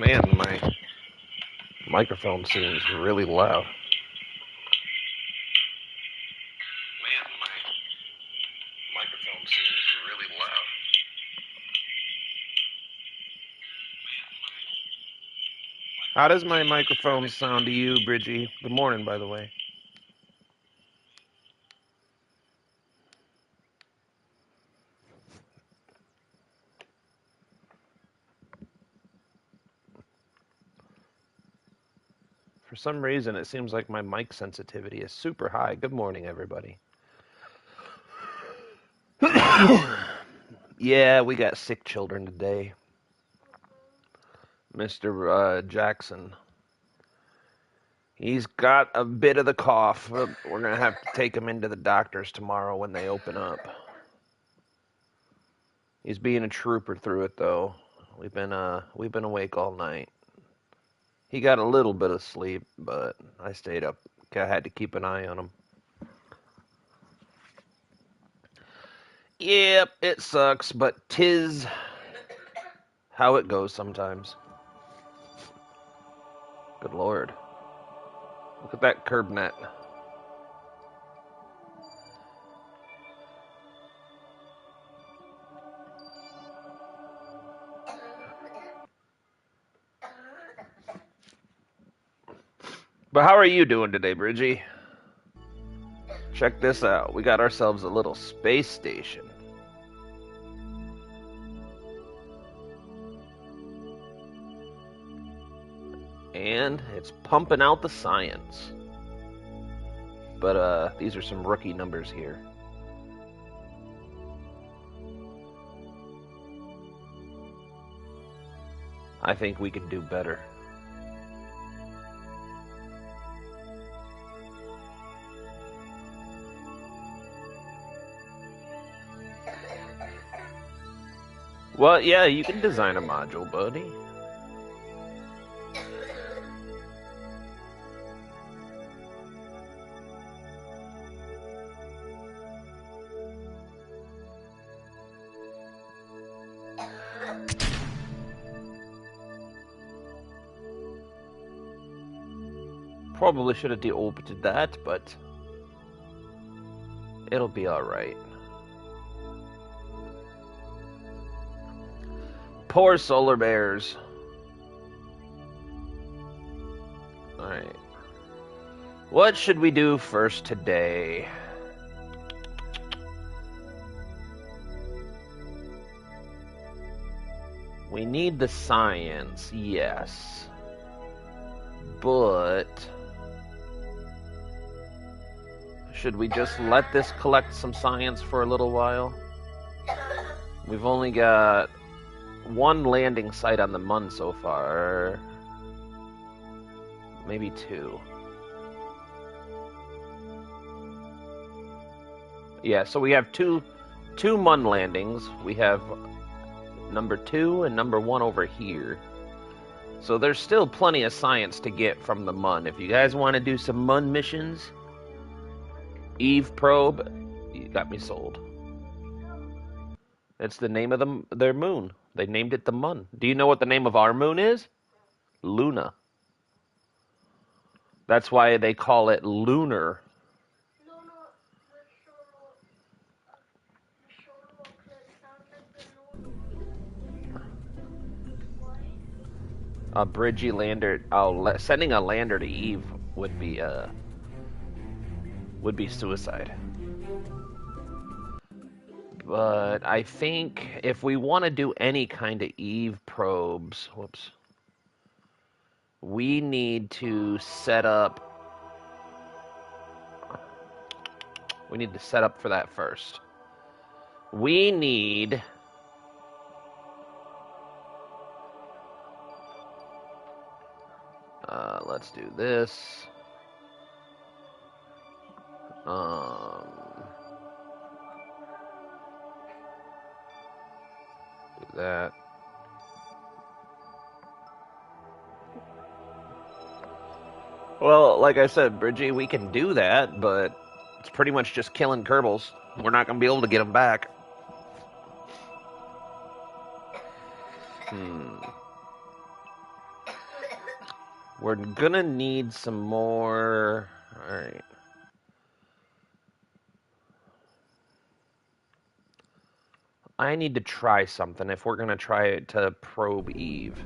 Man, my microphone seems really loud. Man, my microphone seems really loud. How does my microphone sound to you, Bridgie? Good morning, by the way. For some reason, it seems like my mic sensitivity is super high. Good morning, everybody. Yeah, we got sick children today. Mr. Jackson. He's got a bit of the cough. We're going to have to take him into the doctors tomorrow when they open up. He's being a trooper through it, though. We've been awake all night. He got a little bit of sleep, but I stayed up. I had to keep an eye on him. Yep, it sucks, but 'tis how it goes sometimes. Good Lord. Look at that curb net. But how are you doing today, Bridgie? Check this out. We got ourselves a little space station. And it's pumping out the science. But these are some rookie numbers here. I think we could do better. Well, yeah, you can design a module, buddy. Probably should have deorbited that, but it'll be alright. Poor solar bears. Alright. What should we do first today? We need the science, yes. But should we just let this collect some science for a little while? We've only got one landing site on the Mun so far. Maybe two. Yeah, so we have two Mun landings. We have number 2 and number 1 over here. So there's still plenty of science to get from the Mun. If you guys want to do some Mun missions, Eve probe, you got me sold. It's the name of their moon. They named it the Mun. Do you know what the name of our moon is? Luna. That's why they call it lunar. A Bridgie lander. Oh, sending a lander to Eve would be suicide. But I think if we want to do any kind of Eve probes, we need to set up. We need to set up for that first. We need. Let's do this. Do that. Well, like I said, Bridgie, we can do that, but it's pretty much just killing Kerbals. We're not going to be able to get them back. We're gonna need some more. All right. I need to try something if we're gonna try to probe Eve.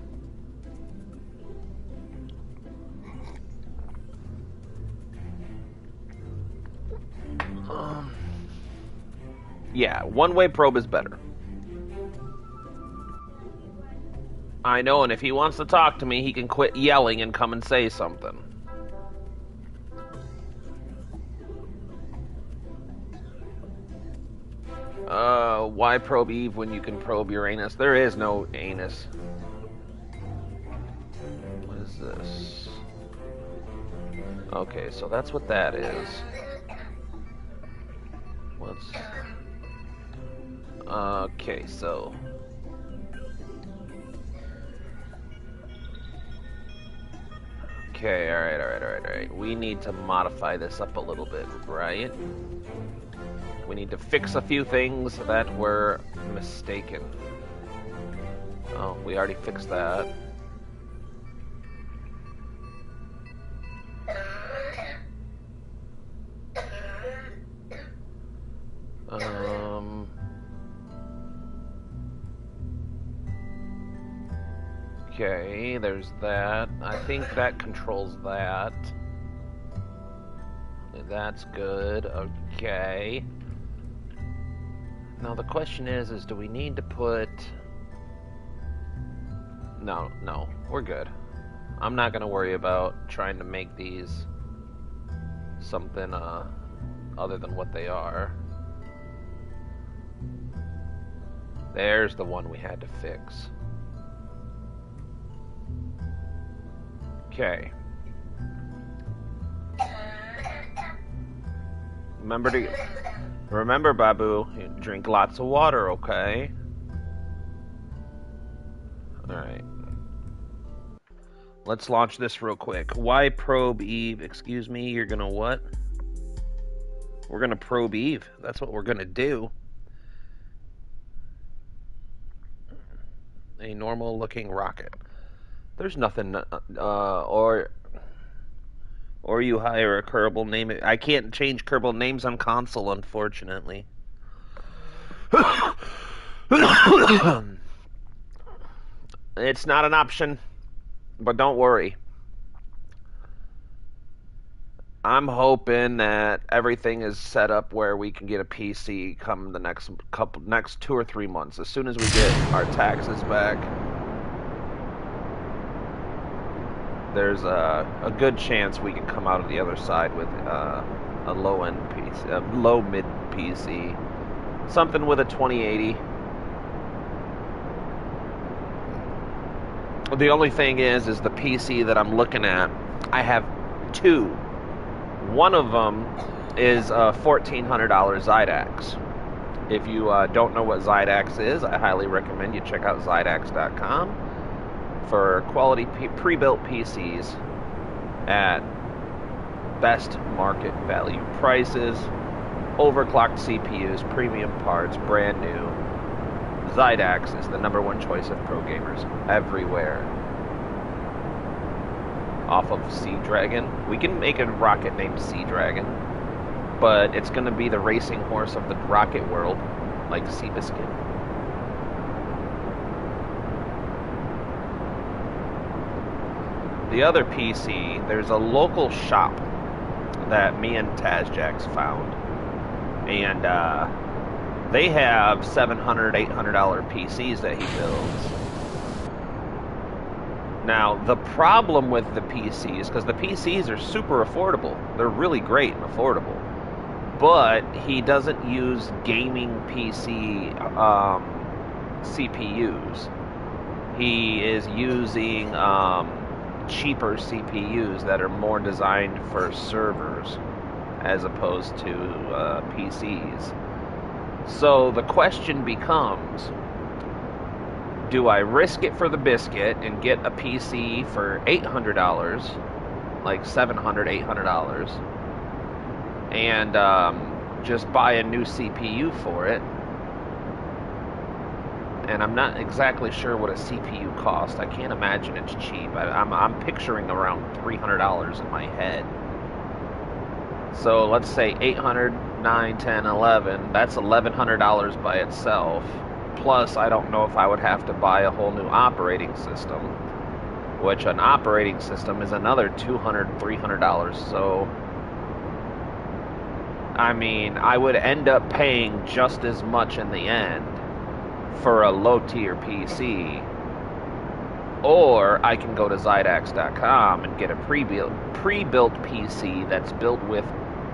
Yeah, one-way probe is better. I know, and if he wants to talk to me, he can quit yelling and come and say something. Why probe Eve when you can probe Uranus? There is no anus. What is this? Okay, so that's what that is. What's... Okay, so... Okay, alright. We need to modify this up a little bit, right? We need to fix a few things that were mistaken. Oh, we already fixed that. Okay, there's that. I think that controls that. That's good. Okay. Now the question is do we need to put... No, we're good. I'm not gonna worry about trying to make these something other than what they are. There's the one we had to fix. Okay. Remember, Babu, drink lots of water, okay? Alright. Let's launch this real quick. Why probe Eve? Excuse me, you're gonna what? We're gonna probe Eve. That's what we're gonna do. A normal looking rocket. There's nothing, or you hire a Kerbal name. I can't change Kerbal names on console, unfortunately. It's not an option, but don't worry. I'm hoping that everything is set up where we can get a PC come the next 2 or 3 months. As soon as we get our taxes back, there's a good chance we can come out of the other side with a low-end PC, a low-mid PC, something with a 2080. The only thing is the PC that I'm looking at, I have two. One of them is a $1,400 Zydax. If you don't know what Zydax is, I highly recommend you check out Zydax.com for quality pre-built PCs at best market value prices, overclocked CPUs, premium parts, brand new. Zydax is the #1 choice of pro gamers everywhere. Off of Sea Dragon. We can make a rocket named Sea Dragon, but it's going to be the racing horse of the rocket world, like Seabiscuit. The other PC, there's a local shop that me and Tazjax found, and they have $700, $800 PCs that he builds. Now, the problem with the PCs, because the PCs are super affordable, they're really great and affordable, but he doesn't use gaming PC CPUs. He is using cheaper CPUs that are more designed for servers as opposed to PCs. So the question becomes, do I risk it for the biscuit and get a PC for $800, like $700, $800, and just buy a new CPU for it and I'm not exactly sure what a CPU costs. I can't imagine it's cheap. I'm picturing around $300 in my head. So let's say 800, 9, 10, 11. That's $1,100 by itself. Plus, I don't know if I would have to buy a whole new operating system, which an operating system is another $200, $300. So, I mean, I would end up paying just as much in the end for a low-tier PC. Or I can go to Zydax.com and get a pre-built PC that's built with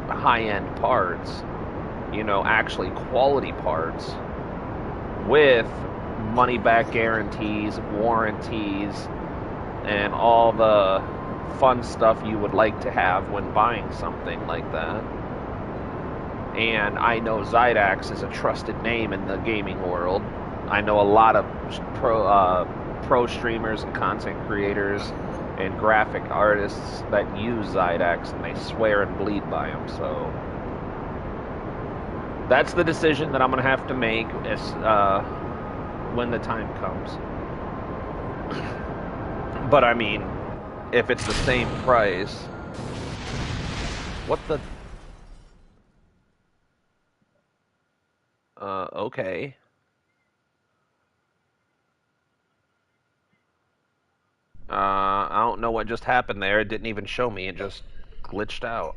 high-end parts, you know, actually quality parts, with money-back guarantees, warranties, and all the fun stuff you would like to have when buying something like that. And I know Zydax is a trusted name in the gaming world. I know a lot of pro streamers and content creators and graphic artists that use Zydax, and they swear and bleed by them. So that's the decision that I'm going to have to make when the time comes. But I mean, if it's the same price, what the... okay. I don't know what just happened there. It didn't even show me. It just glitched out.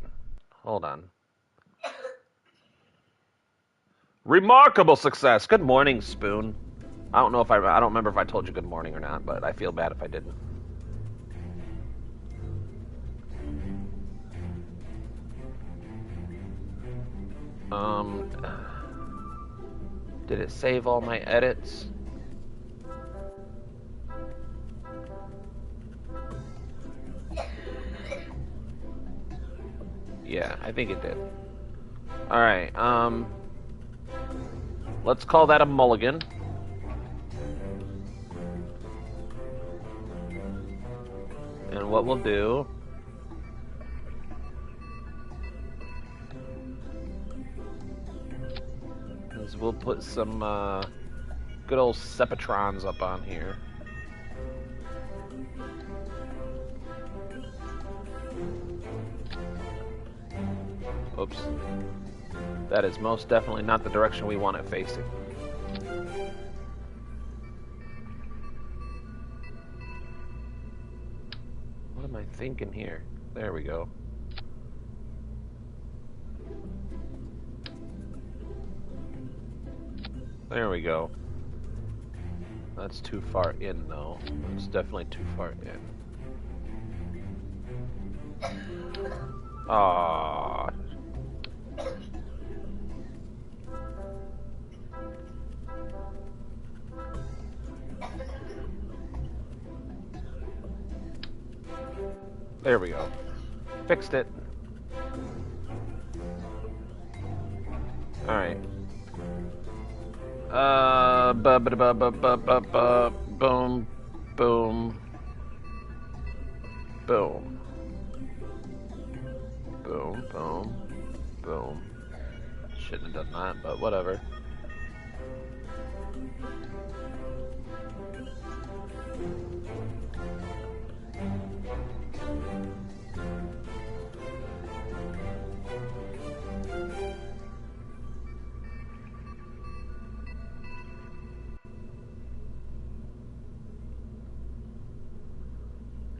Hold on. Remarkable success. Good morning, Spoon. I don't remember if I told you good morning or not, but I feel bad if I didn't. Did it save all my edits? Yeah, I think it did. Alright, let's call that a mulligan. And what we'll do is we'll put some good old Sepatrons up on here. Oops. That is most definitely not the direction we want it facing. What am I thinking here? There we go. There we go. That's too far in, though. It's definitely too far in. Ah. There we go. Fixed it. Alright. Boom. Boom. Boom. Boom. Boom. Boom. Shouldn't have done that, but whatever.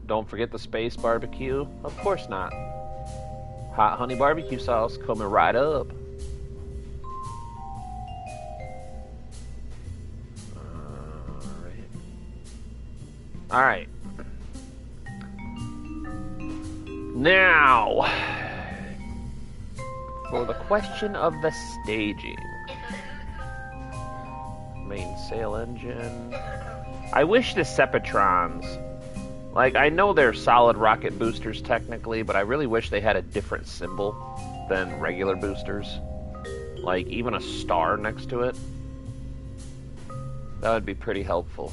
Don't forget the space barbecue. Of course not. Hot honey barbecue sauce coming right up. Alright. Now, for the question of the staging. Main sail engine. I wish the Sepatrons... Like, I know they're solid rocket boosters technically, but I really wish they had a different symbol than regular boosters. Like, even a star next to it. That would be pretty helpful.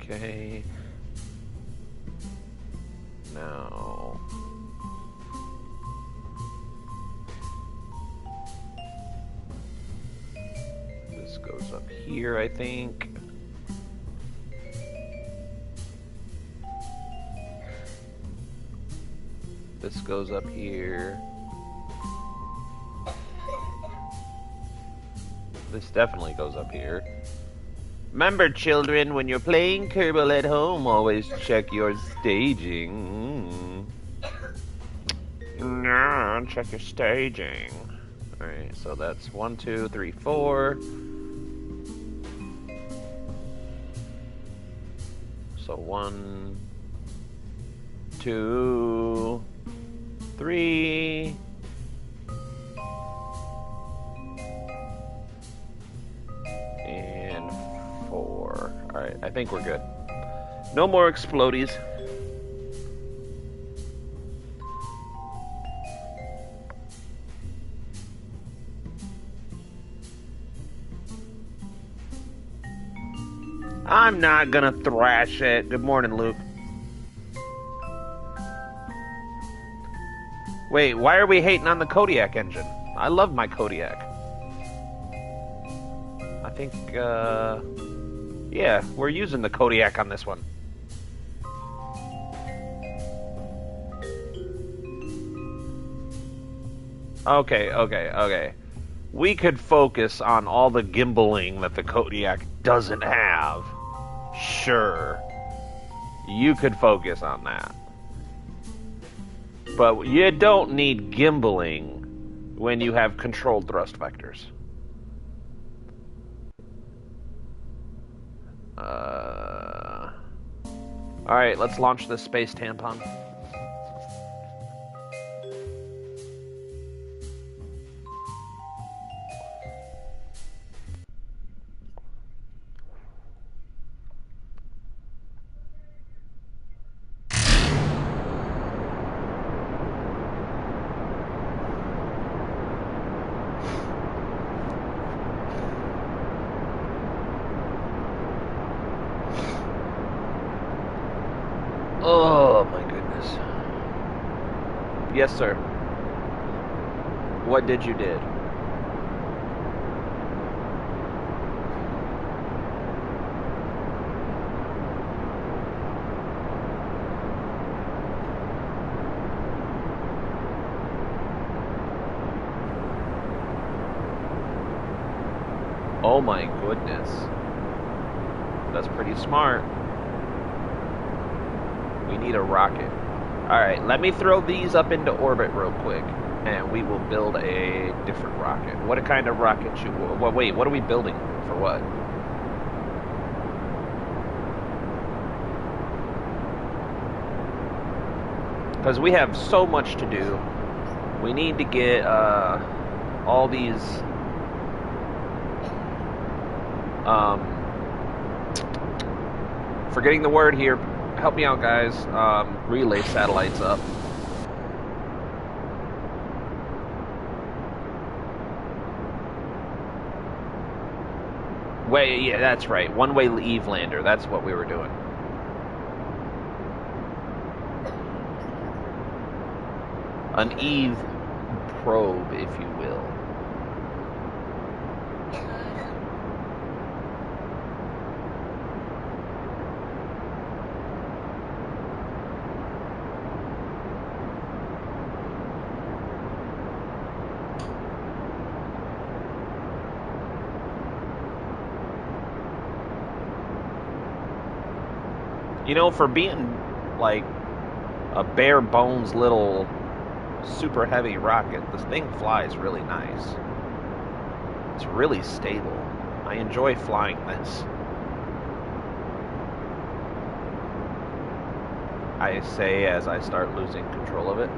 Okay. Now... this goes up here, I think. This goes up here. This definitely goes up here. Remember, children, when you're playing Kerbal at home, always check your staging. No, check your staging. Alright, so that's 1, 2, 3, 4. So 1, 2, 3. And 4. Alright, I think we're good. No more explodies. I'm not gonna thrash it. Good morning, Luke. Wait, why are we hating on the Kodiak engine? I love my Kodiak. I think, yeah, we're using the Kodiak on this one. Okay. We could focus on all the gimbaling that the Kodiak doesn't have. Sure. You could focus on that. But you don't need gimbaling when you have controlled thrust vectors. Alright, let's launch this space tampon. Oh my goodness. Yes, sir. What did you did? Oh my goodness. That's pretty smart. We need a rocket. Alright, let me throw these up into orbit real quick, and we will build a different rocket. What kind of rocket should... Well, wait, what are we building? For what? Because we have so much to do. We need to get all these... forgetting the word here. Help me out, guys. Relay satellites up. Wait, yeah, that's right. One-way Eve lander. That's what we were doing. An Eve probe, if you will. You know, for being, like, a bare bones little super heavy rocket, this thing flies really nice. It's really stable. I enjoy flying this. I say as I start losing control of it.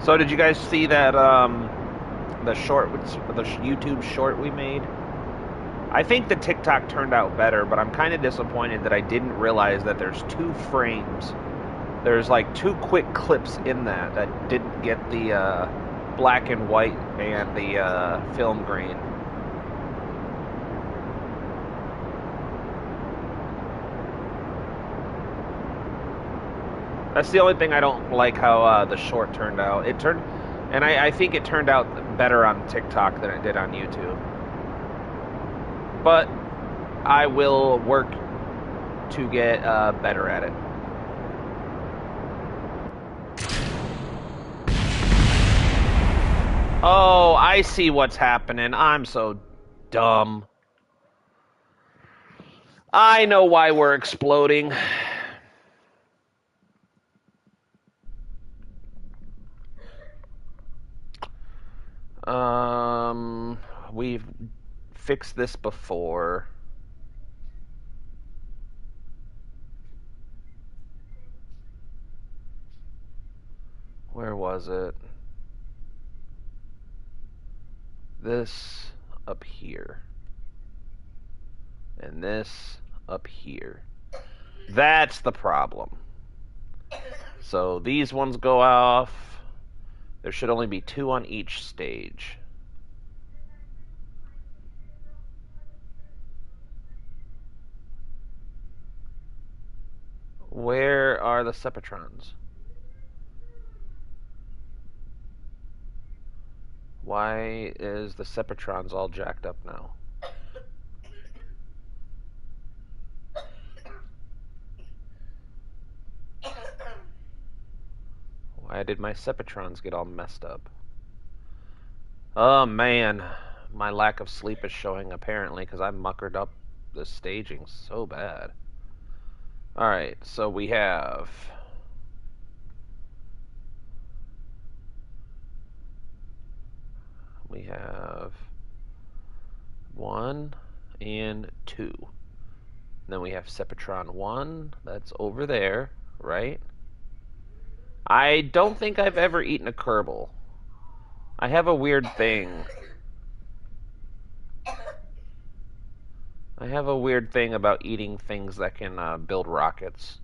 So did you guys see that the short, the YouTube short we made I think the TikTok turned out better, but I'm kind of disappointed that I didn't realize that there's 2 frames. There's like 2 quick clips in that didn't get the black and white and the film grain. That's the only thing I don't like how the short turned out. And I think it turned out better on TikTok than it did on YouTube. But I will work to get better at it. Oh, I see what's happening. I'm so dumb. I know why we're exploding. We've fixed this before. Where was it? This up here. And this up here. That's the problem. So these ones go off. There should only be 2 on each stage. Where are the Separatrons? Why is the Separatrons all jacked up now? Why did my Separatrons get all messed up? Oh man, my lack of sleep is showing apparently because I muckered up the staging so bad. Alright, so we have... We have 1 and 2. Then we have Sepatron 1, that's over there, right? I don't think I've ever eaten a Kerbal. I have a weird thing. I have a weird thing about eating things that can build rockets.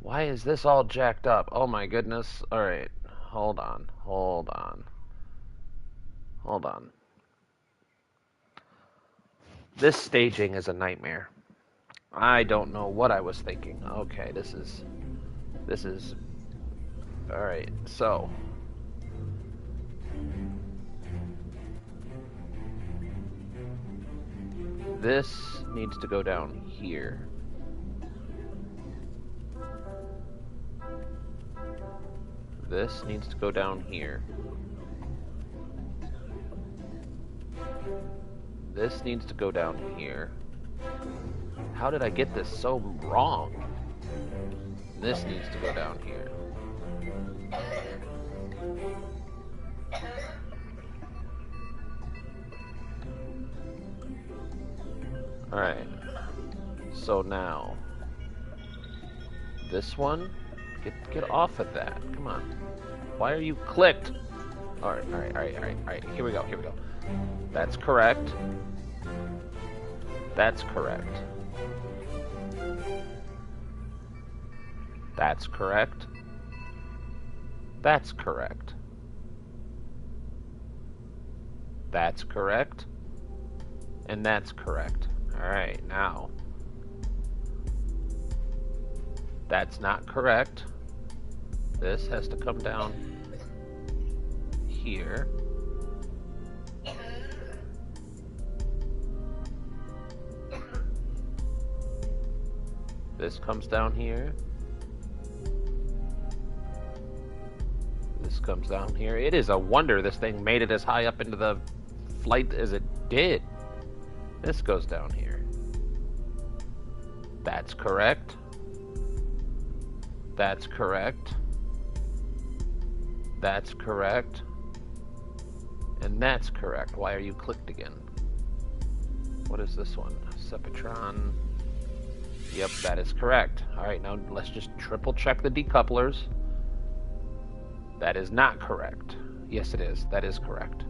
Why is this all jacked up? Oh my goodness. Alright, hold on. This staging is a nightmare. I don't know what I was thinking. Okay, this is... Alright, so... This needs to go down here. This needs to go down here. This needs to go down here. How did I get this so wrong? This needs to go down here. Alright. So now, this one, get off of that. Come on. Why are you clicked? Alright. Here we go. That's correct. That's correct. That's correct. That's correct. That's correct. And that's correct. Alright, now. That's not correct. This has to come down here. This comes down here. This comes down here. It is a wonder this thing made it as high up into the flight as it did. This goes down here. That's correct. That's correct. That's correct. And that's correct. Why are you clicked again? What is this one? Sepatron. Yep, that is correct. Alright, now let's just triple check the decouplers. That is not correct. Yes, it is. That is correct.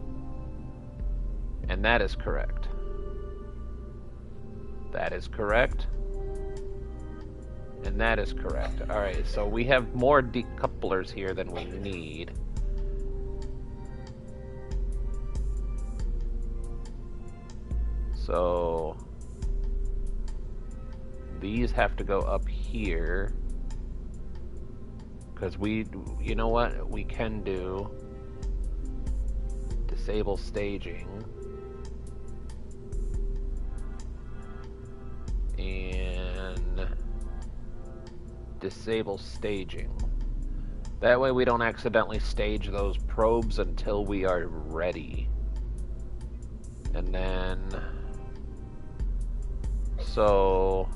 And that is correct. That is correct. And that is correct. Alright, so we have more decouplers here than we need. So these have to go up here. Because you know what? We can do disable staging. And disable staging. That way we don't accidentally stage those probes until we are ready. And then... So...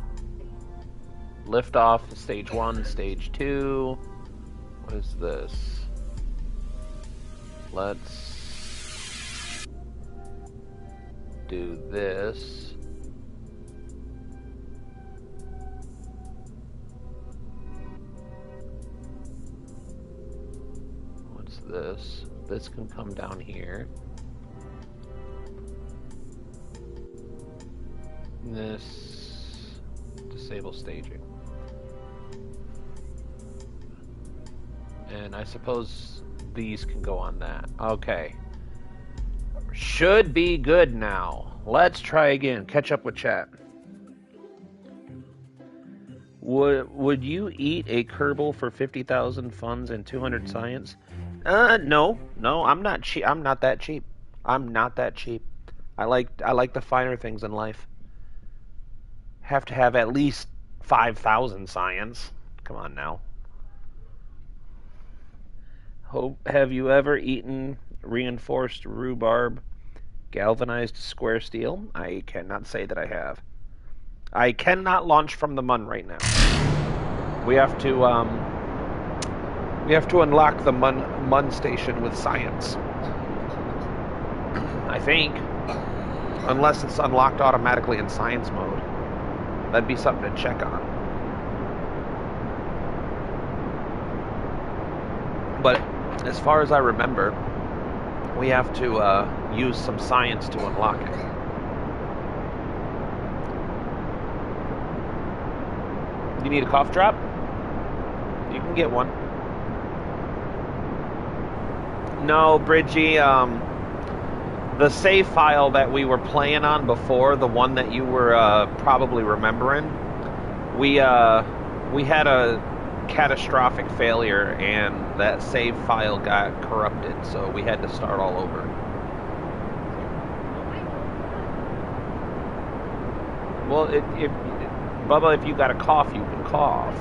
Lift off stage 1, stage 2... What is this? Let's do this. What's this? This can come down here. This disable staging. And I suppose these can go on that. Okay. Should be good now. Let's try again. Catch up with chat. Would you eat a Kerbal for 50,000 funds and 200 science? No, I'm not cheap. I'm not that cheap. I'm not that cheap. I like the finer things in life. Have to have at least 5,000 science. Come on now. Have you ever eaten reinforced rhubarb, galvanized square steel? I cannot say that I have. I cannot launch from the Mun right now. We have to unlock the Mun station with science. I think, unless it's unlocked automatically in science mode. That'd be something to check on. But as far as I remember, we have to use some science to unlock it. You need a cough drop? You can get one. No, Bridgie, the save file that we were playing on before, the one that you were probably remembering, we had a catastrophic failure and that save file got corrupted, so we had to start all over. Well, Bubba, if you got a cough, you can cough.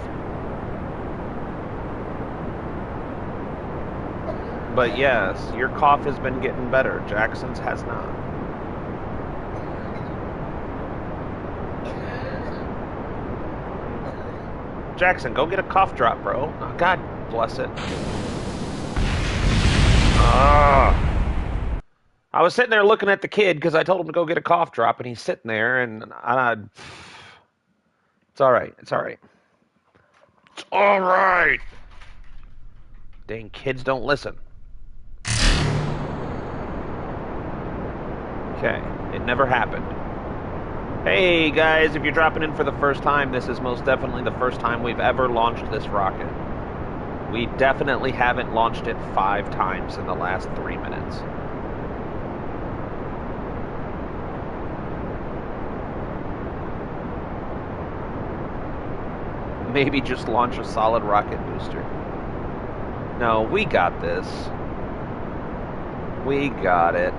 But yes, your cough has been getting better. Jackson's has not. Jackson, go get a cough drop, bro. Oh, God bless it. I was sitting there looking at the kid because I told him to go get a cough drop, and he's sitting there, and it's all right. It's all right. It's all right. Dang, kids don't listen. Okay, it never happened. Hey guys, if you're dropping in for the first time, this is most definitely the first time we've ever launched this rocket. We definitely haven't launched it 5 times in the last 3 minutes. Maybe just launch a solid rocket booster. No, we got this. We got it.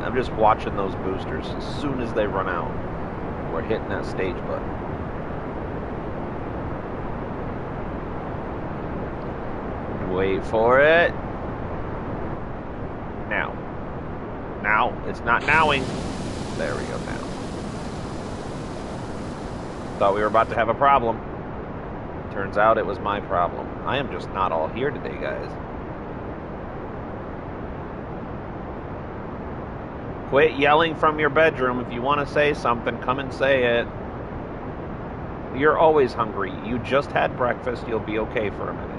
I'm just watching those boosters. As soon as they run out, we're hitting that stage button. Wait for it. Now. Now. It's not nowing. There we go now. Thought we were about to have a problem. Turns out it was my problem. I am just not all here today, guys. Quit yelling from your bedroom. If you want to say something, come and say it. You're always hungry. You just had breakfast. You'll be okay for a minute.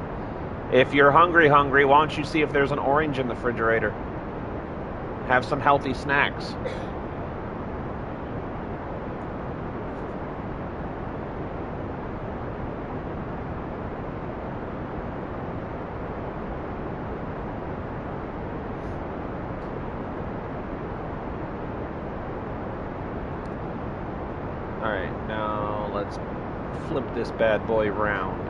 If you're hungry, why don't you see if there's an orange in the refrigerator? Have some healthy snacks. Alright, now let's flip this bad boy round.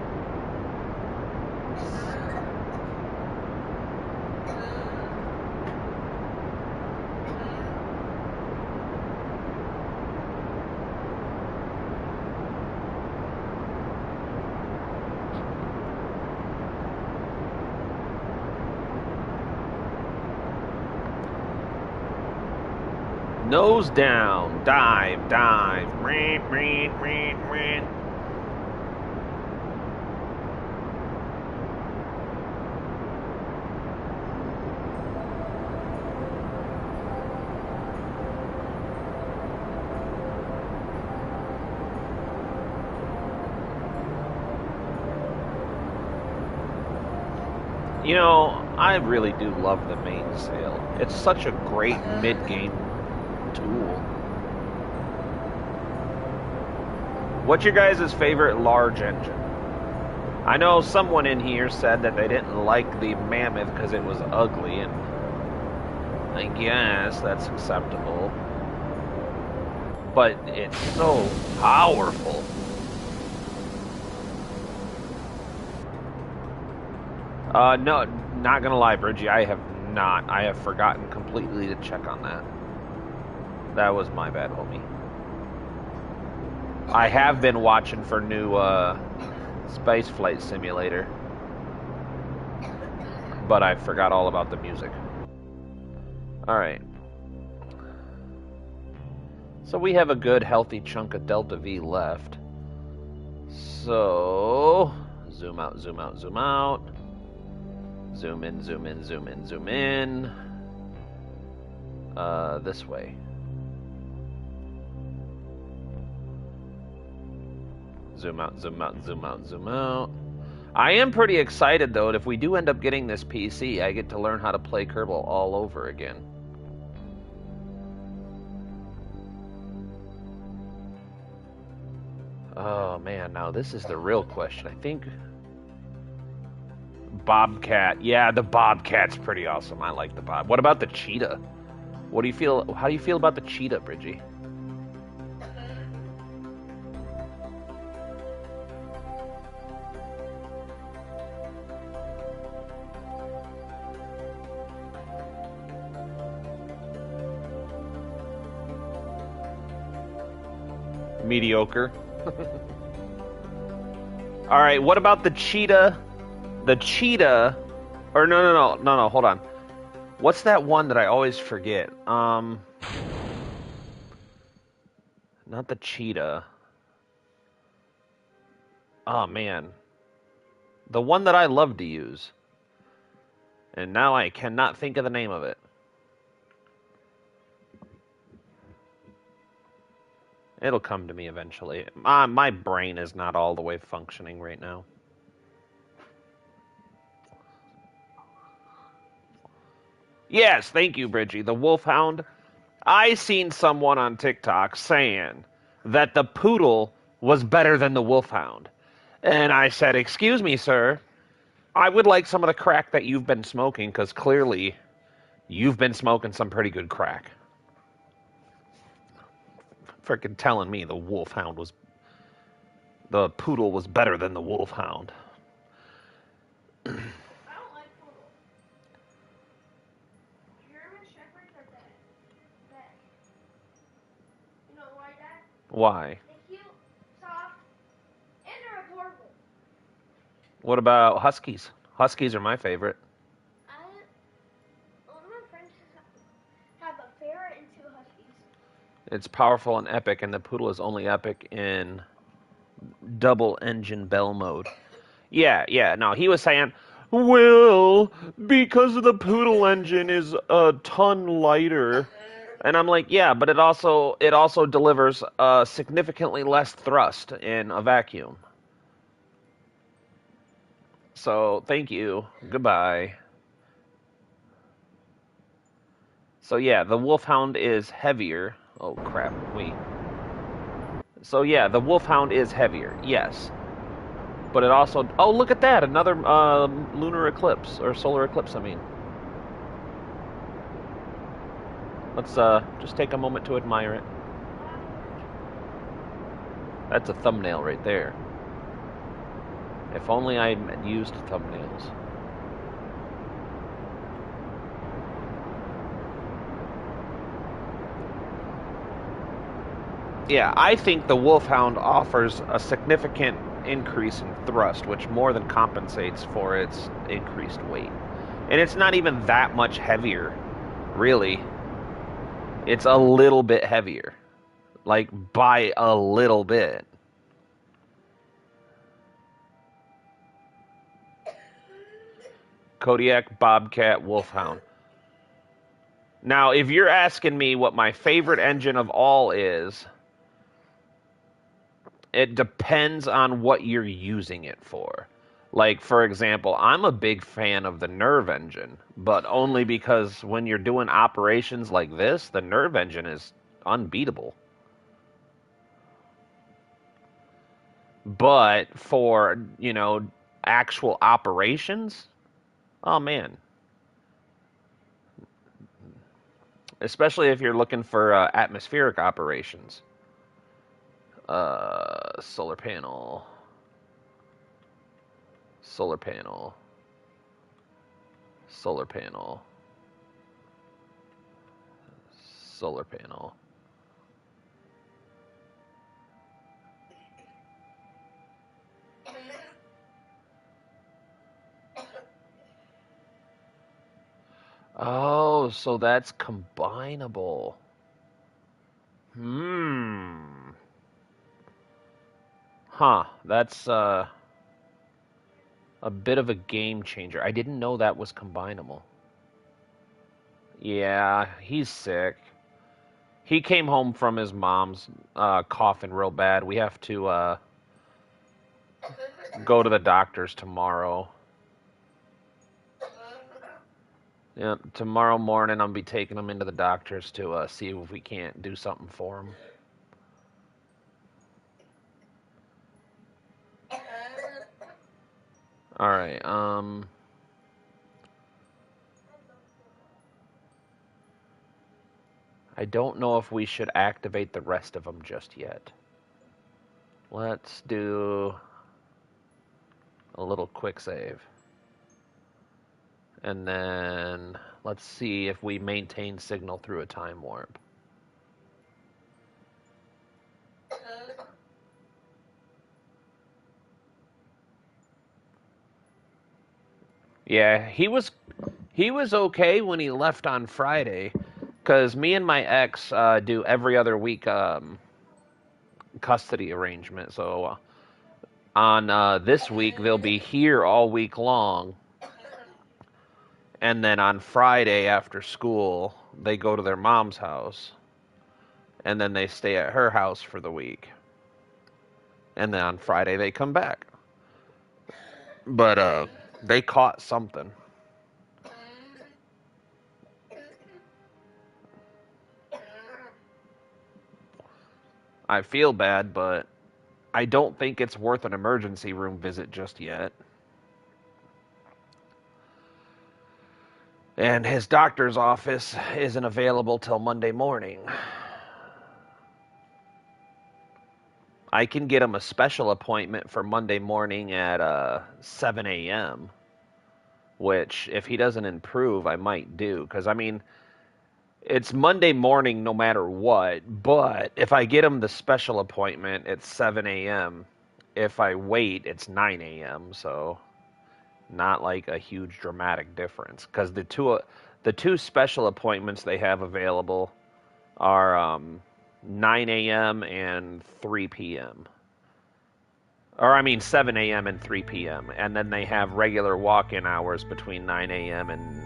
Nose down, dive, dive. You know, I really do love the mainsail. It's such a great mid-game tool. What's your guys' favorite large engine? I know someone in here said that they didn't like the Mammoth because it was ugly, and I guess that's acceptable. But it's so powerful. No, not gonna lie, Bridgie, I have not. I have forgotten completely to check on that. That was my bad, homie. I have been watching for new Space Flight Simulator, but I forgot all about the music. Alright. So we have a good, healthy chunk of Delta V left. So, zoom out, zoom out, zoom out. Zoom in, zoom in, zoom in, zoom in. This way. Zoom out, zoom out, zoom out, zoom out. I am pretty excited, though, that if we do end up getting this PC, I get to learn how to play Kerbal all over again. Oh, man, now this is the real question. I think... Bobcat. Yeah, the Bobcat's pretty awesome. I like the Bob. What about the Cheetah? What do you feel? How do you feel about the Cheetah, Bridgie? Mediocre. All right, what about the Cheetah? The Cheetah, or no, hold on. What's that one that I always forget? Not the Cheetah. Oh, man. The one that I love to use. And now I cannot think of the name of it. It'll come to me eventually. My brain is not all the way functioning right now. Yes, thank you, Bridgie. The Wolfhound. I seen someone on TikTok saying that the Poodle was better than the Wolfhound. And I said, excuse me, sir. I would like some of the crack that you've been smoking, because clearly you've been smoking some pretty good crack. Frickin' telling me the Poodle was better than the Wolfhound. Why? They're cute, soft, and they're adorable. What about Huskies? Huskies are my favorite. I, one of my friends have a ferret and two huskies. It's powerful and epic, and the poodle is only epic in double engine bell mode. Yeah, no, he was saying, well, because the poodle engine is a ton lighter. And I'm like, yeah, but it also delivers significantly less thrust in a vacuum. So, thank you. Goodbye. So yeah, the Wolfhound is heavier. Oh crap, wait. So yeah, the Wolfhound is heavier, yes. But it also... Oh, look at that! Another lunar eclipse, or solar eclipse, I mean. Let's just take a moment to admire it. That's a thumbnail right there. If only I had used thumbnails. Yeah, I think the Wolfhound offers a significant increase in thrust, which more than compensates for its increased weight. And it's not even that much heavier, really. It's a little bit heavier. Like, by a little bit. Kodiak, Bobcat, Wolfhound. Now, if you're asking me what my favorite engine of all is, it depends on what you're using it for. Like, for example, I'm a big fan of the Nerve engine, but only because when you're doing operations like this, the Nerve engine is unbeatable. But for, actual operations, oh man. Especially if you're looking for atmospheric operations. Solar panel. Solar panel. Solar panel. Solar panel. Oh, so that's combinable. Huh, that's a bit of a game changer. I didn't know that was combinable. Yeah, he's sick. He came home from his mom's coughing real bad. We have to go to the doctor's tomorrow. Yeah, tomorrow morning I'll be taking him into the doctor's to see if we can't do something for him. All right. I don't know if we should activate the rest of them just yet. Let's do a little quick save. And then let's see if we maintain signal through a time warp. Yeah, he was okay when he left on Friday, because me and my ex do every other week custody arrangement. So on this week they'll be here all week long, and then on Friday after school they go to their mom's house, and then they stay at her house for the week, and then on Friday they come back. But they caught something. I feel bad, but I don't think it's worth an emergency room visit just yet. And his doctor's office isn't available till Monday morning. I can get him a special appointment for Monday morning at 7 a.m., which, if he doesn't improve, I might do. Because, I mean, it's Monday morning no matter what, but if I get him the special appointment, it's 7 a.m. If I wait, it's 9 a.m., so Not like a huge dramatic difference, because the two special appointments they have available are 9 a.m. and 3 p.m. Or I mean 7 a.m. and 3 p.m. And then they have regular walk-in hours between 9 a.m. and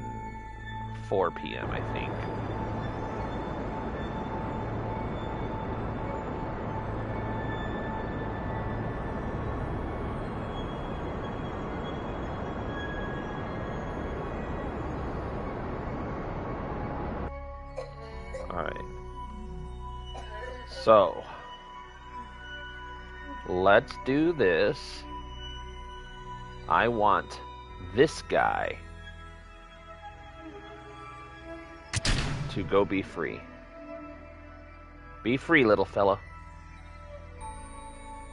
4 p.m. I think. All right. So let's do this. I want this guy to go be free. Be free, little fella.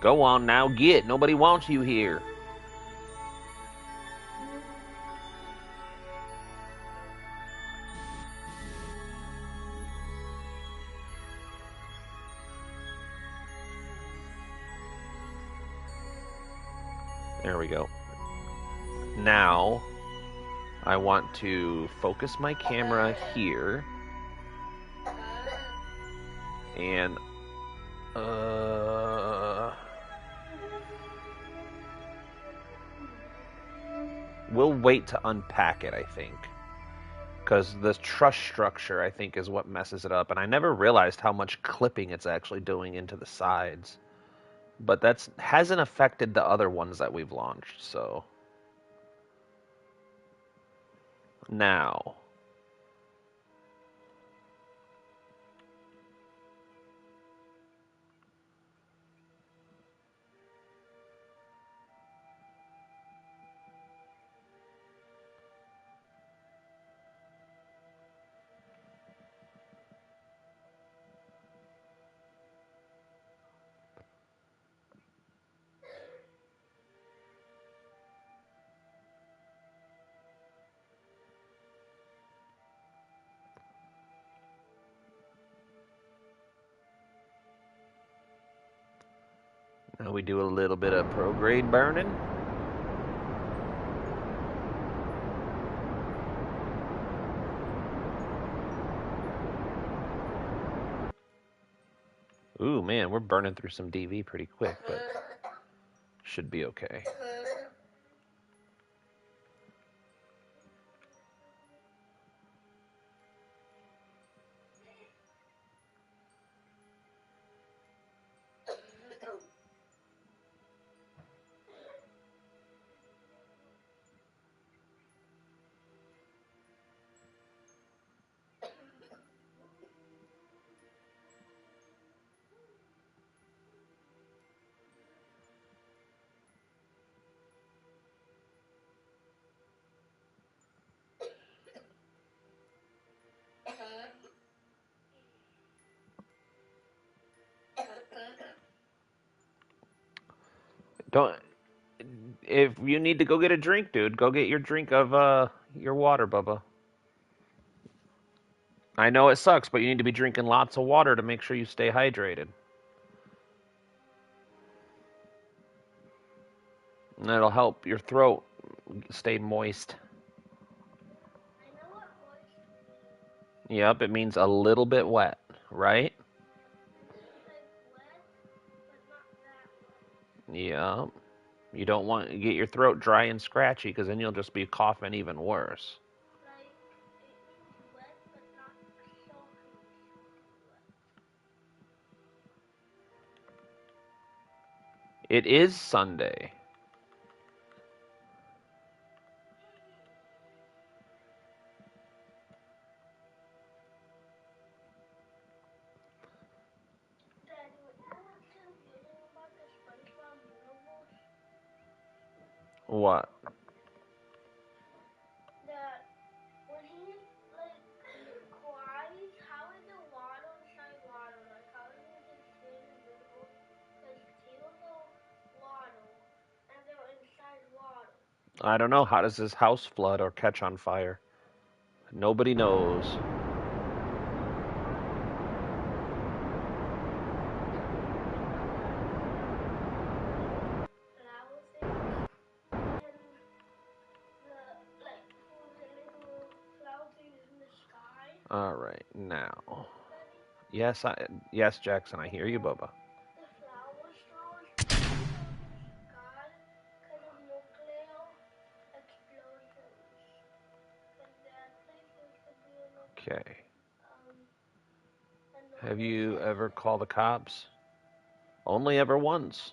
Go on now, get. Nobody wants you here. There we go. Now, I want to focus my camera here. And, we'll wait to unpack it, I think. Because the truss structure, I think, is what messes it up. And I never realized how much clipping it's actually doing into the sides. But that hasn't affected the other ones that we've launched, so. Now. Now we do a little bit of prograde burning. Ooh, man, we're burning through some DV pretty quick, but should be okay. Don't. If you need to go get a drink, dude, go get your drink of your water, Bubba. I know it sucks, but you need to be drinking lots of water to make sure you stay hydrated. And that'll help your throat stay moist. I know what moist means. Yep, it means a little bit wet, right? It means like wet, but not that wet. Yep. You don't want to get your throat dry and scratchy because then you'll just be coughing even worse. Like, it means wet, but not soaking wet. It is Sunday. Daddy, you know what's confusing about the SpongeBob universe? What? That when he like cries, how is the water inside water? Like how is it just staying invisible? Because tails are water and they're inside water. I don't know. How does this house flood or catch on fire? Nobody knows. Lava things and All right, now. Yes, Jackson, I hear you, Bubba. The flower straws God because of nuclear explosions. Because that place used to be Okay. a Have nuclear you ever center. called the cops? Only ever once.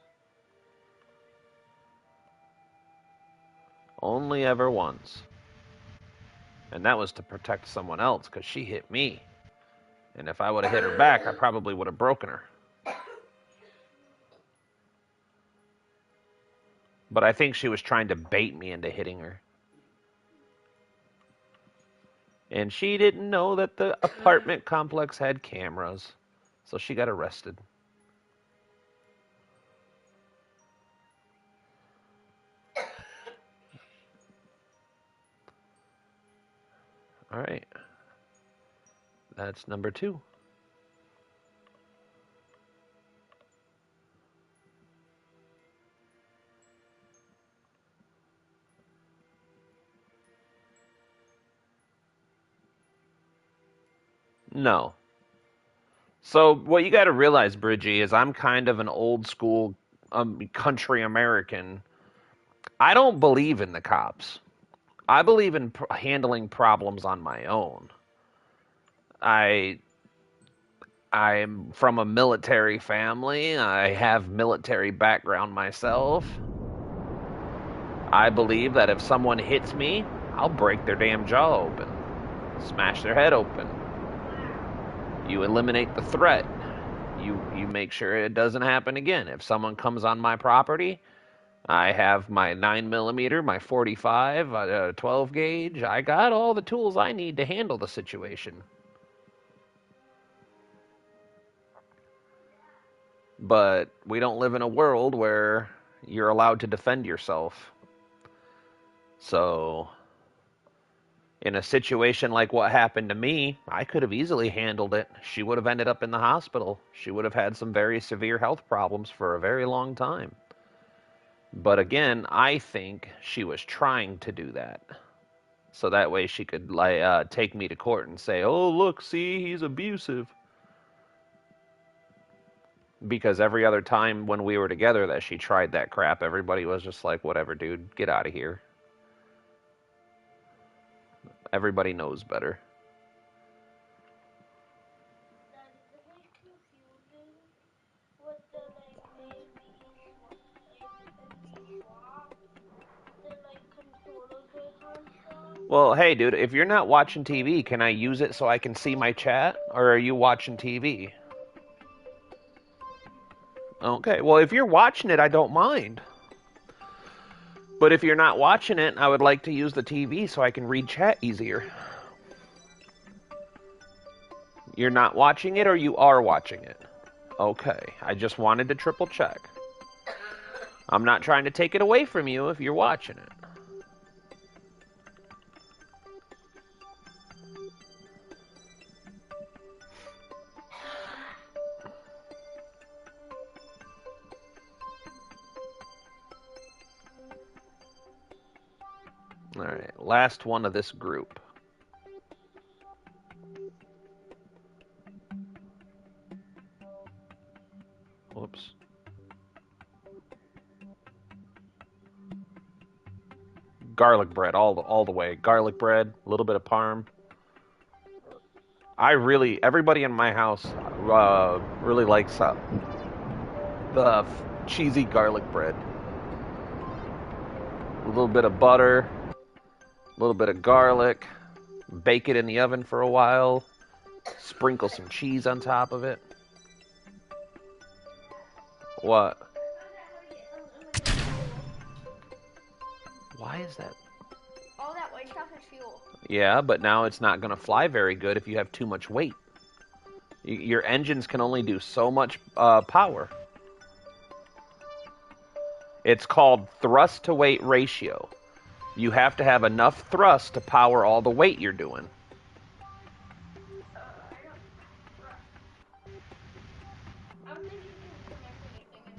Only ever once. And that was to protect someone else because she hit me. And if I would have hit her back, I probably would have broken her. But I think she was trying to bait me into hitting her. And she didn't know that the apartment complex had cameras. So she got arrested. All right. That's number 2. No. So what you got to realize, Bridgie, is I'm kind of an old school country American. I don't believe in the cops. I believe in handling problems on my own. I I'm from a military family. I have military background myself. I believe that if someone hits me, I'll break their damn jaw open, smash their head open. You eliminate the threat. You make sure it doesn't happen again. If someone comes on my property, I have my 9mm, my 45, 12 gauge. I got all the tools I need to handle the situation. But we don't live in a world where you're allowed to defend yourself. So, in a situation like what happened to me, I could have easily handled it. She would have ended up in the hospital. She would have had some very severe health problems for a very long time. But again, I think she was trying to do that. So that way she could take me to court and say, "Oh, look, see, he's abusive." Because every other time when we were together that she tried that crap, everybody was just like, "Whatever, dude, get out of here." Everybody knows better. That is a bit confusing with the like maybe swap the like controller get hunched up. Well, hey, dude, if you're not watching TV, can I use it so I can see my chat? Or are you watching TV? Okay, well, if you're watching it, I don't mind. But if you're not watching it, I would like to use the TV so I can read chat easier. You're not watching it or you are watching it? Okay, I just wanted to triple check. I'm not trying to take it away from you if you're watching it. All right, last one of this group. Whoops. Garlic bread all the way. Garlic bread, a little bit of parm. Everybody in my house really likes the cheesy garlic bread. A little bit of butter, a little bit of garlic. Bake it in the oven for a while. Sprinkle some cheese on top of it. What? Why is that? All that white stuff is fuel. Yeah, but now it's not going to fly very good if you have too much weight. Your engines can only do so much power. It's called thrust to weight ratio. You have to have enough thrust to power all the weight you're doing. I'm thinking of connecting anything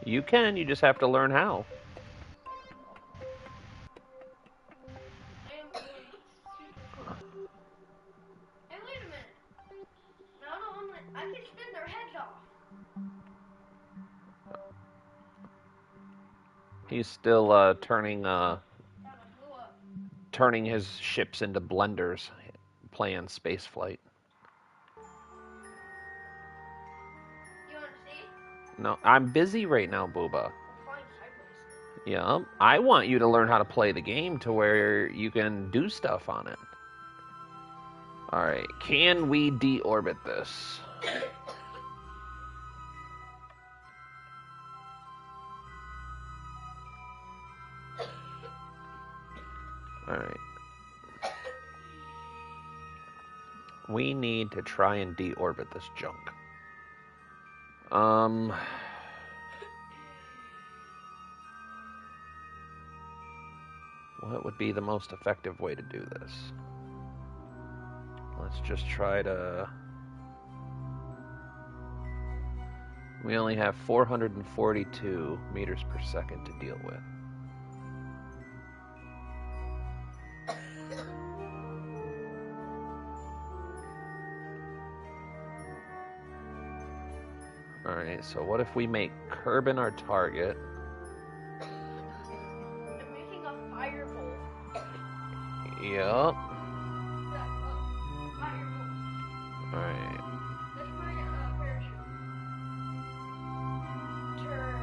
in. You can, you just have to learn how. I am going to. He's still turning his ships into blenders, playing space flight. You want to see? No, I'm busy right now, Booba. Flying sideways. Yeah, I want you to learn how to play the game to where you can do stuff on it. All right, can we deorbit this? All right. We need to try and deorbit this junk. What would be the most effective way to do this? Let's just try to... We only have 442 meters per second to deal with. Alright, so what if we make Kerbin our target? I'm making a fireball. Yup. Fireball. Alright. That's my parachute. Turn.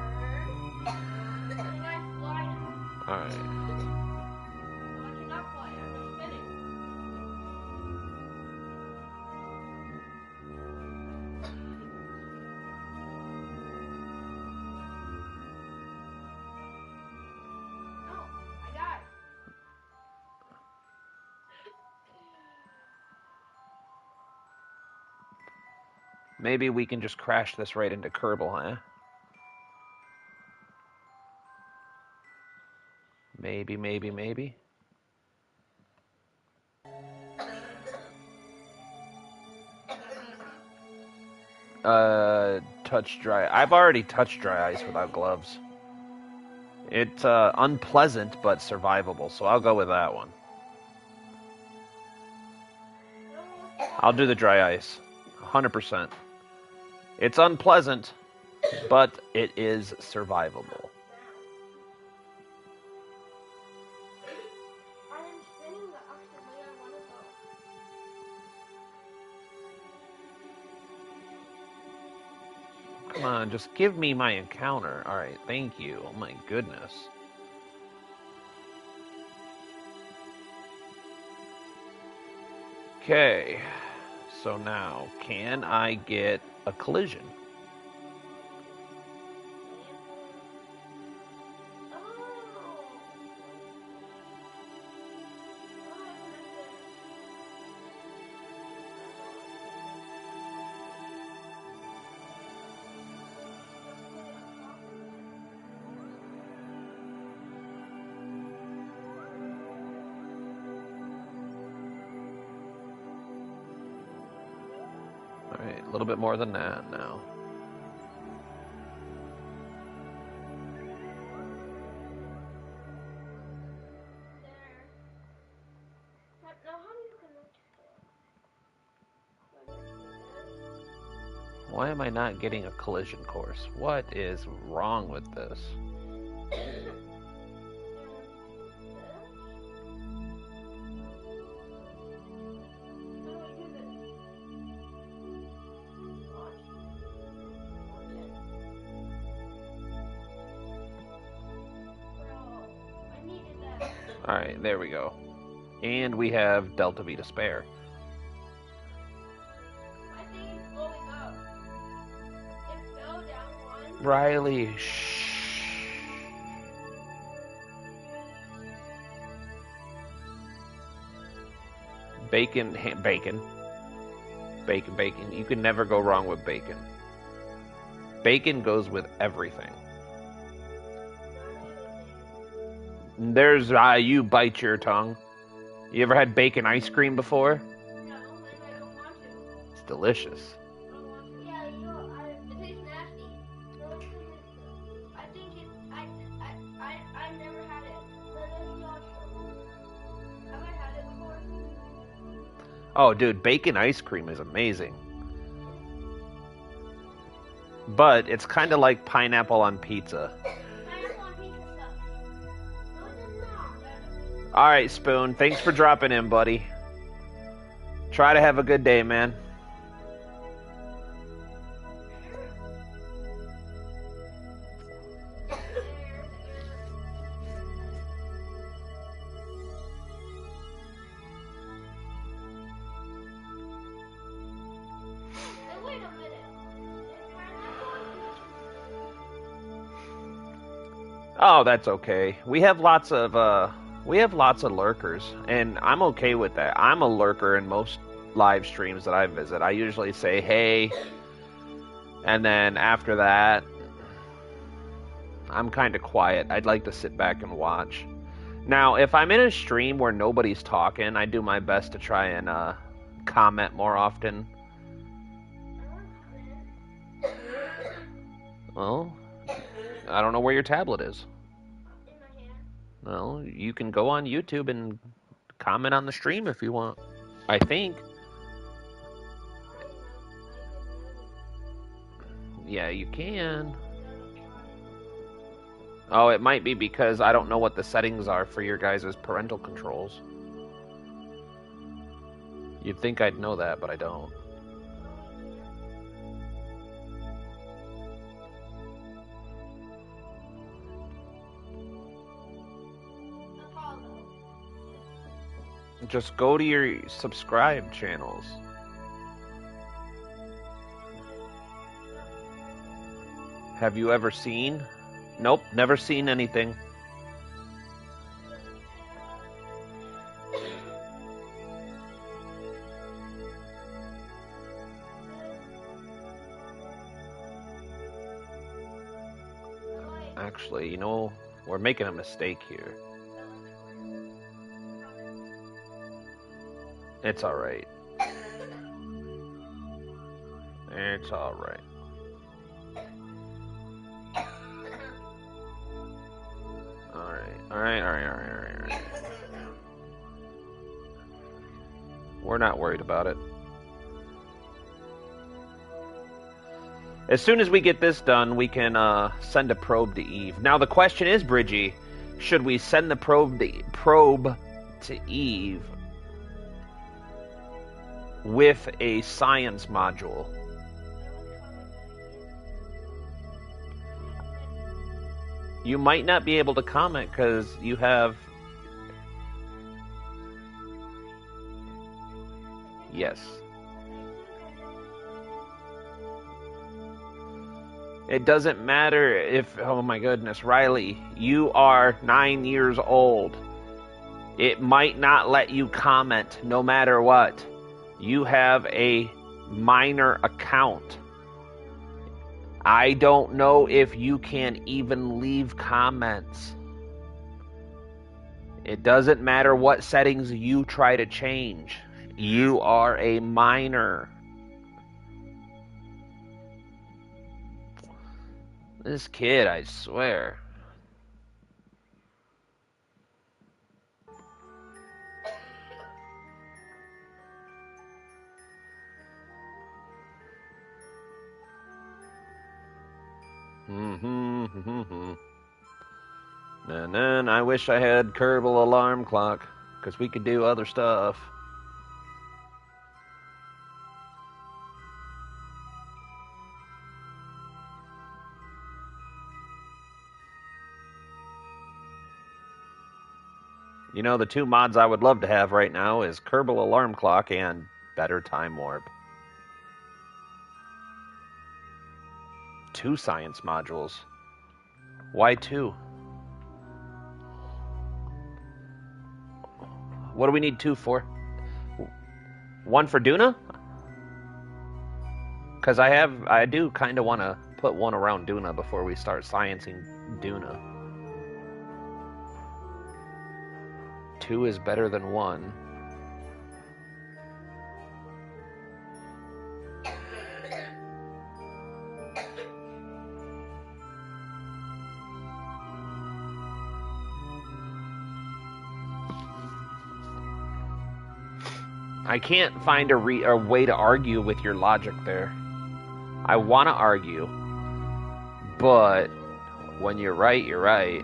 And I fly now. Alright. No, I cannot fly. I'm spinning. No, I died. Maybe we can just crash this right into Kerbal, huh? Maybe. Touch dry. I've already touched dry ice without gloves. It's unpleasant but survivable, so I'll go with that one. I'll do the dry ice. 100%. It's unpleasant, but it is survivable. I am spinning the opposite way I want to go. Come on, just give me my encounter. Alright, thank you. Oh my goodness. Okay, so now, can I get a collision? Alright, a little bit more than that now. Why am I not getting a collision course? What is wrong with this? Alright, there we go. And we have Delta V to spare. I think it's blowing up. It fell down one. Riley, shh. Bacon. You can never go wrong with bacon. Bacon goes with everything. There's you bite your tongue. You ever had bacon ice cream before? No, and I don't want to. It's delicious. I don't want to. Yeah, it tastes nasty. No, it tastes good. I think I never had it. But it's not true. Have I had it before? Oh, dude, bacon ice cream is amazing. But it's kind of like pineapple on pizza. Pineapple on pizza sucks. All right, Spoon. Thanks for dropping in, buddy. Try to have a good day, man. Hey, wait a minute. Oh, that's okay. We have lots of lurkers, and I'm okay with that. I'm a lurker in most live streams that I visit. I usually say hey, and then after that, I'm kind of quiet. I'd like to sit back and watch. Now, if I'm in a stream where nobody's talking, I do my best to try and comment more often. Well, I don't know where your tablet is. In my hand. Well, you can go on YouTube and comment on the stream if you want. I think. Yeah, you can. Oh, it might be because I don't know what the settings are for your guys' parental controls. You'd think I'd know that, but I don't. Just go to your subscribe channels. Have you ever seen? Nope, never seen anything. Actually, you know, we're making a mistake here. It's alright. It's alright. Alright. We're not worried about it. As soon as we get this done, we can send a probe to Eve. Now the question is, Bridgie, should we send the probe to Eve with a science module? You might not be able to comment because you have... Yes. It doesn't matter if... Oh my goodness, Riley, you are 9 years old. It might not let you comment no matter what. You have a minor account. I don't know if you can even leave comments. It doesn't matter what settings you try to change. You are a minor. This kid, I swear. And then I wish I had Kerbal alarm clock, because we could do other stuff. You know, the two mods I would love to have right now is Kerbal alarm clock and better time warp. 2 science modules. Why 2? What do we need 2 for? 1 for Duna? Because I do kind of want to put 1 around Duna before we start sciencing Duna. 2 is better than 1. I can't find a way to argue with your logic there. I want to argue, but when you're right, you're right.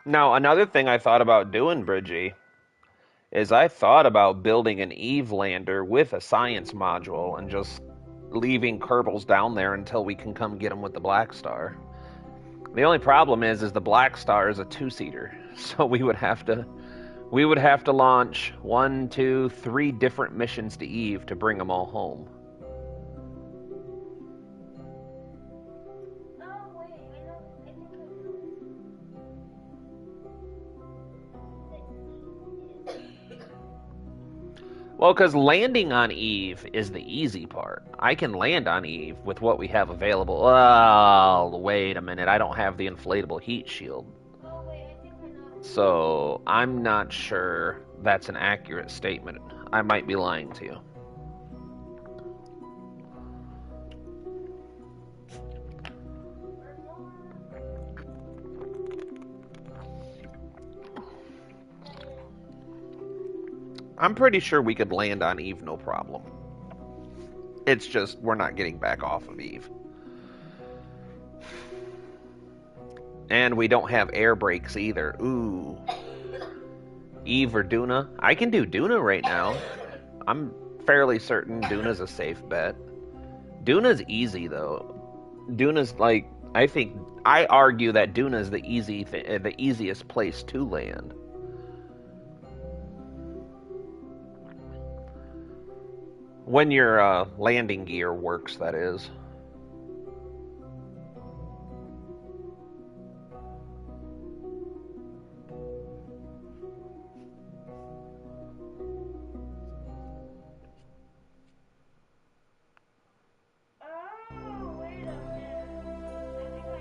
Now, another thing I thought about doing, Bridgie, is I thought about building an Eve lander with a science module and just leaving Kerbals down there until we can come get them with the Black Star. The only problem is the Black Star is a two-seater, so we would have to launch 1, 2, 3 different missions to Eve to bring them all home. Oh, wait, I know, I think I Well, because landing on Eve is the easy part. I can land on Eve with what we have available. Oh, wait a minute. I don't have the inflatable heat shield. know. Oh, wait, I think I know. So I'm not sure that's an accurate statement. I might be lying to you. I'm pretty sure we could land on Eve no problem. It's just we're not getting back off of Eve. And we don't have air brakes either. Ooh. Eve or Duna? I can do Duna right now. I'm fairly certain Duna's a safe bet. Duna's easy though. Duna's like I argue that Duna's the easiest place to land. When your landing gear works, that is. Oh, wait a minute. I think I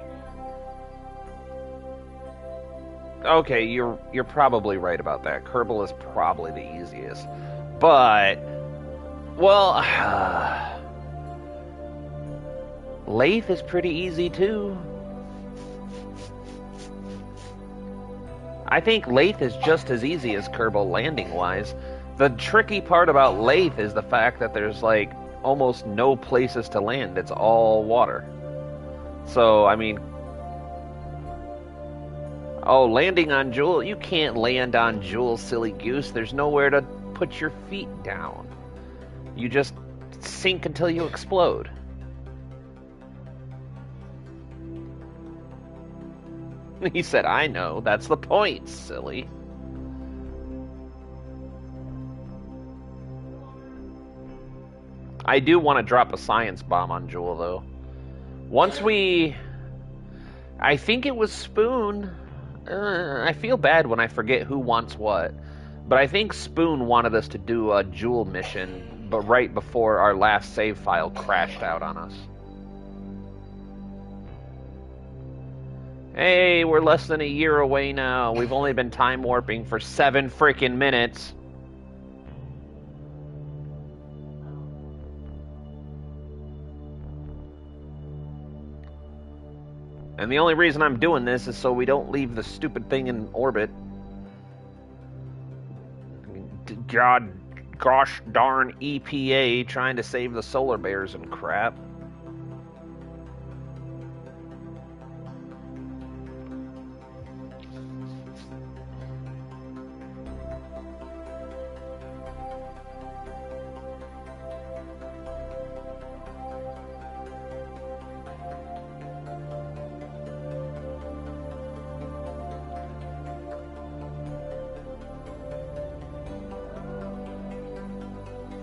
know. Okay, you're probably right about that. Kerbal is probably the easiest. But well, Lathe is pretty easy too. I think Lathe is just as easy as Kerbal landing wise. The tricky part about Lathe is the fact that there's like almost no places to land. It's all water. So, I mean, oh, landing on Jewel, you can't land on Jewel, silly goose. There's nowhere to put your feet down. You just sink until you explode. He said, I know. That's the point, silly. I do want to drop a science bomb on Jewel, though. Once we... I think it was Spoon. I feel bad when I forget who wants what. But I think Spoon wanted us to do a Jewel mission, but right before our last save file crashed out on us. Hey, we're less than a year away now. We've only been time warping for 7 freaking minutes. And the only reason I'm doing this is so we don't leave the stupid thing in orbit. Gosh darn EPA trying to save the solar bears and crap.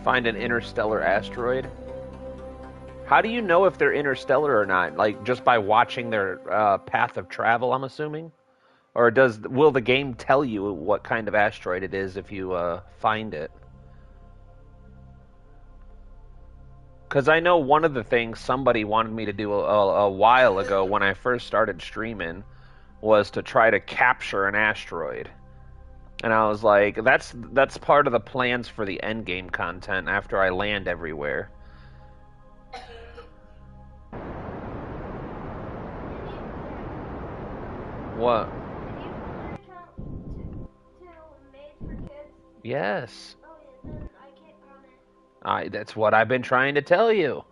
Find an interstellar asteroid. How do you know if they're interstellar or not? Like just by watching their path of travel, I'm assuming? Or will the game tell you what kind of asteroid it is if you find it? Because I know one of the things somebody wanted me to do a while ago when I first started streaming was to try to capture an asteroid. And I was like, that's part of the plans for the endgame content after I land everywhere. What? Did you put my account to Made for Kids? Yes. Oh, yeah, then I can't on it. That's what I've been trying to tell you.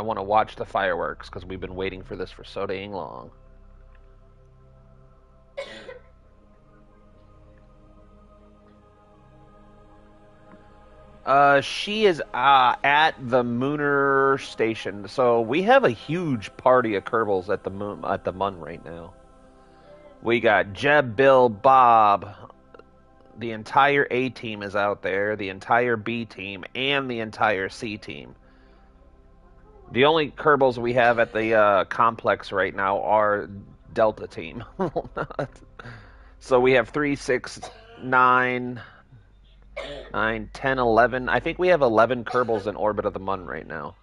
want to watch the fireworks because we've been waiting for this for so dang long. She is at the Mooner station. So we have a huge party of Kerbals at the Mun right now. We got Jeb, Bill, Bob. The entire A team is out there, the entire B team, and the entire C team. The only Kerbals we have at the complex right now are Delta team. So we have 3, 6, 9, 9, 10, 11. I think we have 11 Kerbals in orbit of the Mun right now.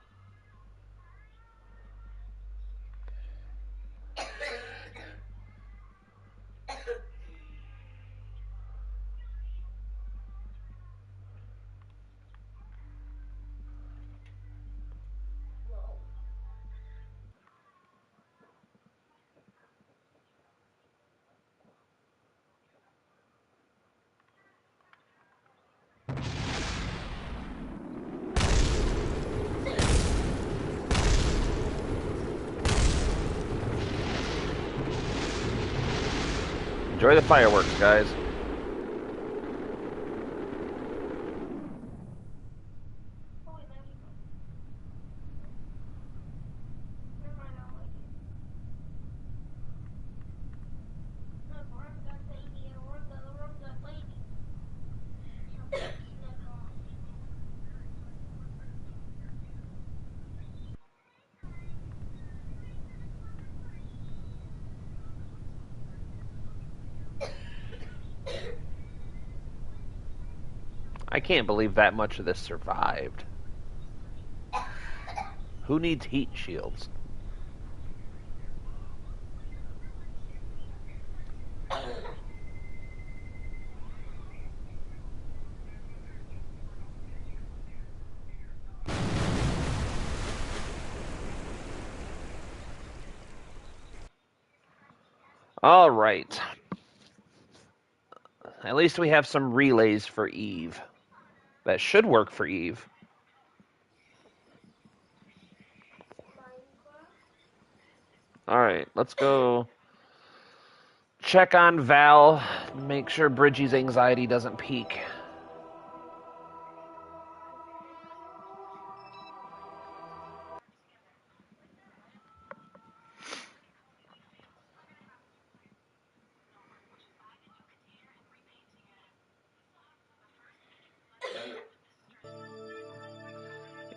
Enjoy the fireworks, guys. I can't believe that much of this survived. Who needs heat shields? All right. At least we have some relays for Eve. That should work for Eve. All right, let's go check on Val. Make sure Bridgie's anxiety doesn't peak.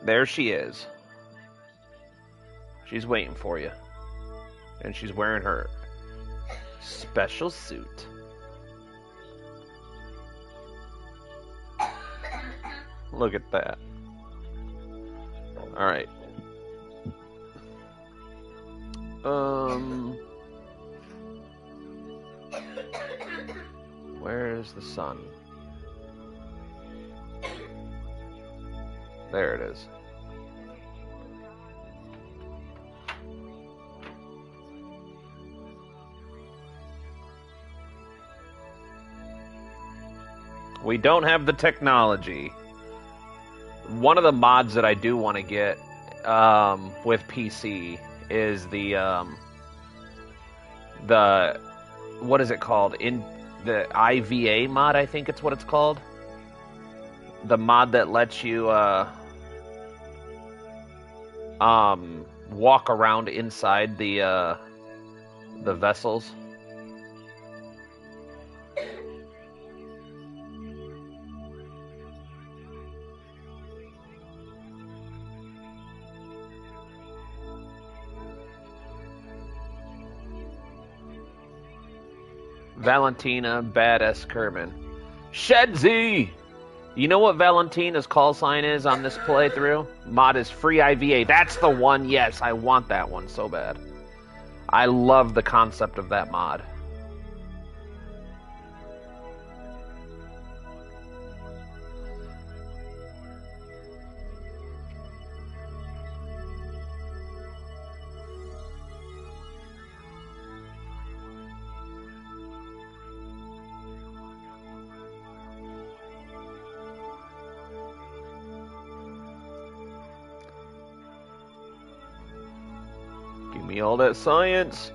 There she is. She's waiting for you. And she's wearing her special suit. Look at that. All right. Where's the sun? There it is. We don't have the technology. One of the mods that I do want to get with PC is the what is it called? In the IVA mod, I think it's what it's called. The mod that lets you walk around inside the vessels. Valentina, badass Kerman. Shedzy! You know what Valentina's call sign is on this playthrough? Mod is free IVA. That's the one, yes, I want that one so bad. I love the concept of that mod. me all that science.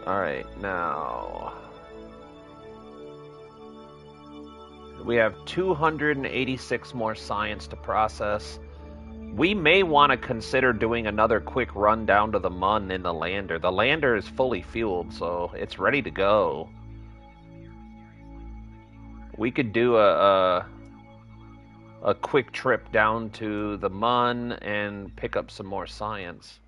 Alright, now... we have 286 more science to process. We may want to consider doing another quick run down to the Mun in the lander. The lander is fully fueled, so it's ready to go. We could do a quick trip down to the Mun and pick up some more science.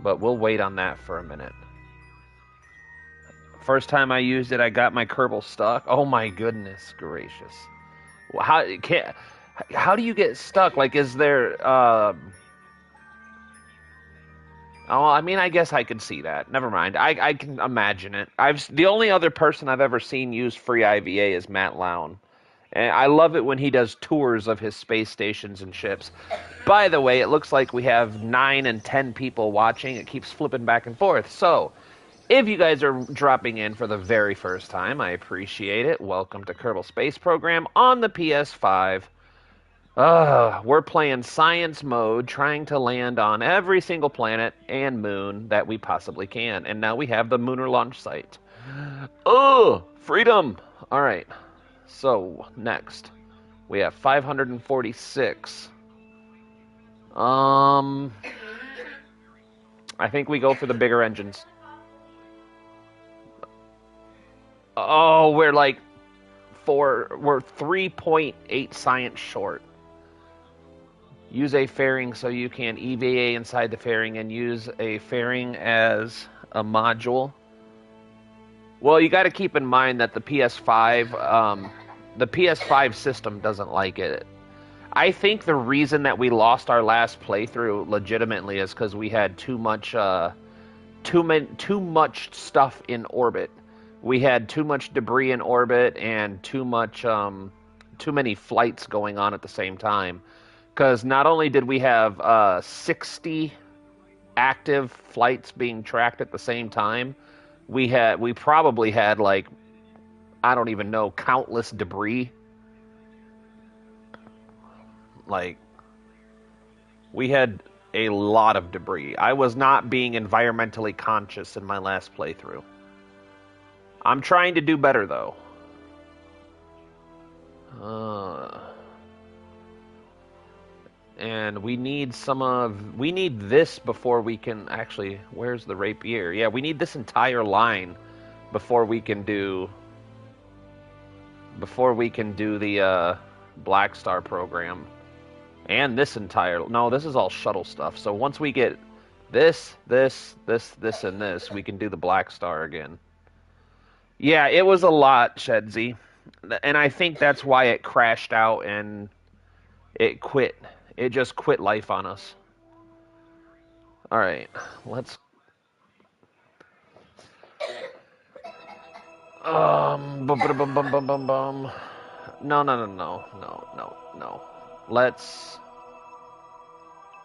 But we'll wait on that for a minute. First time I used it, I got my Kerbal stuck. Oh my goodness gracious! How do you get stuck? Like, is there? Oh, I mean, I guess I could see that. Never mind. I can imagine it. The only other person I've ever seen use free IVA is Matt Lown. And I love it when he does tours of his space stations and ships. By the way, it looks like we have 9 and 10 people watching. It keeps flipping back and forth. So, if you guys are dropping in for the very first time, I appreciate it. Welcome to Kerbal Space Program on the PS5. We're playing science mode, trying to land on every single planet and moon that we possibly can. And now we have the lunar launch site. Oh, freedom! All right. So, next, we have 546. I think we go for the bigger engines. Oh, we're like we're 3.8 science short. Use a fairing so you can EVA inside the fairing and use a fairing as a module. Well, you got to keep in mind that the PS5 system doesn't like it. I think the reason that we lost our last playthrough legitimately is because we had too much stuff in orbit. We had too much debris in orbit and too many flights going on at the same time. Because not only did we have 60 active flights being tracked at the same time, we probably had, like, I don't even know, countless debris. Like, we had a lot of debris. I was not being environmentally conscious in my last playthrough. I'm trying to do better, though. And we need this before we can actually... Where's the rapier? Yeah, we need this entire line before we can do the Black Star program. And this entire... No, this is all shuttle stuff. So once we get this, and this, we can do the Black Star again. Yeah, it was a lot, Shedsy. And I think that's why it crashed out and it quit. It just quit life on us. Alright, let's... No. Let's...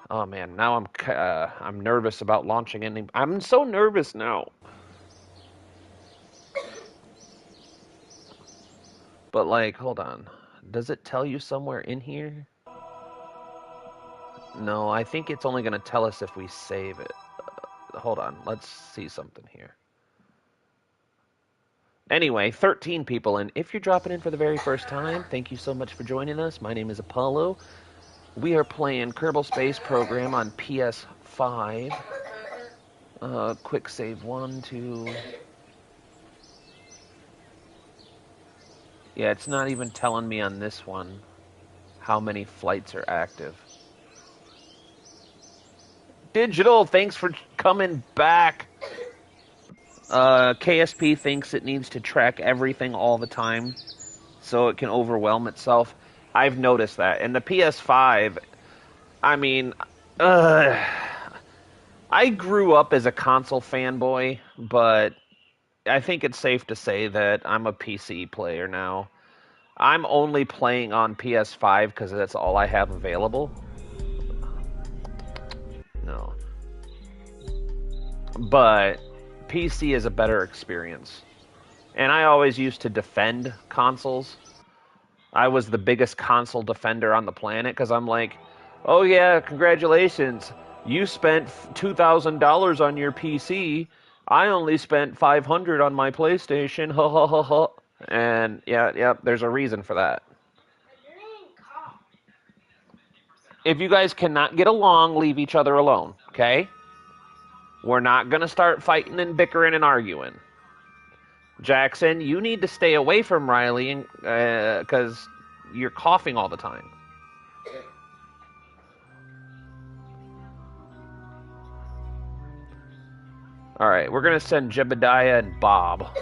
Oh man, now I'm nervous about launching anything. I'm so nervous now. But, like, hold on. Does it tell you somewhere in here? No, I think it's only going to tell us if we save it. Hold on. Let's see something here. Anyway, 13 people. And if you're dropping in for the very first time, thank you so much for joining us. My name is Apollo. We are playing Kerbal Space Program on PS5. Quick save 1, 2... Yeah, it's not even telling me on this one how many flights are active. Digital, thanks for coming back. KSP thinks it needs to track everything all the time so it can overwhelm itself. I've noticed that. And the PS5, I mean, I grew up as a console fanboy, but I think it's safe to say that I'm a PC player now. I'm only playing on PS5 because that's all I have available. No. But PC is a better experience. And I always used to defend consoles. I was the biggest console defender on the planet because I'm like, oh yeah, congratulations. You spent $2,000 on your PC. I only spent $500 on my PlayStation. Ha ha ha ha. And yeah, there's a reason for that. If you guys cannot get along, leave each other alone, okay? We're not going to start fighting and bickering and arguing. Jackson, you need to stay away from Riley because you're coughing all the time. All right, we're going to send Jebediah and Bob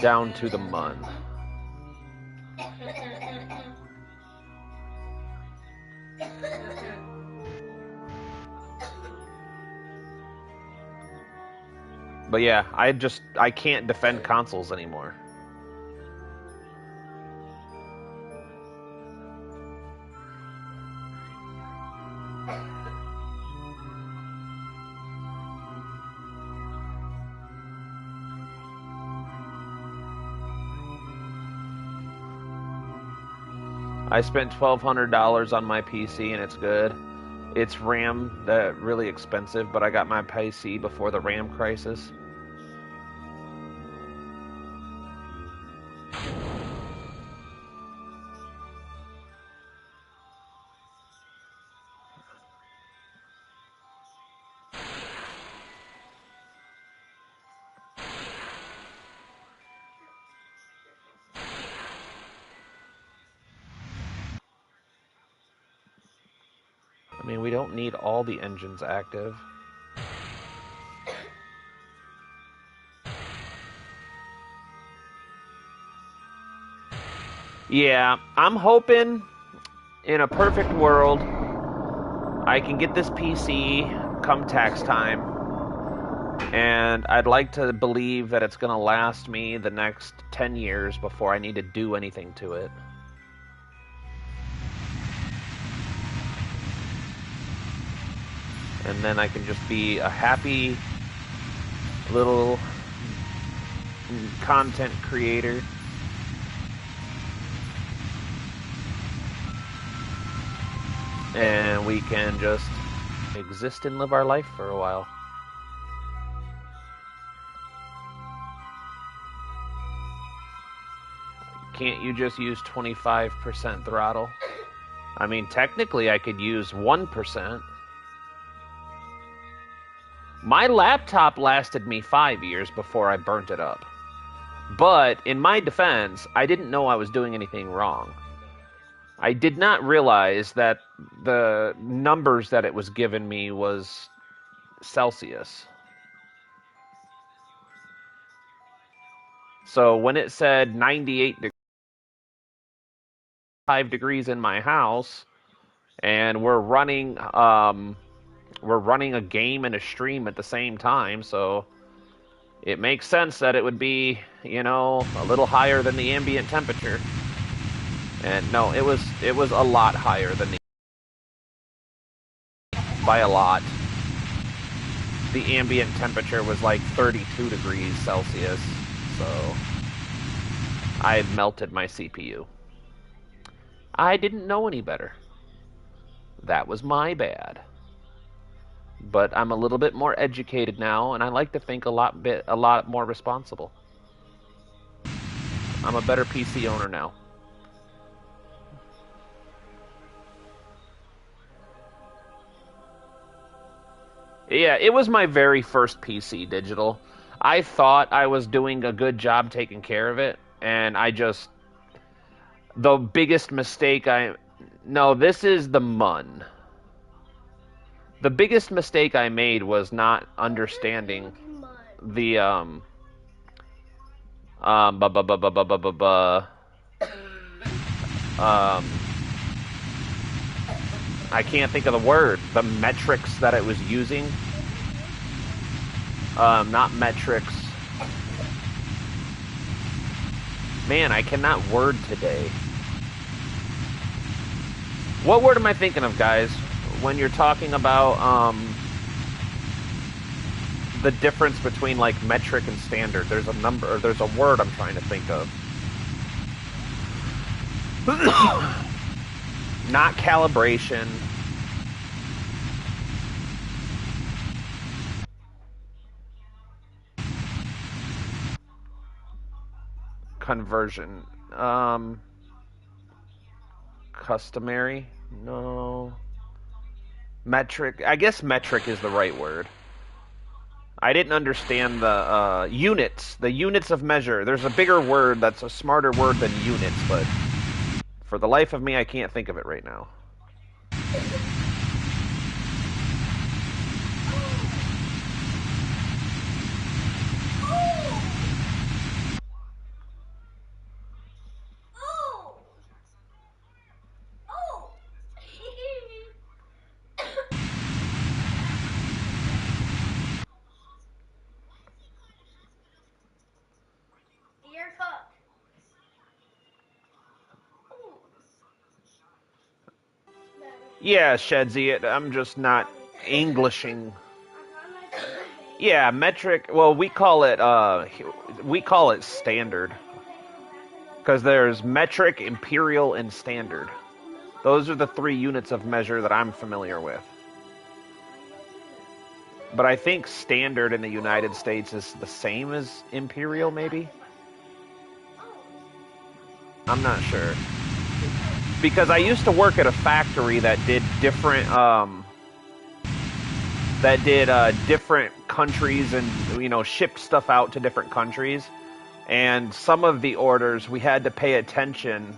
down to the Mun. But yeah, I can't defend consoles anymore. I spent $1,200 on my PC and it's good. It's RAM that really expensive, but I got my PC before the RAM crisis. I mean, we don't need all the engines active. Yeah, I'm hoping in a perfect world I can get this PC come tax time. And I'd like to believe that it's going to last me the next 10 years before I need to do anything to it. And then I can just be a happy little content creator. And we can just exist and live our life for a while. Can't you just use 25% throttle? I mean, technically I could use 1%. My laptop lasted me 5 years before I burnt it up. But in my defense, I didn't know I was doing anything wrong. I did not realize that the numbers that it was giving me was Celsius. So when it said 98 degrees, 5 degrees in my house, and we're running a game and a stream at the same time, so it makes sense that it would be, you know, a little higher than the ambient temperature. And no, it was a lot higher than by a lot. The ambient temperature was like 32 degrees Celsius, so I melted my CPU. I didn't know any better. That was my bad. But I'm a little bit more educated now, and I like to think a lot more responsible. I'm a better PC owner now. Yeah, it was my very first PC digital. I thought I was doing a good job taking care of it, and the biggest mistake no, this is the Mun. The biggest mistake I made was not understanding the I can't think of the word. The metrics that it was using. Not metrics. Man, I cannot word today. What word am I thinking of, guys? When you're talking about the difference between like metric and standard, there's a word I'm trying to think of. Not calibration. Conversion. Customary? No. Metric. I guess metric is the right word. I didn't understand the units. The units of measure. There's a bigger word that's a smarter word than units, but for the life of me, I can't think of it right now. You're cooked. Yeah, Shedsy, I'm just not Englishing. Yeah, metric. Well, we call it standard because there's metric, imperial, and standard. Those are the 3 units of measure that I'm familiar with. But I think standard in the United States is the same as imperial, maybe? I'm not sure. Because I used to work at a factory that did different different countries and shipped stuff out to different countries, and some of the orders we had to pay attention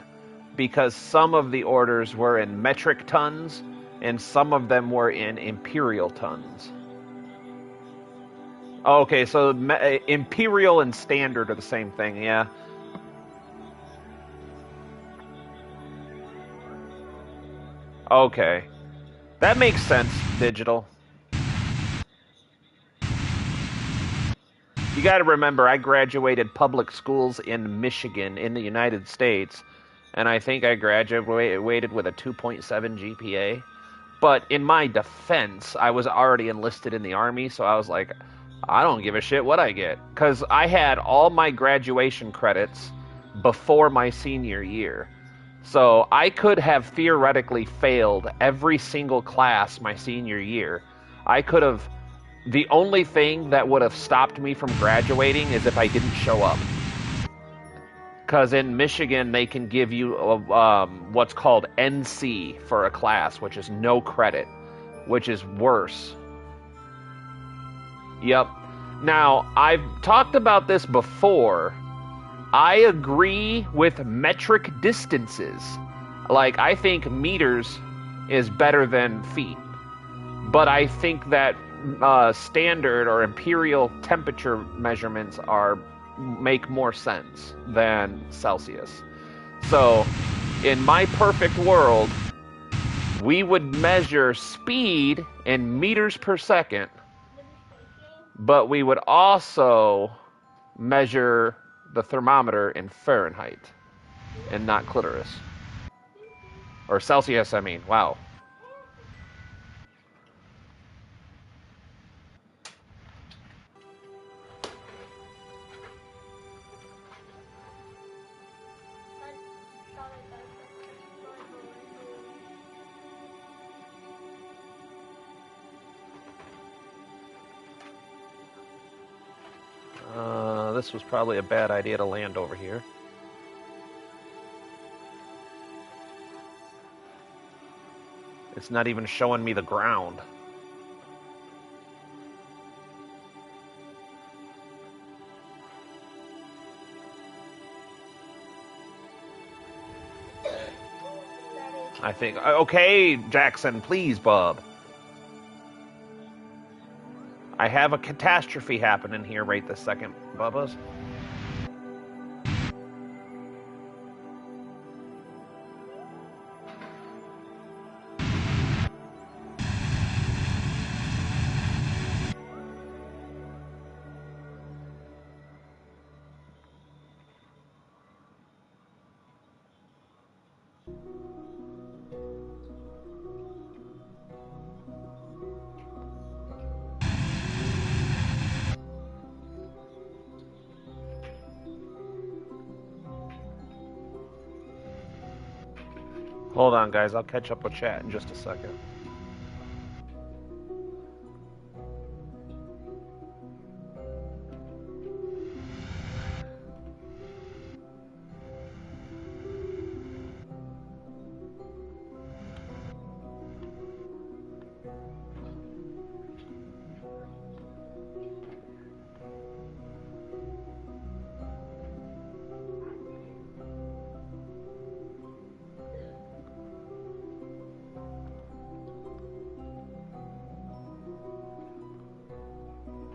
because some of the orders were in metric tons and some of them were in imperial tons. Okay, so imperial and standard are the same thing, yeah. Okay. That makes sense, digital. You got to remember, I graduated public schools in Michigan in the United States, and I think I graduated with a 2.7 GPA. But in my defense, I was already enlisted in the Army, so I was like, I don't give a shit what I get. Because I had all my graduation credits before my senior year. So I could have theoretically failed every single class my senior year. I could have. The only thing that would have stopped me from graduating is if I didn't show up. Because in Michigan, they can give you what's called NC for a class, which is no credit, which is worse. Yep. Now, I've talked about this before. I agree with metric distances. Like, I think meters is better than feet. But I think that standard or imperial temperature measurements make more sense than Celsius. So, in my perfect world, we would measure speed in meters per second, but we would also measure the thermometer in Fahrenheit and not clitoris. Or Celsius, I mean. Wow. This was probably a bad idea to land over here. It's not even showing me the ground. I think... Okay, Jackson, please, bub. I have a catastrophe happening here right this second, Bubba's. Hold on, guys. I'll catch up with chat in just a second.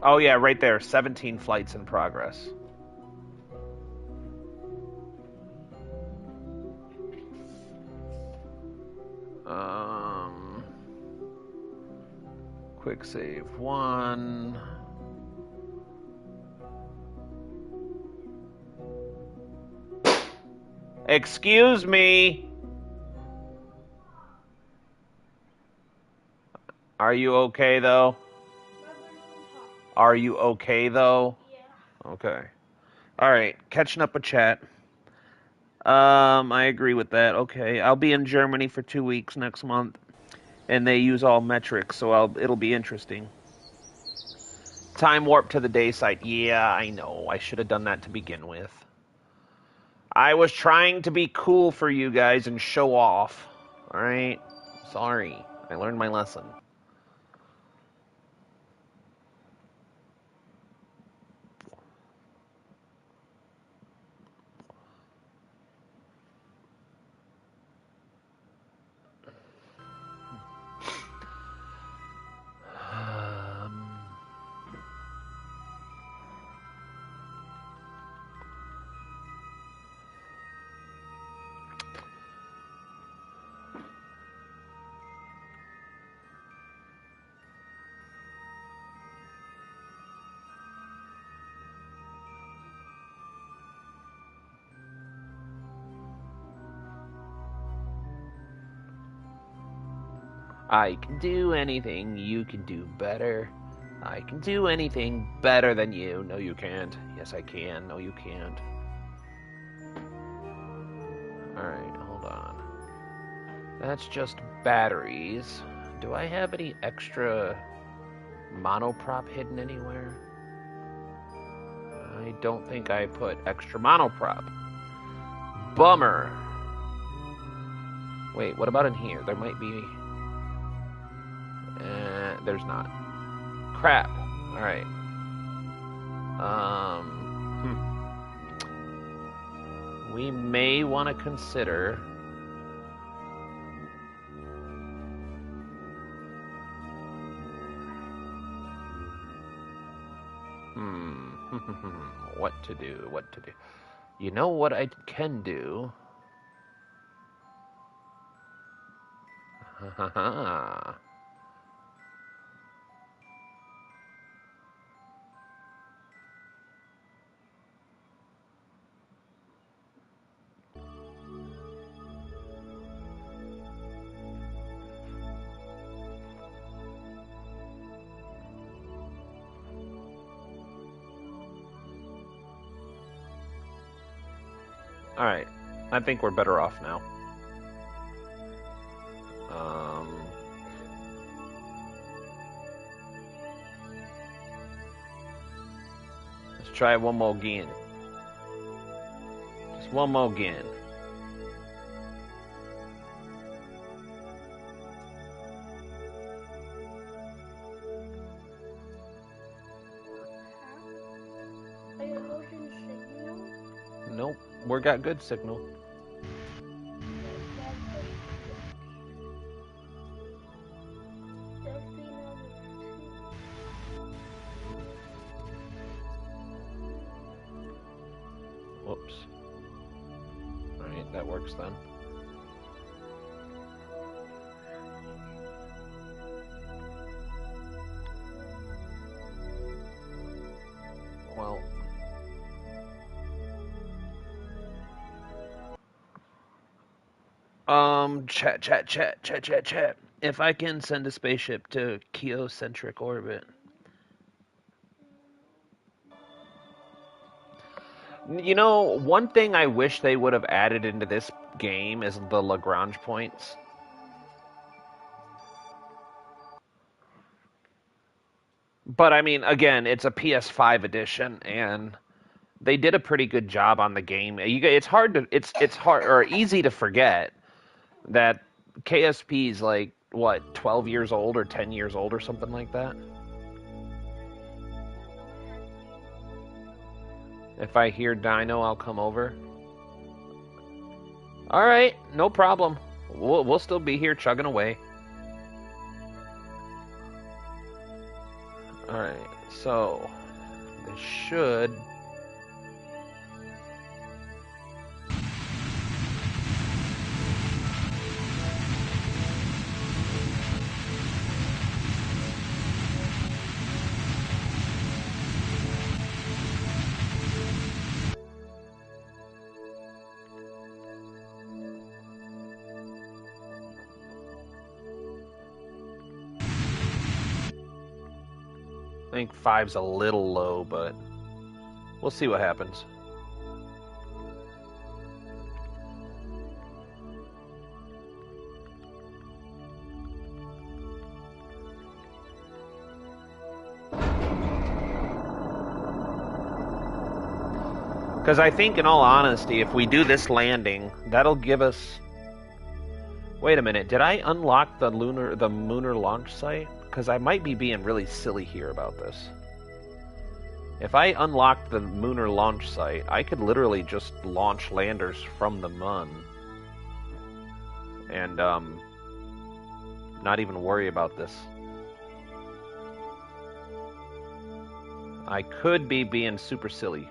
Oh, yeah, right there. 17 flights in progress. Quick save 1. Excuse me. Are you okay, though? Are you okay, though? Yeah. Okay. All right. Catching up with chat. I agree with that. Okay. I'll be in Germany for 2 weeks next month, and they use all metrics, so it'll be interesting. Time warp to the day site. Yeah, I know. I should have done that to begin with. I was trying to be cool for you guys and show off. All right. Sorry. I learned my lesson. I can do anything you can do better. I can do anything better than you. No, you can't. Yes, I can. No, you can't. Alright, hold on. That's just batteries. Do I have any extra monoprop hidden anywhere? I don't think I put extra monoprop. Bummer. Wait, what about in here? There might be... there's not. Crap. Alright. We may want to consider... what to do, what to do. You know what I can do? Alright, I think we're better off now. Let's try one more again. Just one more again. Are you losing signal? Nope, we got good signal. Whoops. Alright, that works then. Well... Chat. If I can send a spaceship to geocentric orbit. You know, one thing I wish they would have added into this game is the Lagrange points. But I mean, again, it's a PS5 edition, and they did a pretty good job on the game. It's hard or easy to forget that KSP is like what 12 years old or 10 years old or something like that. If I hear Dino, I'll come over. All right, no problem. We'll still be here chugging away. All right, so this should. I think 5's a little low, but we'll see what happens. Because I think, in all honesty, if we do this landing, that'll give us... Wait a minute, did I unlock the Mooner launch site? Because I might be being really silly here about this. If I unlocked the Mooner launch site, I could literally just launch landers from the Mun. And, not even worry about this. I could be being super silly.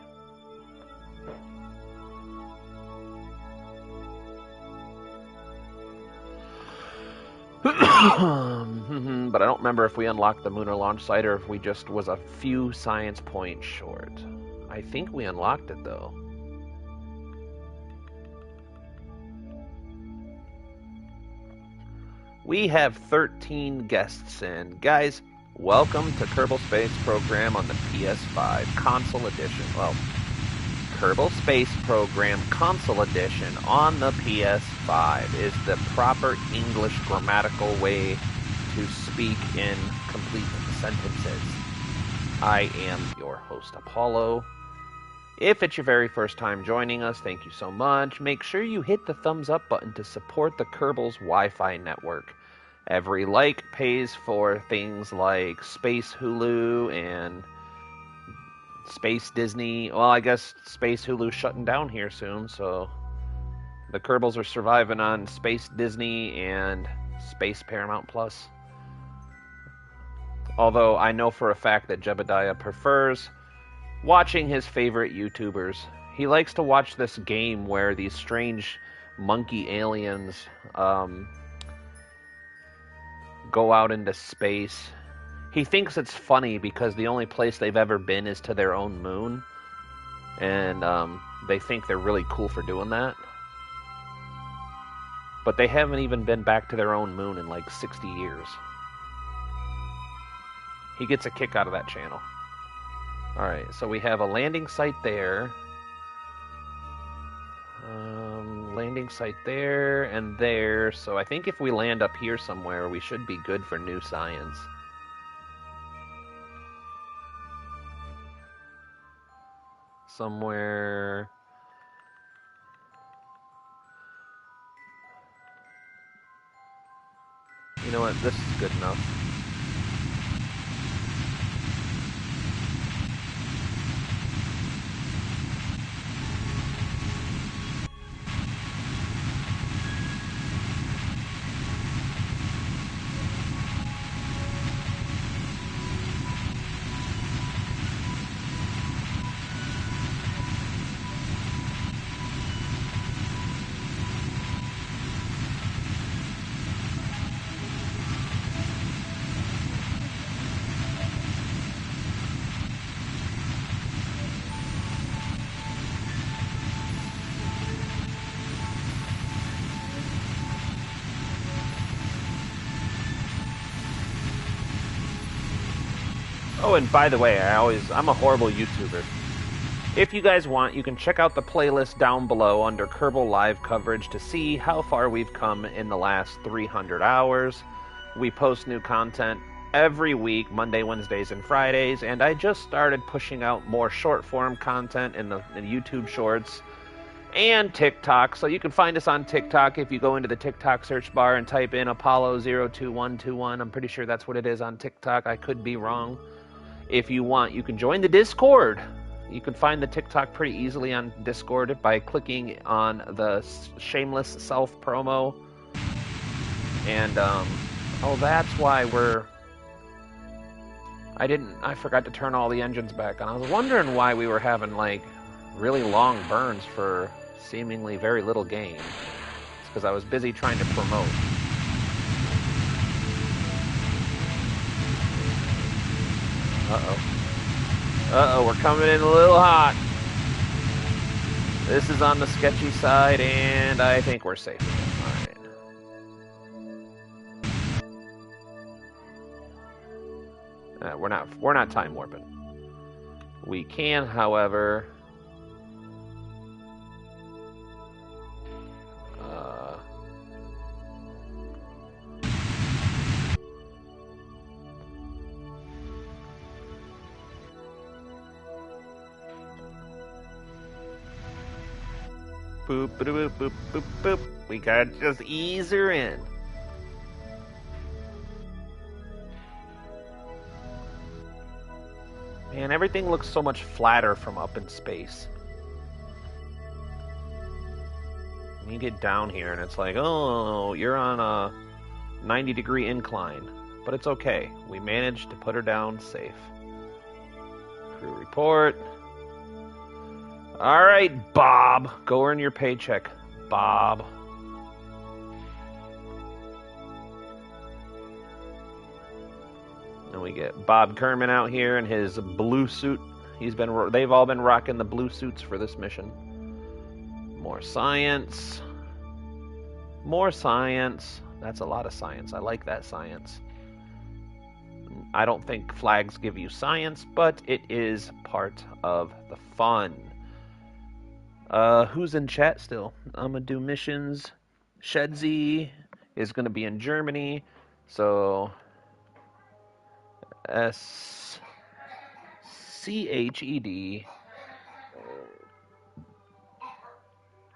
But I don't remember if we unlocked the Mooner launch site or if we just was a few science points short. I think we unlocked it, though. We have 13 guests in. Guys, welcome to Kerbal Space Program on the PS5 Console Edition. Well, Kerbal Space Program Console Edition on the PS5 is the proper English grammatical way to speak in complete sentences. I am your host, Apollo. If it's your very first time joining us, thank you so much. Make sure you hit the thumbs up button to support the Kerbal's Wi-Fi network. Every like pays for things like Space Hulu and Space Disney. Well, I guess Space Hulu's shutting down here soon, so the Kerbals are surviving on Space Disney and Space Paramount Plus. Although I know for a fact that Jebediah prefers watching his favorite YouTubers. He likes to watch this game where these strange monkey aliens go out into space. He thinks it's funny because the only place they've ever been is to their own moon. And they think they're really cool for doing that. But they haven't even been back to their own moon in like 60 years. He gets a kick out of that channel. Alright, so we have a landing site there. Landing site there and there. So I think if we land up here somewhere, we should be good for new science. Somewhere... You know what? This is good enough. Oh, and by the way, I'm a horrible YouTuber. If you guys want, you can check out the playlist down below under Kerbal Live coverage to see how far we've come in the last 300 hours. We post new content every week, Monday, Wednesdays, and Fridays, and I just started pushing out more short-form content in the YouTube Shorts and TikTok. So you can find us on TikTok if you go into the TikTok search bar and type in Apollo02121. I'm pretty sure that's what it is on TikTok. I could be wrong. If you want, you can join the Discord. You can find the TikTok pretty easily on Discord by clicking on the shameless self-promo. And, oh, that's why I forgot to turn all the engines back on. I was wondering why we were having, like, really long burns for seemingly very little gain. It's because I was busy trying to promote. Uh-oh, we're coming in a little hot. This is on the sketchy side, and I think we're safe again. All right. We're not time warping. We can, however, boop, boop, boop, boop, boop. We gotta just ease her in. Man, everything looks so much flatter from up in space. You get down here and it's like, oh, you're on a 90-degree incline. But it's okay. We managed to put her down safe. Crew report. All right, Bob. Go earn your paycheck, Bob. And we get Bob Kerman out here in his blue suit. They've all been rocking the blue suits for this mission. More science. More science. That's a lot of science. I like that science. I don't think flags give you science, but it is part of the fun. Who's in chat still? I'm gonna do missions. Shedzy is gonna be in Germany, so SCHED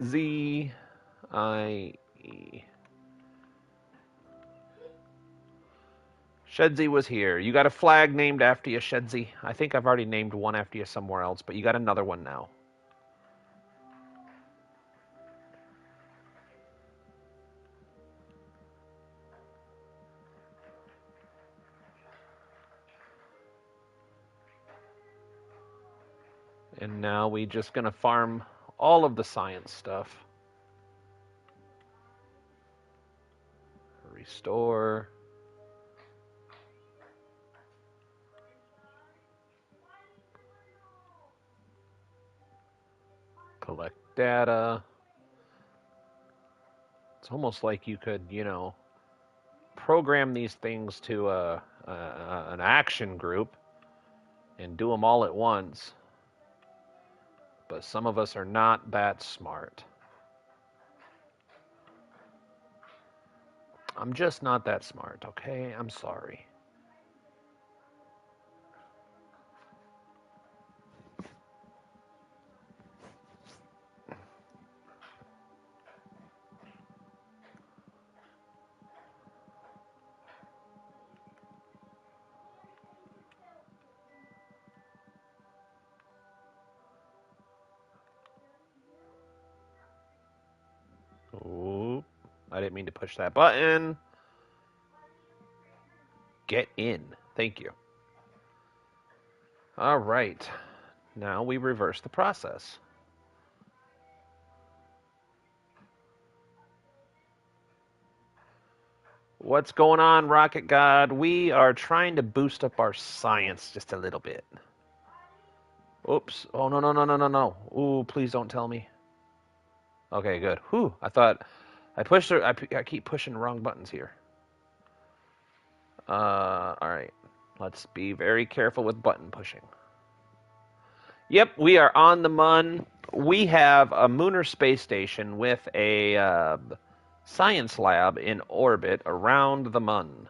ZIE. Shedzy was here. You got a flag named after you, Shedzy. I think I've already named one after you somewhere else, but you got another one now. And now we just gonna farm all of the science stuff. Restore. Collect data. It's almost like you could, program these things to an action group and do them all at once. But some of us are not that smart. I'm just not that smart, okay? I'm sorry. Ooh, I didn't mean to push that button. Get in. Thank you. All right. Now we reverse the process. What's going on, Rocket God? We are trying to boost up our science just a little bit. Oops. Oh, no. Ooh, please don't tell me. Okay, good. Whew. I thought I pushed her. I keep pushing the wrong buttons here. All right. Let's be very careful with button pushing. Yep, we are on the Mun. We have a lunar space station with a science lab in orbit around the Mun.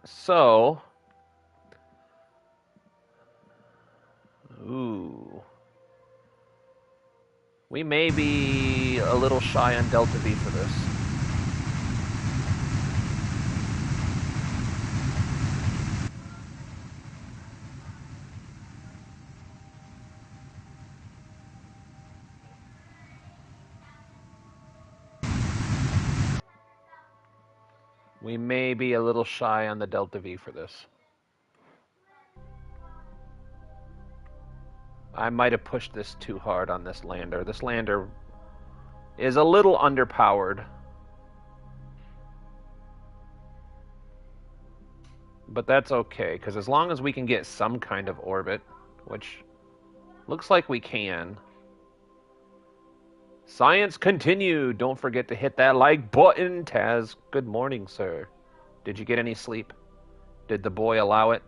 So, ooh, we may be a little shy on Delta V for this. We may be a little shy on the Delta V for this. I might have pushed this too hard on this lander. This lander is a little underpowered. But that's okay, because as long as we can get some kind of orbit, which looks like we can. Science continue. Don't forget to hit that like button. Taz, good morning, sir. Did you get any sleep? Did the boy allow it?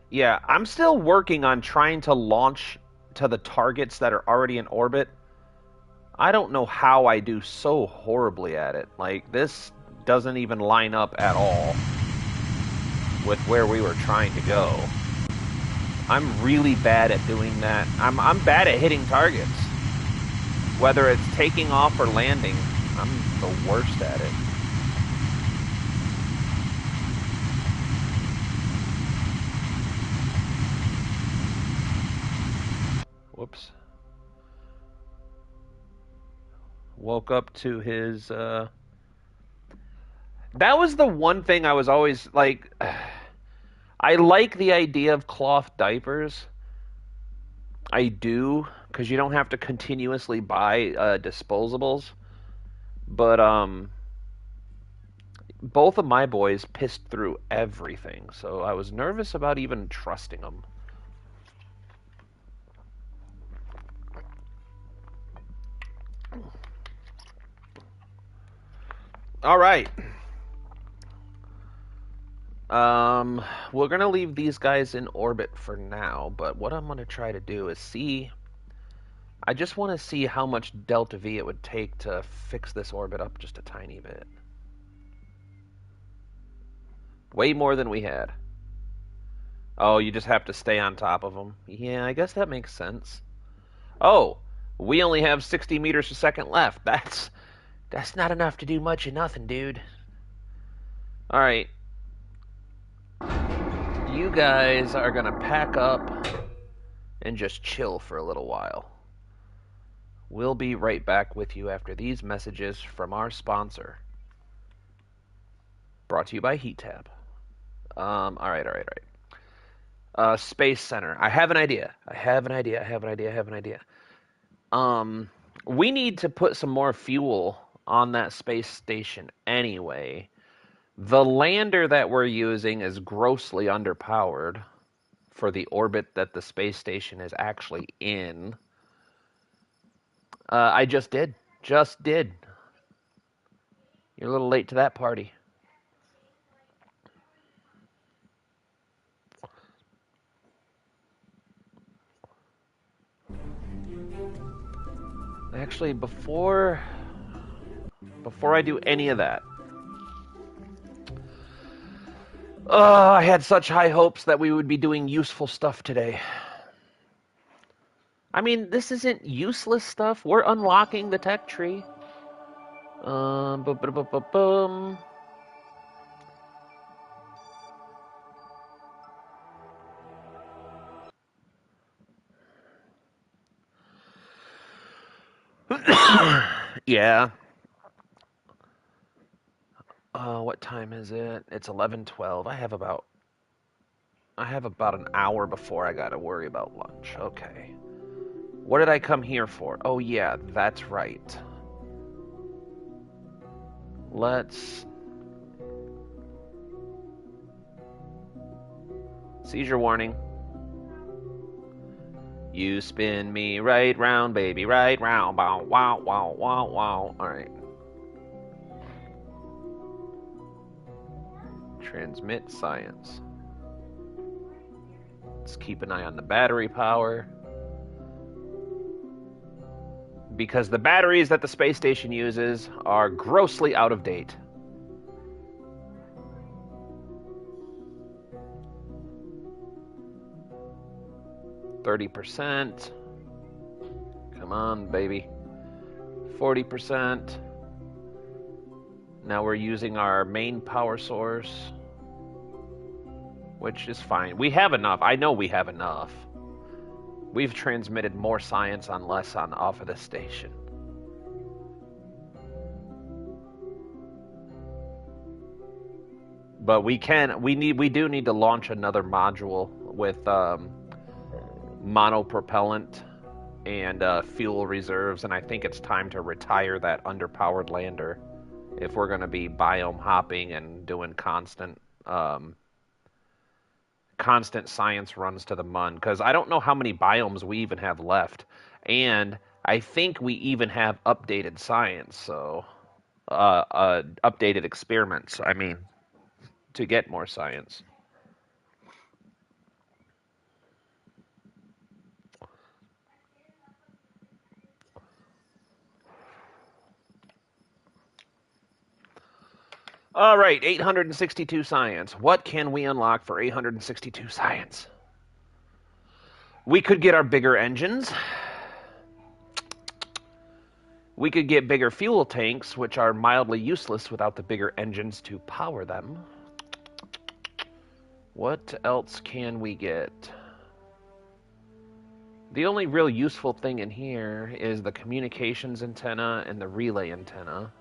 Yeah, I'm still working on trying to launch to the targets that are already in orbit. I don't know how I do so horribly at it. Like, this doesn't even line up at all with where we were trying to go. I'm really bad at doing that. I'm bad at hitting targets. Whether it's taking off or landing, I'm the worst at it. Whoops. Woke up to his, That was the one thing I was always, like... I like the idea of cloth diapers. I do, because you don't have to continuously buy disposables. But, both of my boys pissed through everything, so I was nervous about even trusting them. All right. We're gonna leave these guys in orbit for now, but what I'm gonna try to do is see. I just want to see how much delta V it would take to fix this orbit up just a tiny bit. Way more than we had. Oh, you just have to stay on top of them. Yeah, I guess that makes sense. Oh, we only have 60 meters per second left. That's not enough to do much of nothing, dude. All right. You guys are gonna pack up and just chill for a little while. We'll be right back with you after these messages from our sponsor. Brought to you by HeatTab. All right. Space Center. I have an idea. We need to put some more fuel on that space station anyway. The lander that we're using is grossly underpowered for the orbit that the space station is actually in. I just did. You're a little late to that party. Actually, before I do any of that, I had such high hopes that we would be doing useful stuff today. I mean, this isn't useless stuff. We're unlocking the tech tree. Boom. Yeah. What time is it? It's 11:12. I have about an hour before I gotta worry about lunch. Okay. What did I come here for? Oh yeah, that's right. Let's... Seizure warning. You spin me right round, baby, right round. Wow, wow, wow, wow, wow. All right. Transmit science. Let's keep an eye on the battery power. Because the batteries that the space station uses are grossly out of date. %. Come on, baby. 40%. Now we're using our main power source, which is fine. We have enough. I know we have enough. We've transmitted more science on less on off of the station. But we do need to launch another module with monopropellant and fuel reserves, and I think it's time to retire that underpowered lander if we're going to be biome hopping and doing constant science runs to the Mun, because I don't know how many biomes we even have left, and I think we even have updated science, so updated experiments, I mean, to get more science. All right, 862 science. What can we unlock for 862 science? We could get our bigger engines. We could get bigger fuel tanks, which are mildly useless without the bigger engines to power them. What else can we get? The only real useful thing in here is the communications antenna and the relay antenna.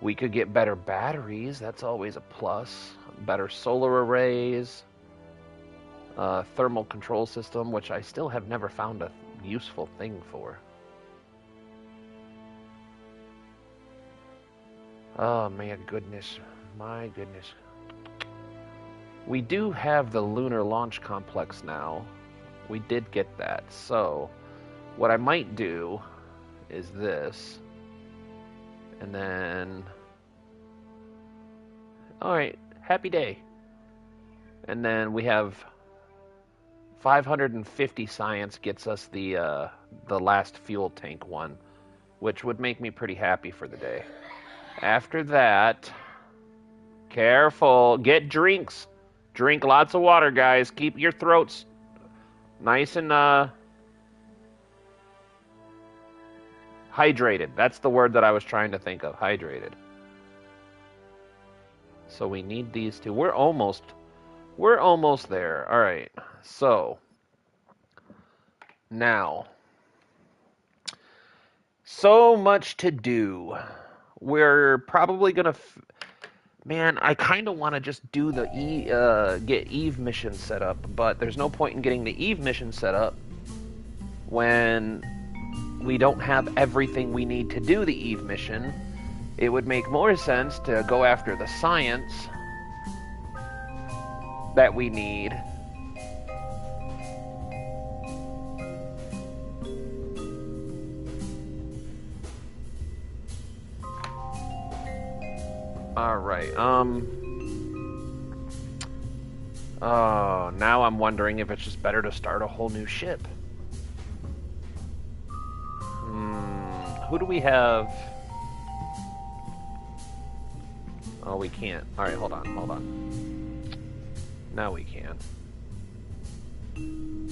We could get better batteries, that's always a plus. Better solar arrays. Thermal control system, which I still have never found a useful thing for. Oh, my goodness. My goodness. We do have the Lunar Launch Complex now. We did get that. So, what I might do is this. And then... Alright, happy day. And then we have 550 science gets us the last fuel tank one, which would make me pretty happy for the day. After that, careful, get drinks. Drink lots of water, guys. Keep your throats nice and hydrated. That's the word that I was trying to think of, hydrated. So we need these two. We're almost there. All right. So now, so much to do. We're probably gonna. Man, I kind of want to just do the get Eve mission set up, but there's no point in getting the Eve mission set up when we don't have everything we need to do the Eve mission. It would make more sense to go after the science that we need. All right. Oh, now I'm wondering if it's just better to start a whole new ship. Who do we have? Oh, we can't. All right, hold on. Now we can.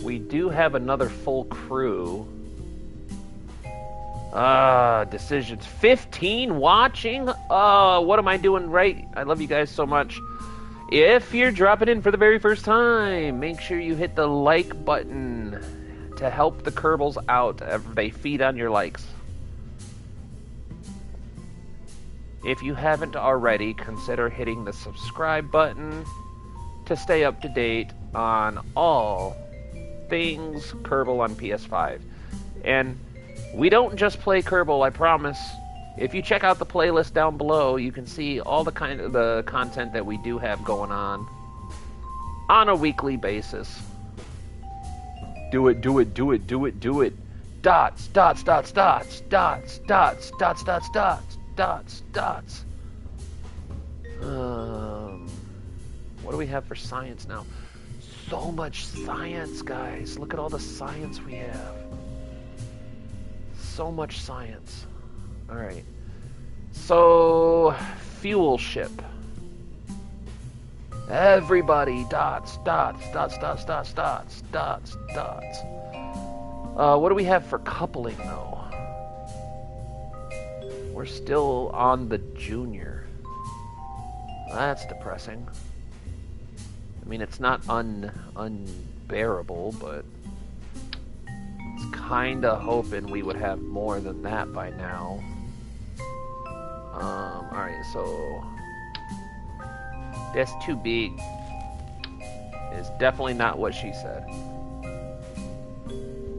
We do have another full crew. Decisions. 15 watching? What am I doing right? I love you guys so much. If you're dropping in for the very first time, make sure you hit the like button to help the Kerbals out. They feed on your likes. If you haven't already, consider hitting the subscribe button to stay up to date on all things Kerbal on PS5. And we don't just play Kerbal, I promise. If you check out the playlist down below, you can see all the kind of the content that we do have going on on a weekly basis. Do it, do it, do it, do it, do it. Dots, dots, dots, dots, dots, dots, dots, dots, dots, dots, dots. What do we have for science now? So much science, guys. Look at all the science we have. So much science. All right. So, fuel ship. Everybody, dots, dots, dots, dots, dots, dots, dots, dots. What do we have for coupling, though? We're still on the junior. That's depressing. I mean, it's not unbearable, but it's kinda hoping we would have more than that by now. Alright, so that's too big. It's definitely not what she said.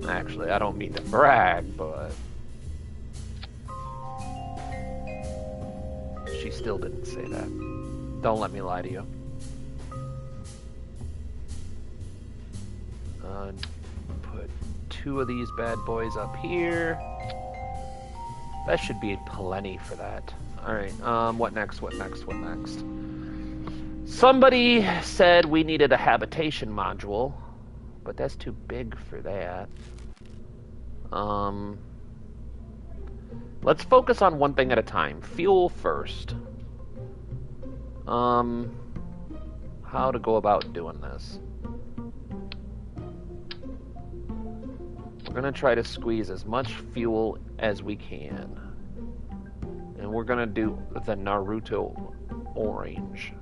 Actually, I don't mean to brag, but she still didn't say that. Don't let me lie to you. Put 2 of these bad boys up here. That should be plenty for that. Alright, what next, what next, what next? Somebody said we needed a habitation module, but that's too big for that. Let's focus on one thing at a time. Fuel first. How to go about doing this. We're gonna try to squeeze as much fuel as we can. And we're gonna do the Naruto orange.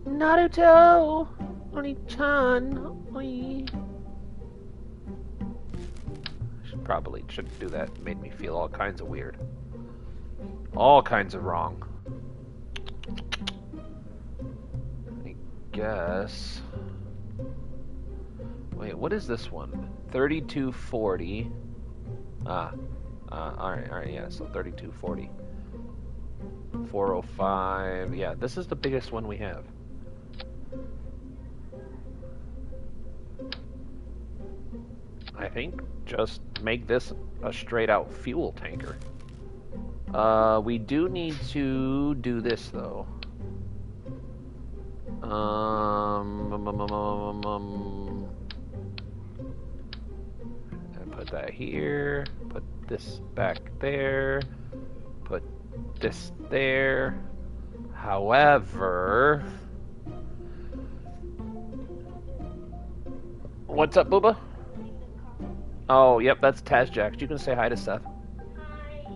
Naruto! Oni-chan! Oi. Shouldn't do that. It made me feel all kinds of weird. All kinds of wrong. I guess. Wait, what is this one? 3240. Alright, yeah, so 3240. 405. Yeah, this is the biggest one we have. I think just make this a straight out fuel tanker. We do need to do this though. And put that here, put this back there, put this there. However, what's up, Booba? Oh, yep, that's Tazjax. You can say hi to Seth. Hi.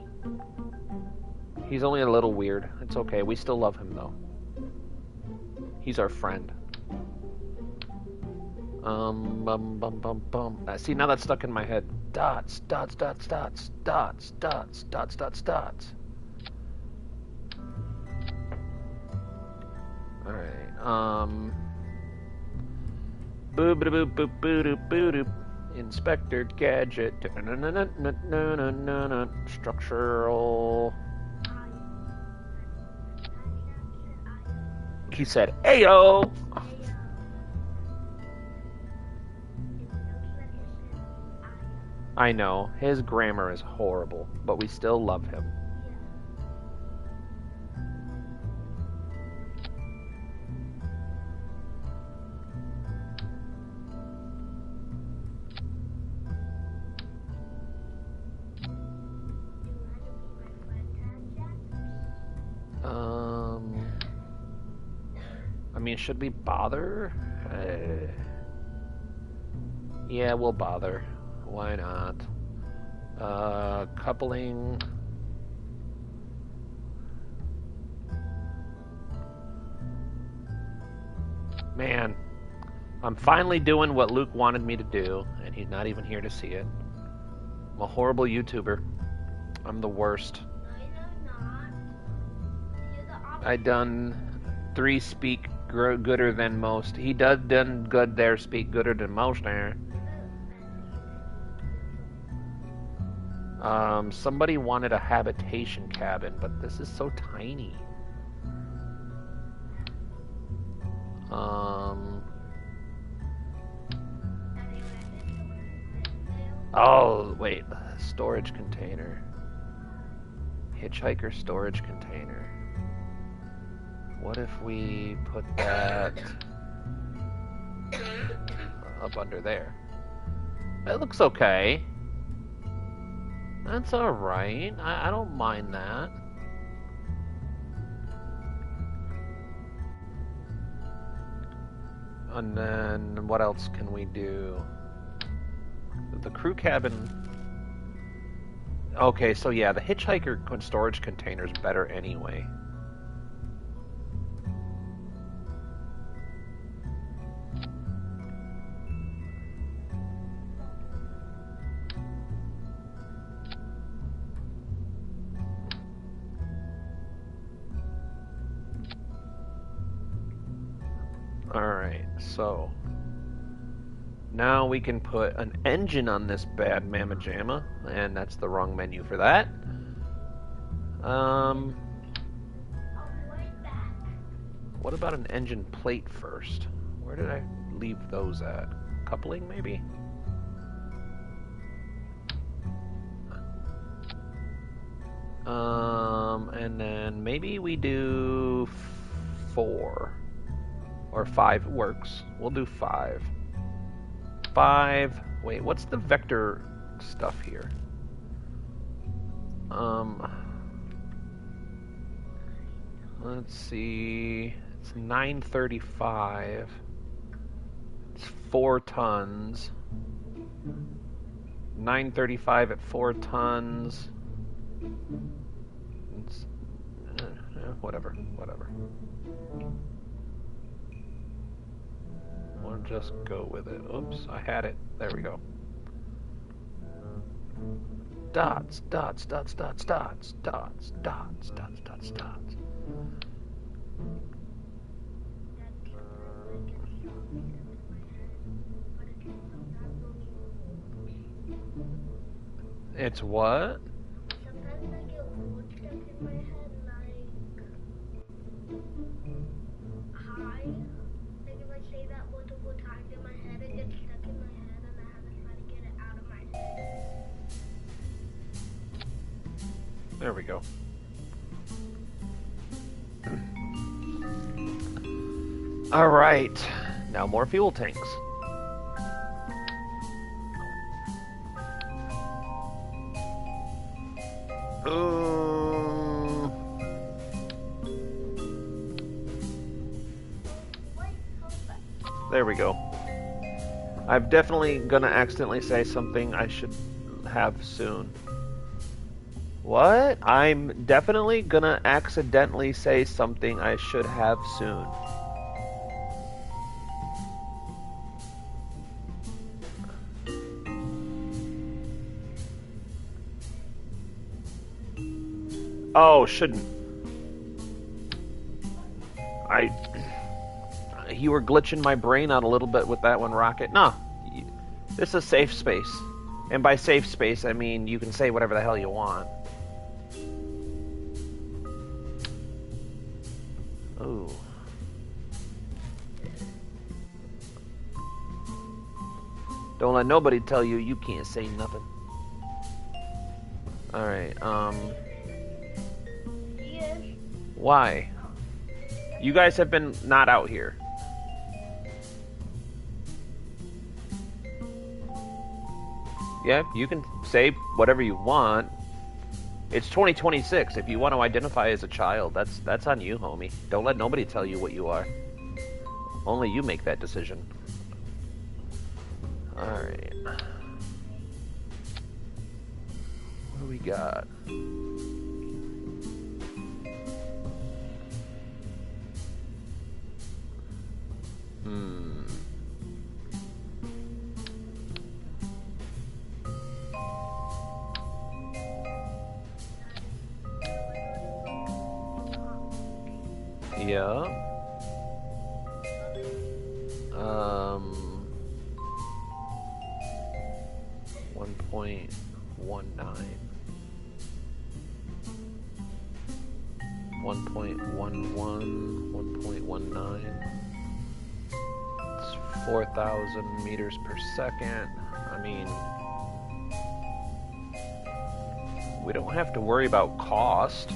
He's only a little weird. It's okay. We still love him, though. He's our friend. See, now that's stuck in my head. Dots, dots, dots, dots, dots, dots, dots, dots, dots. Alright, boop boop boop boop boop boop. Inspector Gadget. Structural. He said, "Ayo." I know his grammar is horrible, but we still love him. I mean, should we bother? Yeah, we'll bother. Why not? Coupling. Man, I'm finally doing what Luke wanted me to do, and he's not even here to see it. I'm a horrible YouTuber. I'm the worst. I done 3 speak gooder than most. He done good there, speak gooder than most there. Somebody wanted a habitation cabin, but this is so tiny. Um. Oh, wait. Storage container. Hitchhiker storage container. What if we put that up under there? That looks okay. That's alright. I don't mind that. And then what else can we do? The crew cabin. Okay, so yeah, the hitchhiker storage container is better anyway. Alright, so now we can put an engine on this bad mamma jamma, and that's the wrong menu for that. What about an engine plate first? Where did I leave those at? Coupling, maybe? And then maybe we do 4. Or 5 works. We'll do 5. 5. Wait, what's the vector stuff here? Let's see. It's 935. It's 4 tons. 935 at 4 tons. It's, whatever. We'll just go with it. Oops, I had it. There we go. Dots. It's what? Sometimes I get words stuck in my head, like hi. Like if I say that multiple times in my head, it gets stuck in my head, and I have to try to get it out of my head. There we go. All right, now more fuel tanks. There we go. I'm definitely gonna accidentally say something I should have soon. What? I'm definitely gonna accidentally say something I should have soon. Oh, shouldn't. You were glitching my brain out a little bit with that one, Rocket. No, this is safe space. And by safe space, I mean you can say whatever the hell you want. Oh. Don't let nobody tell you you can't say nothing. Alright, Yes. Why? You guys have been not out here. Yeah, you can say whatever you want. It's 2026. If you want to identify as a child, that's on you, homie. Don't let nobody tell you what you are. Only you make that decision. Alright. What do we got? Yeah. 1.19. 1.11, 1.19. 4,000 meters per second. I mean, we don't have to worry about cost.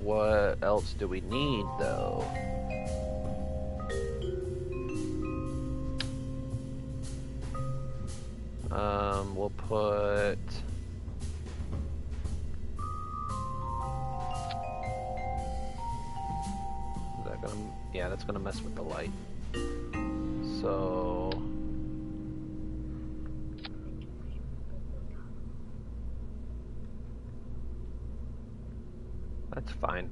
What else do we need, though? We'll put... Is that gonna... Yeah, that's gonna mess with the light. So... That's fine.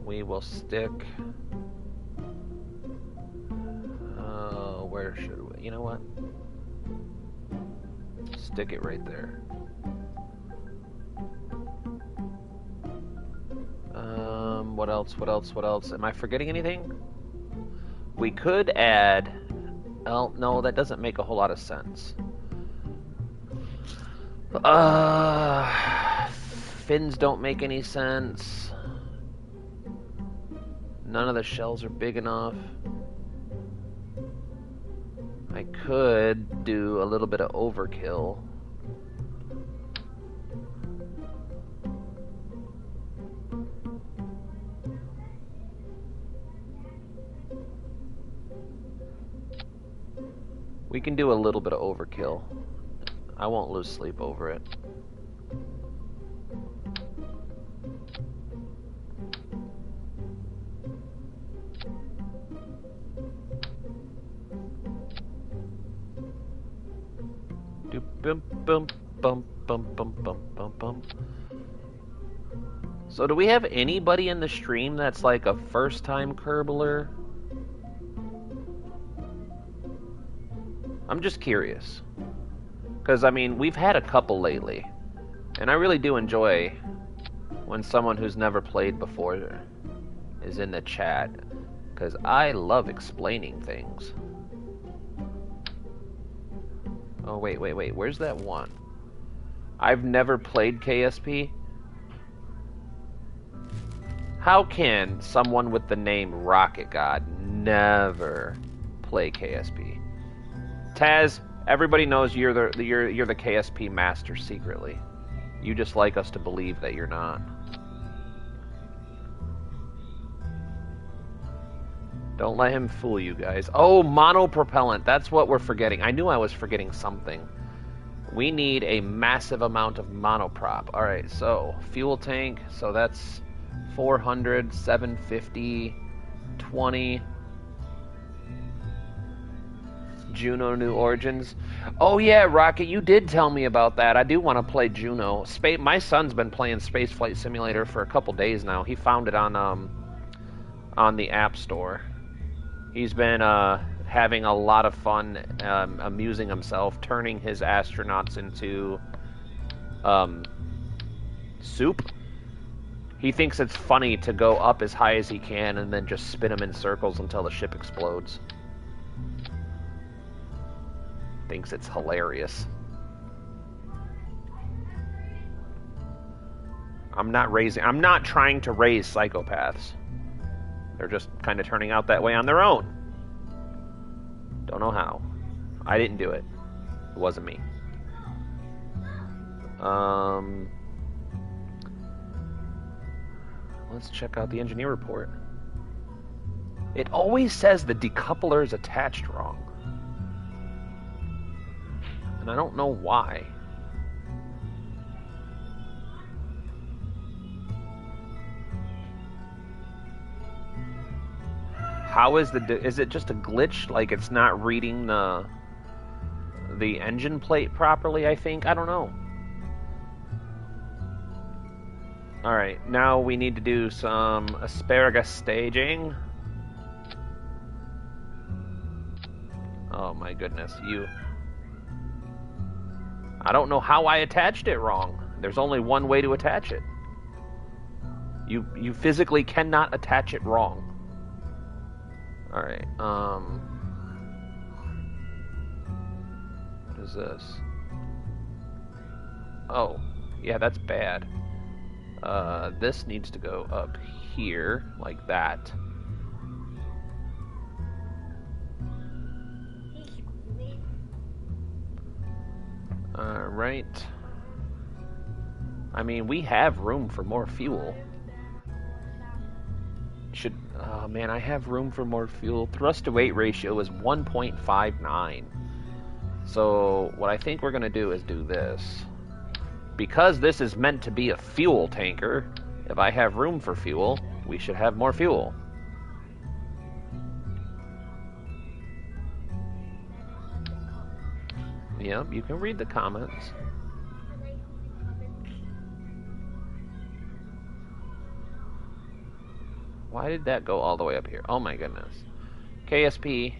We will stick... where should we... You know what? Stick it right there. What else? What else? What else? Am I forgetting anything? We could add... Well, no, that doesn't make a whole lot of sense. Fins don't make any sense. None of the shells are big enough. I could do a little bit of overkill. We can do a little bit of overkill. I won't lose sleep over it. Do bum bum bum bum bum bum bum bum. So do we have anybody in the stream that's like a first-time Kerbler? I'm just curious. Because, I mean, we've had a couple lately. And I really do enjoy when someone who's never played before is in the chat. Because I love explaining things. Oh, wait. Where's that one? I've never played KSP. How can someone with the name Rocket God never play KSP? Taz, everybody knows you're the KSP master secretly. You just like us to believe that you're not. Don't let him fool you guys. Oh, monopropellant. That's what we're forgetting. I knew I was forgetting something. We need a massive amount of monoprop. All right, so fuel tank. So that's 400, 750, 20. Juno New Origins. Oh yeah, Rocket, you did tell me about that. I do want to play Juno. My son's been playing Space Flight Simulator for a couple days now. He found it on the App Store. He's been having a lot of fun amusing himself, turning his astronauts into soup. He thinks it's funny to go up as high as he can and then just spin them in circles until the ship explodes. Thinks it's hilarious. I'm not trying to raise psychopaths. They're just kind of turning out that way on their own. Don't know how. I didn't do it. It wasn't me. Let's check out the engineer report. It always says the decoupler is attached wrong. And I don't know why. How is is it just a glitch? Like it's not reading the engine plate properly, I think? I don't know. Alright, now we need to do some asparagus staging. Oh my goodness, I don't know how I attached it wrong. There's only one way to attach it. You physically cannot attach it wrong. Alright, what is this? Oh, yeah, that's bad. This needs to go up here, like that. Alright. I mean, we have room for more fuel. Oh man, I have room for more fuel. Thrust to weight ratio is 1.59. So, what I think we're going to do is do this. Because this is meant to be a fuel tanker, if I have room for fuel, we should have more fuel. Yep, you can read the comments. Why did that go all the way up here? Oh my goodness. KSP,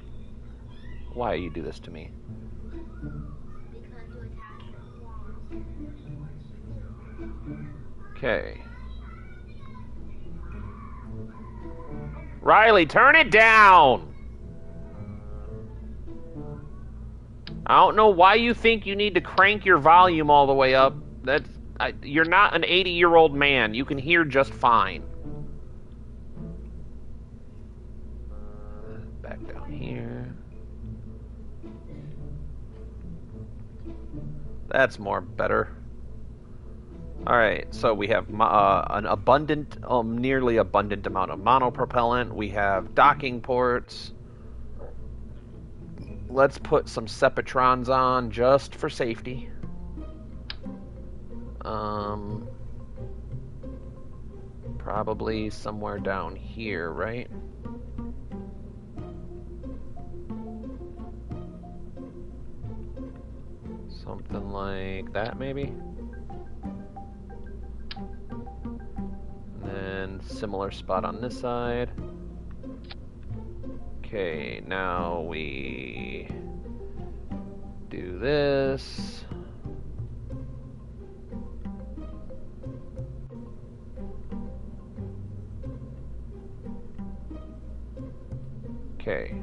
why you do this to me? Okay. Riley, turn it down! I don't know why you think you need to crank your volume all the way up. You're not an 80-year-old man. You can hear just fine. Back down here. That's better. Alright, so we have an abundant, nearly abundant amount of monopropellant. We have docking ports. Let's put some Sepatrons on just for safety. Probably somewhere down here, right? Something like that, maybe? And then similar spot on this side. Okay, now we do this. Okay,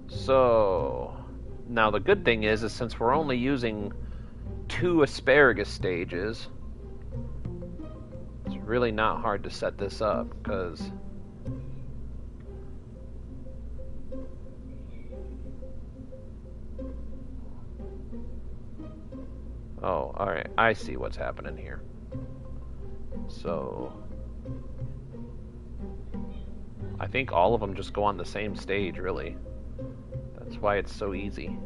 so now the good thing is since we're only using 2 asparagus stages, it's really not hard to set this up, because oh, alright, I see what's happening here. So I think all of them just go on the same stage, really. That's why it's so easy.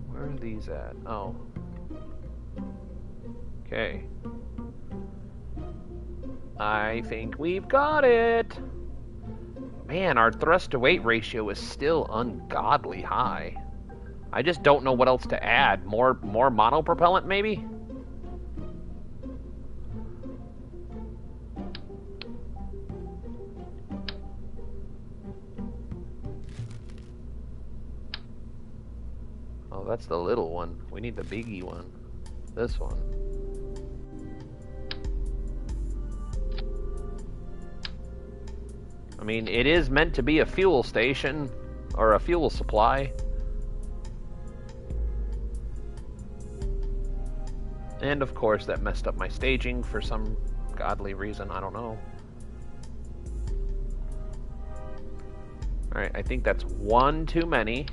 Where are these at? Oh. Okay. I think we've got it! Man, our thrust to weight ratio is still ungodly high. I just don't know what else to add. More monopropellant, maybe? Oh, that's the little one. We need the biggie one. This one. I mean, it is meant to be a fuel station, or a fuel supply. And of course, that messed up my staging for some godly reason, I don't know. Alright, I think that's one too many.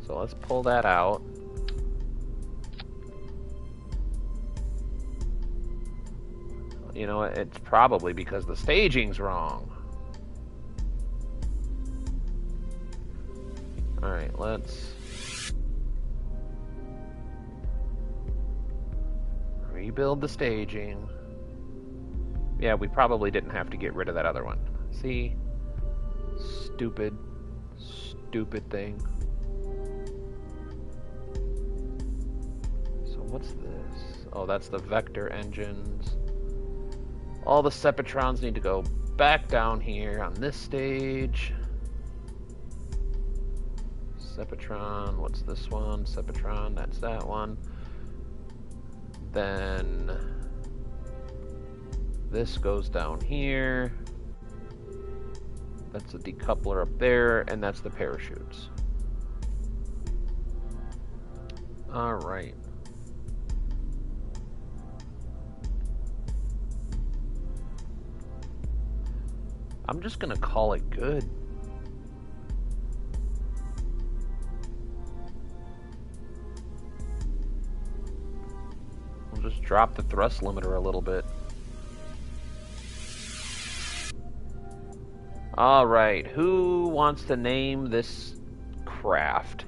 So let's pull that out. You know, it's probably because the staging's wrong. Alright, let's rebuild the staging. Yeah, we probably didn't have to get rid of that other one. See? Stupid thing. So what's this? Oh, that's the vector engines. All the Sepatrons need to go back down here on this stage. Sepatron, what's this one? Sepatron, that's that one. Then this goes down here. That's the decoupler up there, and that's the parachutes. All right. I'm just gonna call it good. We'll just drop the thrust limiter a little bit. All right, who wants to name this craft?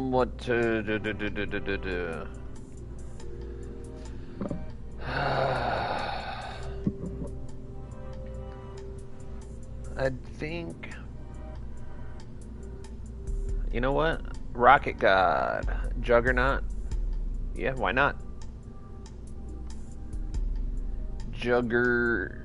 What to do? I think. You know what? Rocket God. Juggernaut. Yeah, why not? Jugger.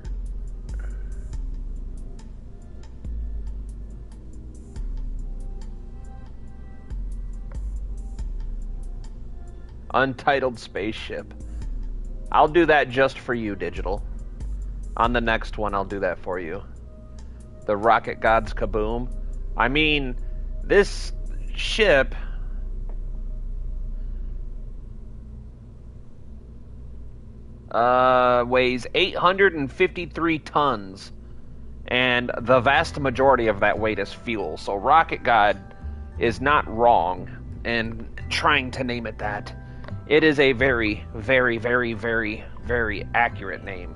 Untitled spaceship. I'll do that just for you, Digital. On the next one, I'll do that for you. The Rocket God's Kaboom. I mean, this ship weighs 853 tons, and the vast majority of that weight is fuel. So Rocket God is not wrong in trying to name it that. It is a very, very, very, very, very accurate name.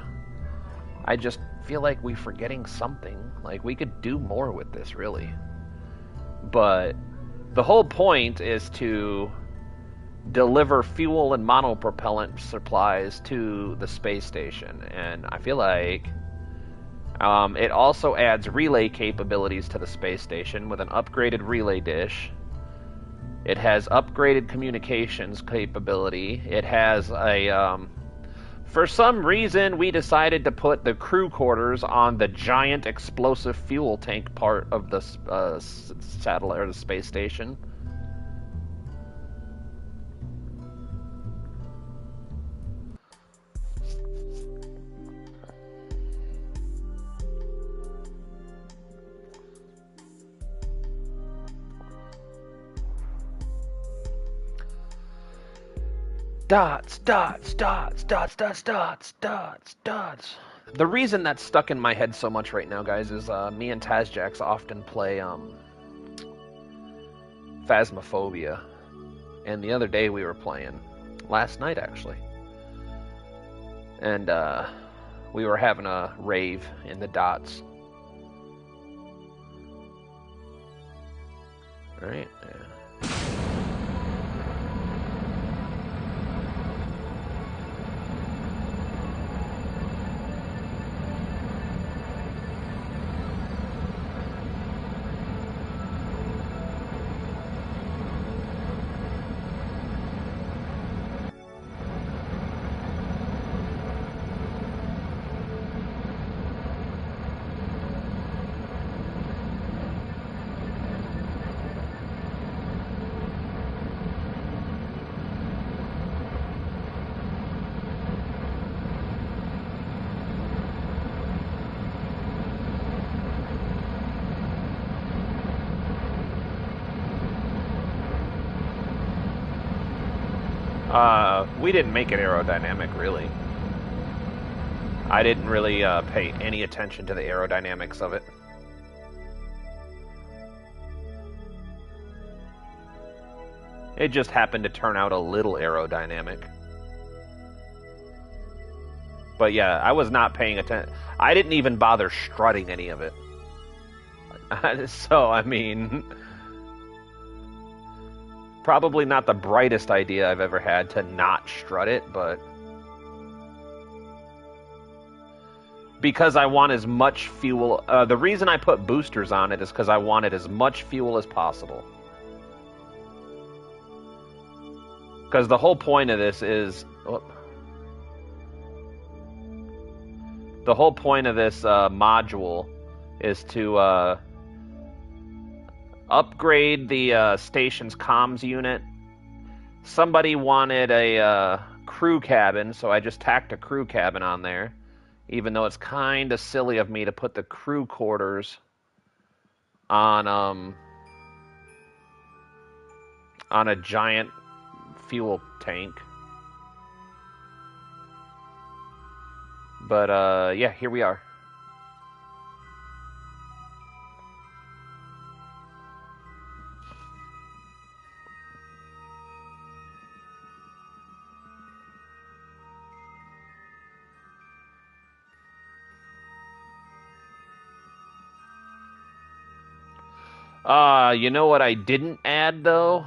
I just feel like we're forgetting something. Like, we could do more with this, really. But the whole point is to deliver fuel and monopropellant supplies to the space station. And I feel like it also adds relay capabilities to the space station with an upgraded relay dish. It has upgraded communications capability. It has a... for some reason, we decided to put the crew quarters on the giant explosive fuel tank part of the satellite or the space station. Dots, dots, dots, dots, dots, dots, dots, dots. The reason that's stuck in my head so much right now, guys, is me and Tazjax often play Phasmophobia. And the other day we were playing, last night actually. And we were having a rave in the dots. Alright, yeah. We didn't make it aerodynamic, really. I didn't really pay any attention to the aerodynamics of it. It just happened to turn out a little aerodynamic. But yeah, I was not paying attention. I didn't even bother strutting any of it. So, I mean... Probably not the brightest idea I've ever had to not strut it, but... Because I want as much fuel... the reason I put boosters on it is because I wanted as much fuel as possible. Because the whole point of this is... The whole point of this module is to... upgrade the station's comms unit. Somebody wanted a crew cabin, so I just tacked a crew cabin on there. Even though it's kind of silly of me to put the crew quarters on a giant fuel tank. But yeah, here we are. You know what I didn't add though?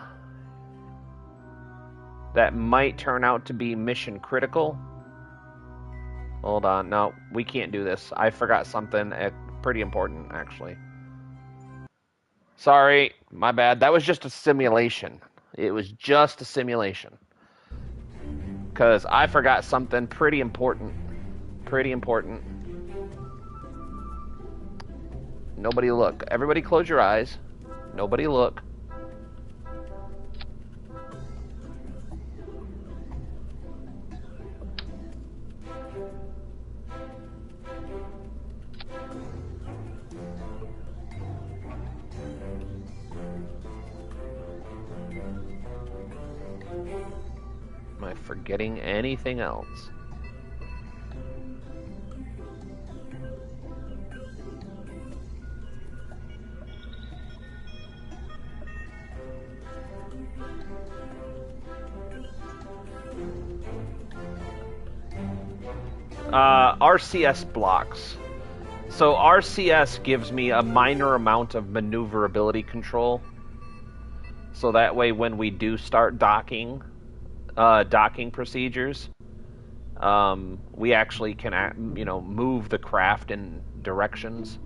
That might turn out to be mission critical. Hold on, no, we can't do this. I forgot something pretty important, actually. Sorry, my bad. That was just a simulation. It was just a simulation. Because I forgot something pretty important. Pretty important. Nobody look. Everybody close your eyes. Nobody look. Am I forgetting anything else? RCS blocks. So RCS gives me a minor amount of maneuverability control. So that way when we do start docking procedures, we actually can, move the craft in directions.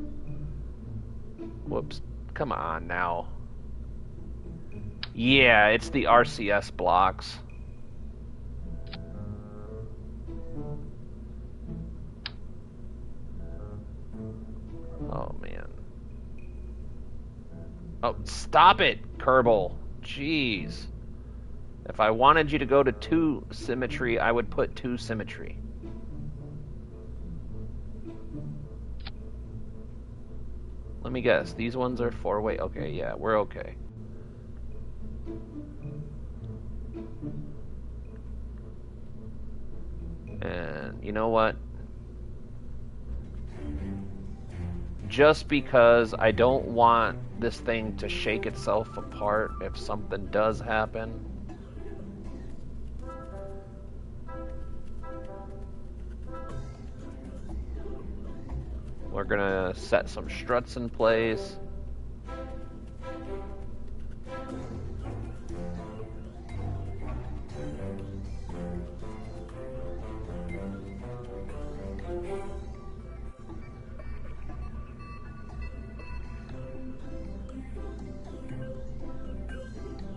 Whoops. Come on now. Yeah, it's the RCS blocks. Oh, man. Oh, stop it, Kerbal. Jeez. If I wanted you to go to 2 symmetry, I would put 2 symmetry. Let me guess. These ones are 4-way. Okay, yeah, we're okay. And you know what? Just because I don't want this thing to shake itself apart if something does happen. We're gonna set some struts in place.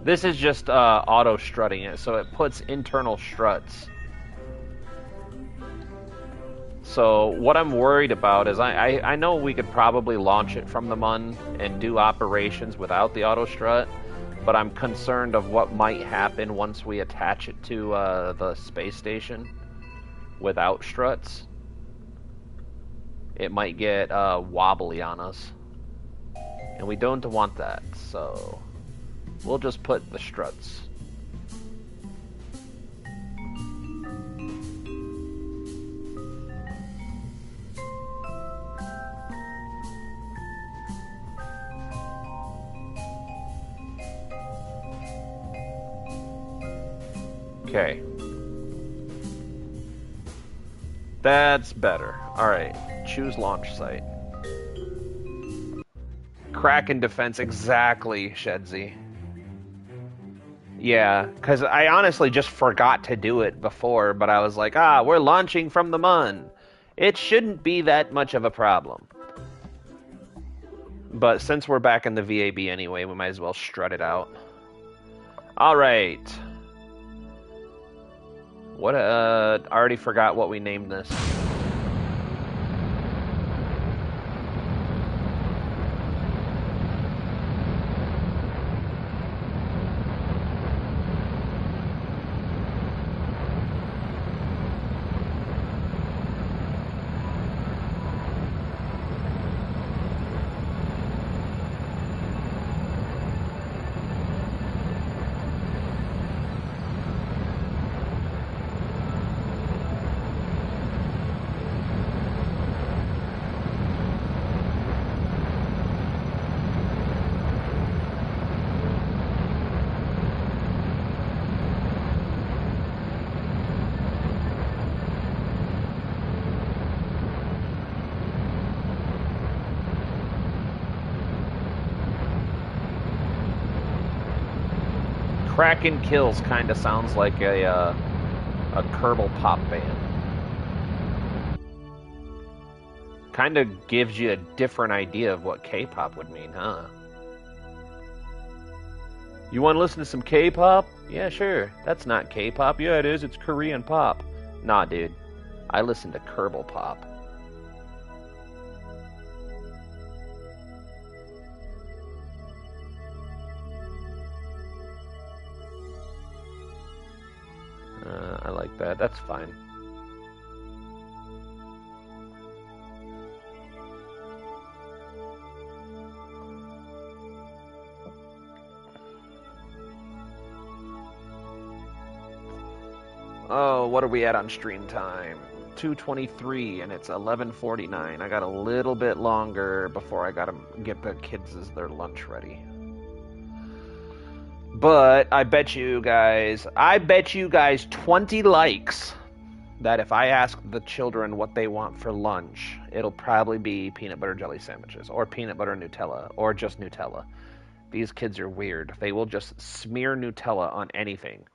This is just auto strutting it, so it puts internal struts. So what I'm worried about is I know we could probably launch it from the MUN and do operations without the auto strut, but I'm concerned of what might happen once we attach it to the space station without struts. It might get wobbly on us, and we don't want that, so we'll just put the struts. Okay. That's better. Alright, choose launch site. Kraken defense, exactly, Shedzy. Yeah, because I honestly just forgot to do it before, but I was like, we're launching from the MUN. It shouldn't be that much of a problem. But since we're back in the VAB anyway, we might as well strut it out. Alright. What, I already forgot what we named this. Kraken Kills kind of sounds like a Kerbal pop band. Kind of gives you a different idea of what K-pop would mean, huh? You want to listen to some K-pop? Yeah, sure. That's not K-pop. Yeah, it is. It's Korean pop. Nah, dude. I listen to Kerbal pop. I like that. That's fine. Oh, what are we at on stream time? 2:23, and it's 11:49. I got a little bit longer before I gotta get the kids their lunch ready. But I bet you guys 20 likes that if I ask the children what they want for lunch, it'll probably be peanut butter jelly sandwiches or peanut butter Nutella or just Nutella. These kids are weird. They will just smear Nutella on anything.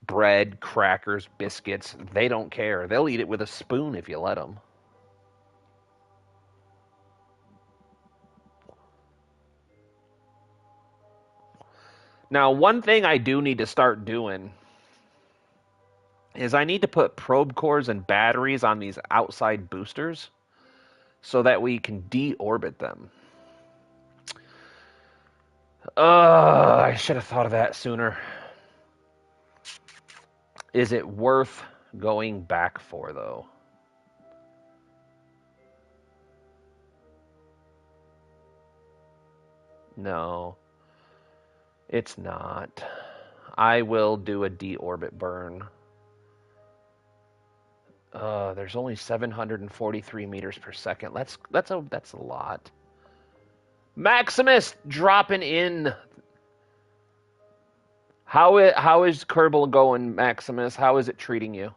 Bread, crackers, biscuits, they don't care. They'll eat it with a spoon if you let them. Now, one thing I do need to start doing is I need to put probe cores and batteries on these outside boosters so that we can deorbit them. I should have thought of that sooner. Is it worth going back for, though? No, it's not. I will do a deorbit burn. There's only 743 meters per second. That's a lot. Maximus dropping in. How is Kerbal going, Maximus? How is it treating you?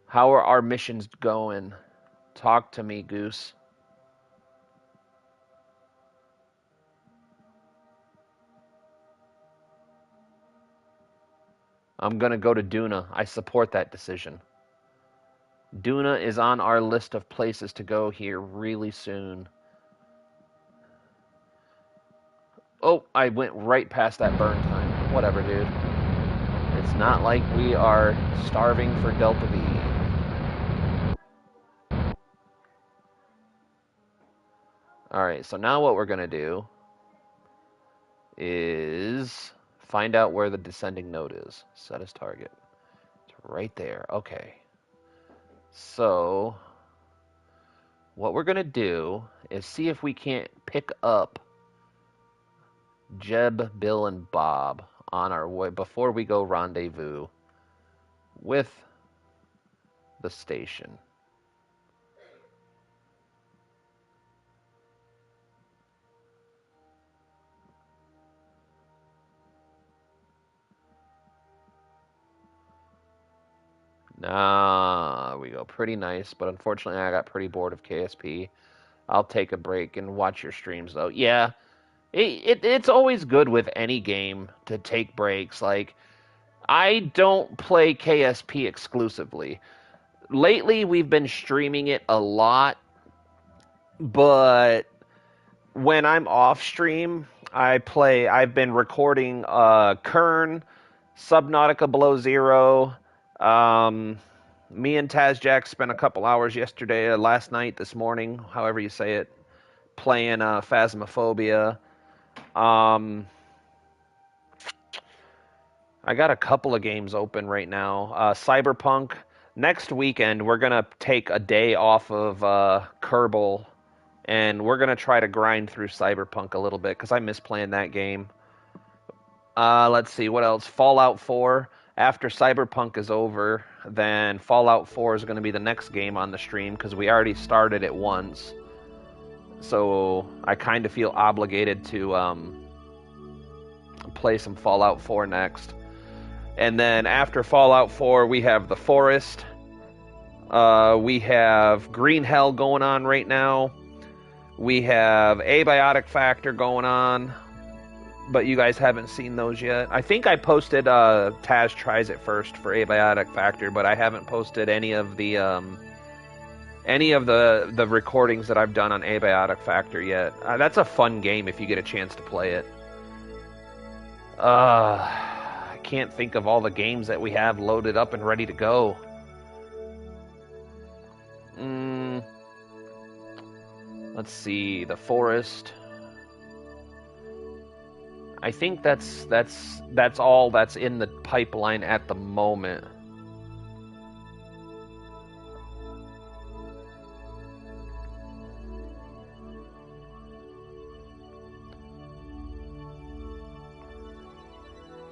How are our missions going? Talk to me, Goose. I'm gonna go to Duna. I support that decision. Duna is on our list of places to go here really soon. Oh, I went right past that burn time. Whatever, dude. It's not like we are starving for Delta V. Alright, so now what we're going to do is find out where the descending node is. Set as target. It's right there. Okay. So, what we're going to do is see if we can't pick up Jeb, Bill, and Bob on our way before we go rendezvous with the station. Nah, we go. Pretty nice, but unfortunately I got pretty bored of KSP. I'll take a break and watch your streams, though. Yeah, it's always good with any game to take breaks. Like, I don't play KSP exclusively. Lately, we've been streaming it a lot, but when I'm off stream, I've been recording Kern, Subnautica Below Zero. Me and Tazjack spent a couple hours yesterday, last night, this morning, however you say it, playing Phasmophobia. I got a couple of games open right now. Cyberpunk. Next weekend, we're going to take a day off of Kerbal, and we're going to try to grind through Cyberpunk a little bit, because I miss playing that game. Let's see, what else? Fallout 4. After Cyberpunk is over, then Fallout 4 is going to be the next game on the stream, because we already started it once. So I kind of feel obligated to play some Fallout 4 next. And then after Fallout 4, we have The Forest. We have Green Hell going on right now. We have Abiotic Factor going on. but you guys haven't seen those yet. I think I posted Taz Tries It First for Abiotic Factor, but I haven't posted any of the recordings that I've done on Abiotic Factor yet. That's a fun game if you get a chance to play it. I can't think of all the games that we have loaded up and ready to go. Let's see, The Forest. I think that's all that's in the pipeline at the moment.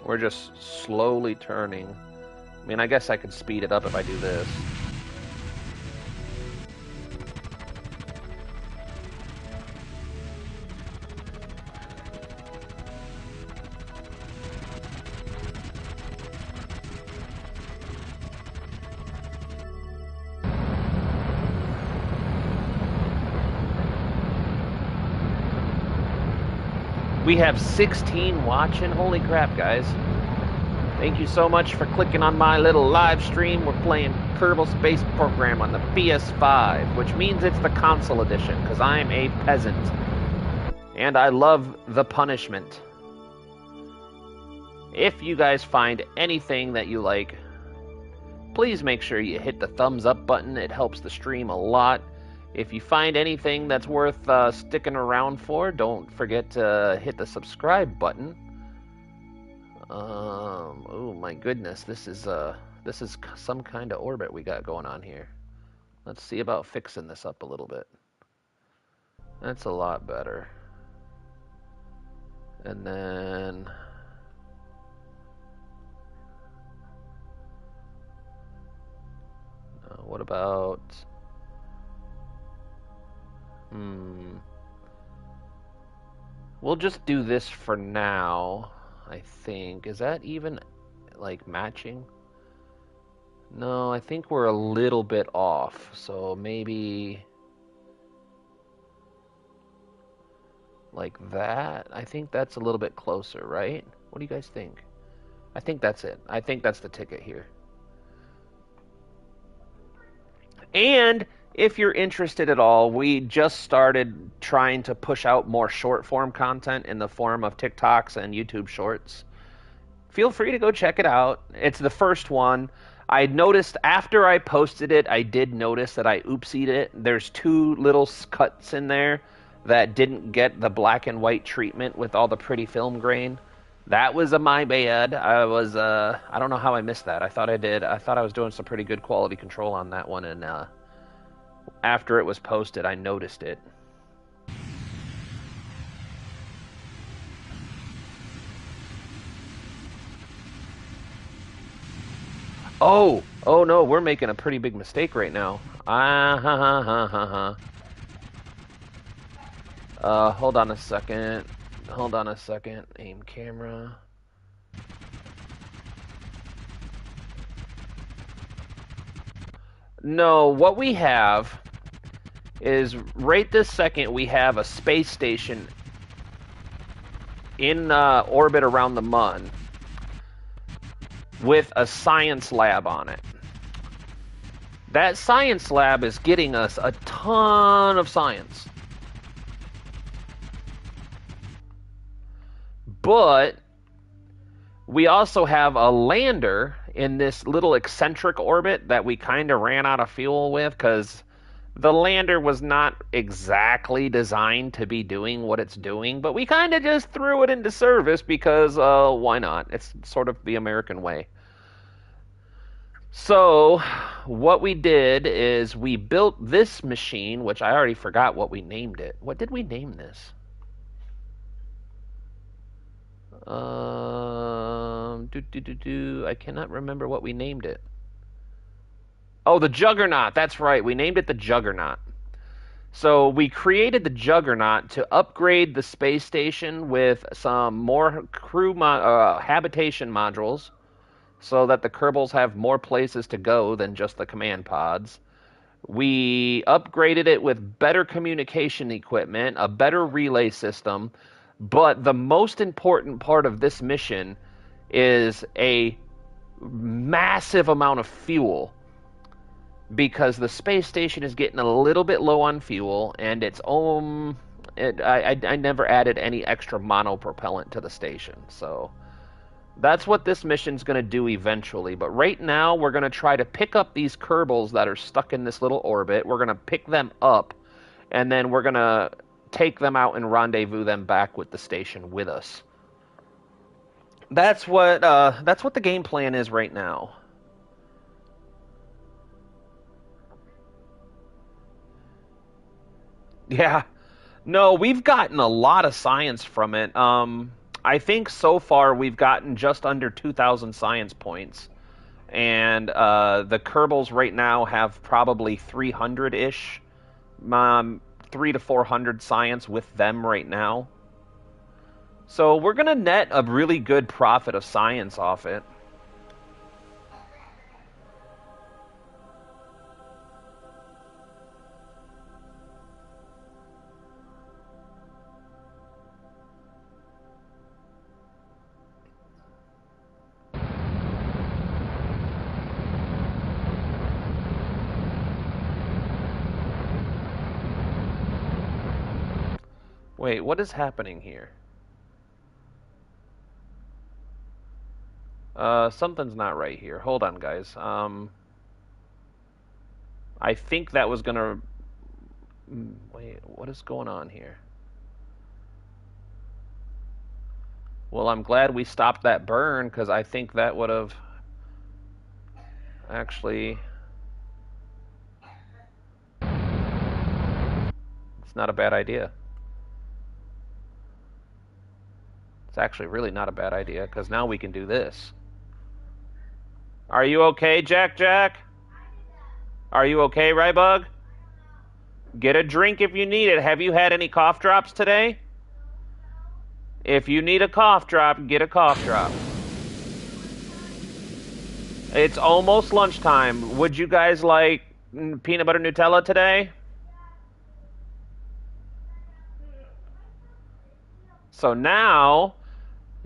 We're just slowly turning. I mean, I guess I could speed it up if I do this. We have 16 watching. Holy crap, guys. Thank you so much for clicking on my little live stream. We're playing Kerbal Space Program on the PS5, which means it's the console edition, because I'm a peasant. And I love the punishment. If you guys find anything that you like, please make sure you hit the thumbs up button. It helps the stream a lot. If you find anything that's worth sticking around for, don't forget to hit the subscribe button. Oh my goodness, this is some kind of orbit we got going on here. Let's see about fixing this up a little bit. That's a lot better. And then what about we'll just do this for now, I think. Is that even, like, matching? No, I think we're a little bit off. So maybe like that. I think that's a little bit closer, right? What do you guys think? I think that's it. I think that's the ticket here. And if you're interested at all, we just started trying to push out more short form content in the form of TikToks and YouTube Shorts. Feel free to go check it out. It's the first one. I noticed after I posted it, I did notice that I oopsied it. There's 2 little cuts in there that didn't get the black and white treatment with all the pretty film grain. That was my bad. I don't know how I missed that. I thought I did. I thought I was doing some pretty good quality control on that one, and after it was posted, I noticed it. Oh no, we're making a pretty big mistake right now. Hold on a second. Aim camera. No, what we have is right this second we have a space station in orbit around the Mun with a science lab on it. That science lab is getting us a ton of science. But we also have a lander in this little eccentric orbit that we kind of ran out of fuel with because the lander was not exactly designed to be doing what it's doing, but we kind of just threw it into service because why not? It's sort of the American way. So what we did is we built this machine, which I already forgot what we named it. What did we name this? I cannot remember what we named it. Oh, the Juggernaut. That's right. We named it the Juggernaut. So we created the Juggernaut to upgrade the space station with some more crew habitation modules so that the Kerbals have more places to go than just the command pods. We upgraded it with better communication equipment, a better relay system, But the most important part of this mission is a massive amount of fuel, because the space station is getting a little bit low on fuel, and I never added any extra monopropellant to the station, so that's what this mission's going to do eventually. But right now, we're going to try to pick up these Kerbals that are stuck in this little orbit. We're going to pick them up, and then we're going to take them out and rendezvous them back with the station with us. That's what the game plan is right now. Yeah. No, we've gotten a lot of science from it. I think so far we've gotten just under 2,000 science points. And the Kerbals right now have probably 300-ish, 300 to 400 science with them right now. So we're going to net a really good profit of science off it. Wait, what is happening here? Something's not right here. Hold on, guys. I think that was gonna... Wait, what is going on here? Well, I'm glad we stopped that burn, because I think that would have... Actually... It's not a bad idea. It's actually really not a bad idea, because now we can do this. Are you okay, Jack? Are you okay, Rybug? Get a drink if you need it. Have you had any cough drops today? If you need a cough drop, get a cough drop. It's almost lunchtime. Would you guys like peanut butter Nutella today? So now,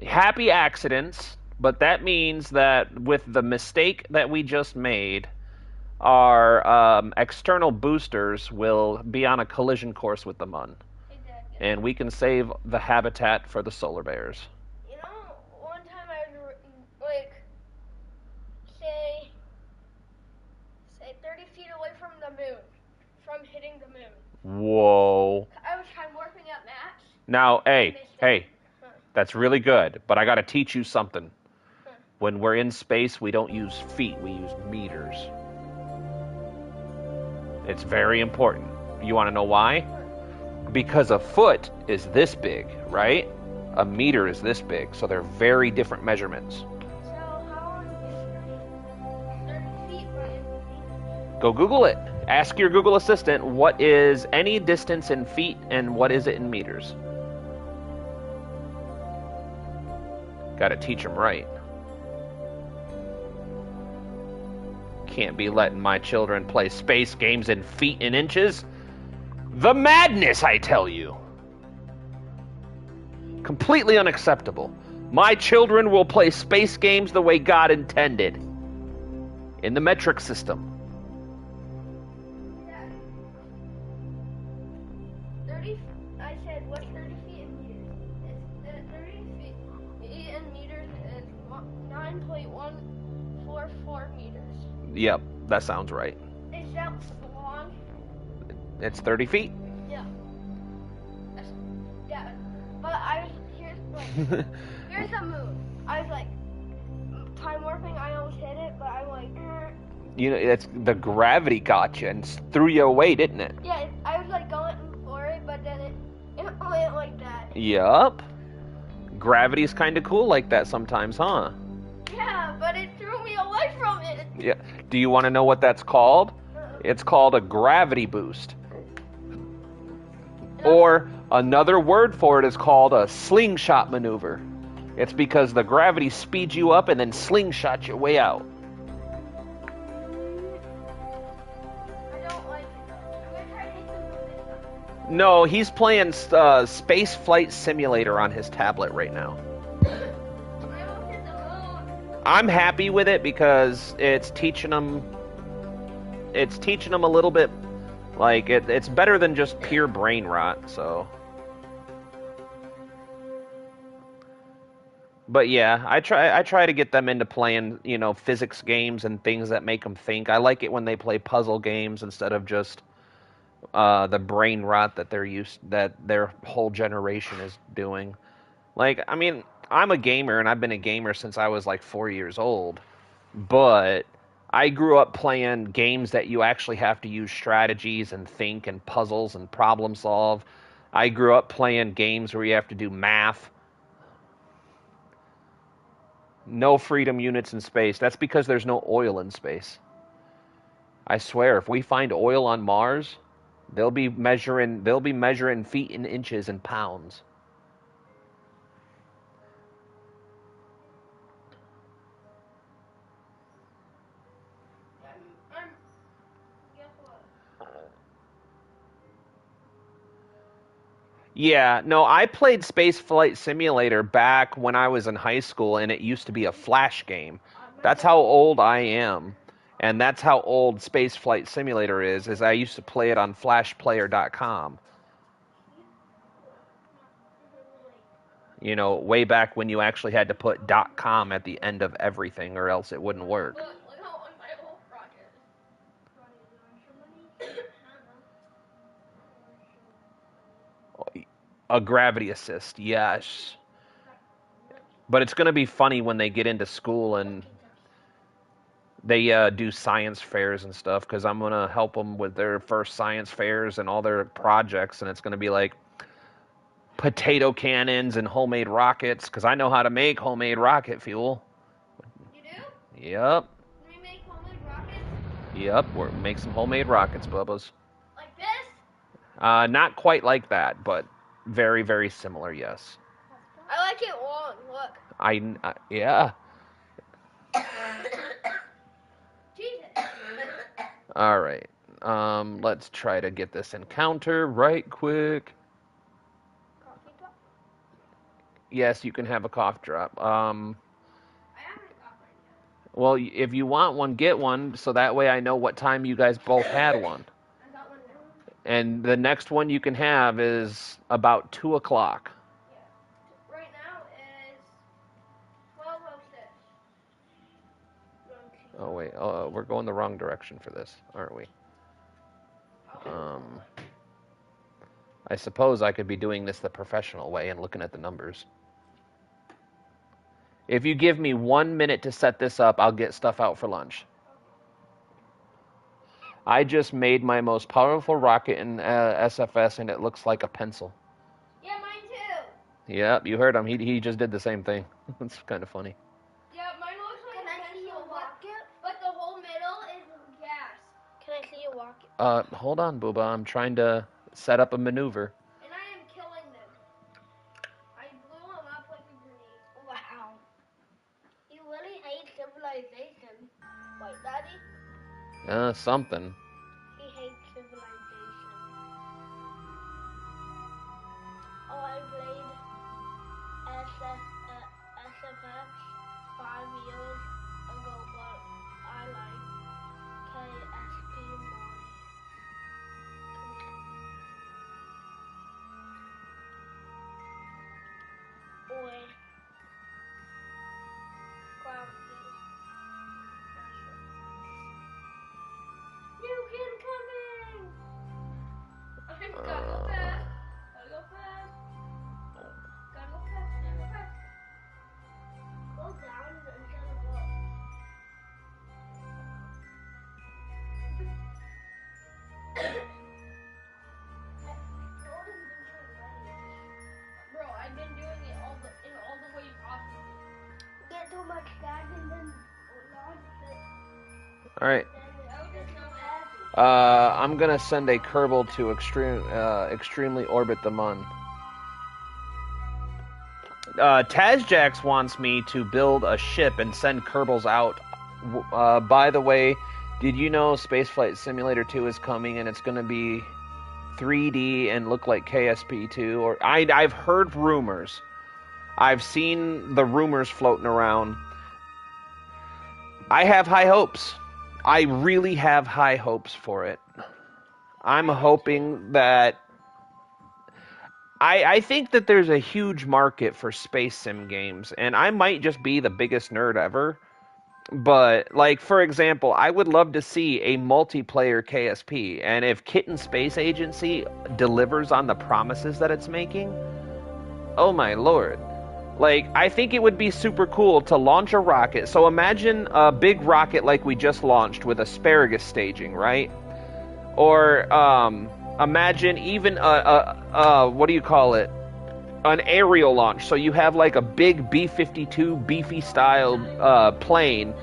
happy accidents, but that means that with the mistake that we just made, our external boosters will be on a collision course with the Mun. Exactly. And we can save the habitat for the solar bears. You know, one time I was, like, say 30 feet away from the moon, from hitting the moon. Whoa. I was time warping at max. Now, hey, Huh. that's really good, but I got to teach you something. When we're in space, we don't use feet, we use meters. It's very important. You want to know why? Because a foot is this big, right? A meter is this big, so they're very different measurements. So how long is 30 feet by Go Google it. Ask your Google Assistant what is any distance in feet and what is it in meters. Got to teach them right. Can't be letting my children play space games in feet and inches. The madness, I tell you. Completely unacceptable. My children will play space games the way God intended. In the metric system. 30, I said, what's 30 feet in meters? It's 30 feet in meters is 9.144 meters. Yep, that sounds right. Is that long? It's 30 feet. Yeah. Yeah. But here's the moon. I was like, time warping, I almost hit it, but I'm like, You know, it's the gravity got you and threw you away, didn't it? yeah, I was like going for it, but then it went like that. Yup. Gravity's kind of cool like that sometimes, huh? Yeah, but it threw me away from it. Yeah. Do you want to know what that's called? It's called a gravity boost. Or another word for it is called a slingshot maneuver. It's because the gravity speeds you up and then slingshot your way out. I don't like it. I'm gonna try to hit the moon this time. No, he's playing Space Flight Simulator on his tablet right now. I almost hit the moon. I'm happy with it because it's teaching him. It's teaching him a little bit. Like it's better than just pure brain rot. So. But yeah, I try to get them into playing, physics games and things that make them think. I like it when they play puzzle games instead of just the brain rot that that their whole generation is doing. Like, I mean, I'm a gamer and I've been a gamer since I was like 4 years old, but I grew up playing games that you actually have to use strategies and think and puzzles and problem solve. I grew up playing games where you have to do math. No freedom units in space. That's because there's no oil in space. I swear, if we find oil on Mars, they'll be measuring feet and inches and pounds. Guess what? Yeah, no, I played Space Flight Simulator back when I was in high school, and it used to be a Flash game. That's how old I am. And that's how old Space Flight Simulator is I used to play it on flashplayer.com. Way back when you actually had to put .com at the end of everything or else it wouldn't work. Look how unstable rocket is. A gravity assist, yes. But it's going to be funny when they get into school and they do science fairs and stuff, because I'm going to help them with their first science fairs and all their projects, and it's going to be like potato cannons and homemade rockets, because I know how to make homemade rocket fuel. You do? Yep. Can we make homemade rockets? Yep, we'll make some homemade rockets, Bubbas. Like this? Not quite like that, but very, very similar, yes. I like it long, look. Yeah. Jesus. All right. Let's try to get this encounter right quick. Coffee cup? Yes, you can have a cough drop. I haven't got one yet. Well, if you want one, get one, so that way I know what time you guys both had one. I got one now. And the next one you can have is about 2 o'clock. Yeah. Right now is 12:06. Oh, wait. We're going the wrong direction for this, aren't we? I suppose I could be doing this the professional way and looking at the numbers. If you give me 1 minute to set this up, I'll get stuff out for lunch. I just made my most powerful rocket in SFS, and it looks like a pencil. Yeah, mine too. Yep, you heard him. He just did the same thing. It's kind of funny. Yeah, mine looks like a pencil, but the whole middle is gas. Can I see you walk it? Hold on, Booba. I'm trying to set up a maneuver. And I am killing them. I blew them up like a grenade. Wow. You really hate civilization. What, Daddy? Something. He hates civilization. Oh, I played SFX 5 years ago, but I like KSP more. Boy. You can come in! I'm gotta go fast. Gotta go fast. Gotta go fast. Gotta go fast. Go down instead of up. Bro, I've been doing it in all the ways possible. Get too much gas and then launch it. All right. I'm gonna send a Kerbal to extremely orbit the Mun. Tazjax wants me to build a ship and send Kerbals out. By the way, did you know Spaceflight Simulator 2 is coming and it's gonna be 3D and look like KSP2. Or I've heard rumors. I've seen the rumors floating around. I have high hopes. I really have high hopes for it. I'm hoping that... I think that there's a huge market for space sim games, and I might just be the biggest nerd ever. But, like, for example, I would love to see a multiplayer KSP, and if Kitten Space Agency delivers on the promises that it's making, oh my lord. Like, I think it would be super cool to launch a rocket. So imagine a big rocket like we just launched with asparagus staging, right? Or, imagine even what do you call it? An aerial launch. So you have like a big B-52 beefy style plane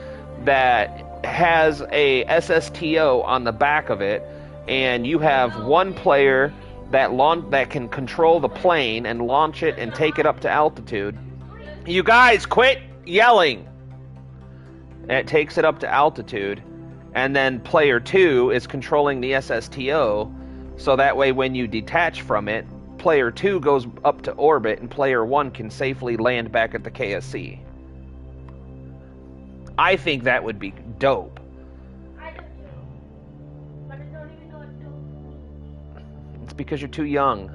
that has a SSTO on the back of it, and you have one player that can control the plane and launch it and take it up to altitude. You guys quit yelling. And it takes it up to altitude, and then player 2 is controlling the SSTO, so that way when you detach from it, player 2 goes up to orbit and player 1 can safely land back at the KSC. I think that would be dope. I do too. But I don't even know what dope means. It's because you're too young.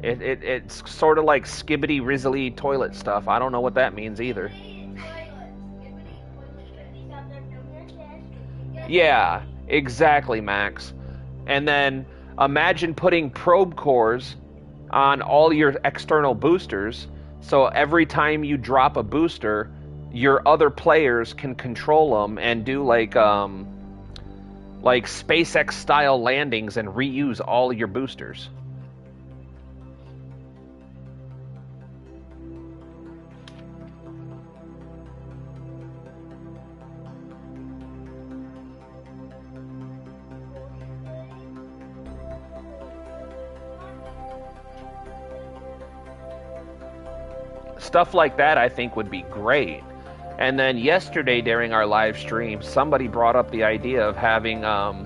It's sort of like skibbity rizzly toilet stuff. I don't know what that means either. Yeah, exactly, Max. And then imagine putting probe cores on all your external boosters, so every time you drop a booster, your other players can control them and do like SpaceX style landings and reuse all your boosters. Stuff like that I think would be great. And then yesterday during our live stream, somebody brought up the idea of having a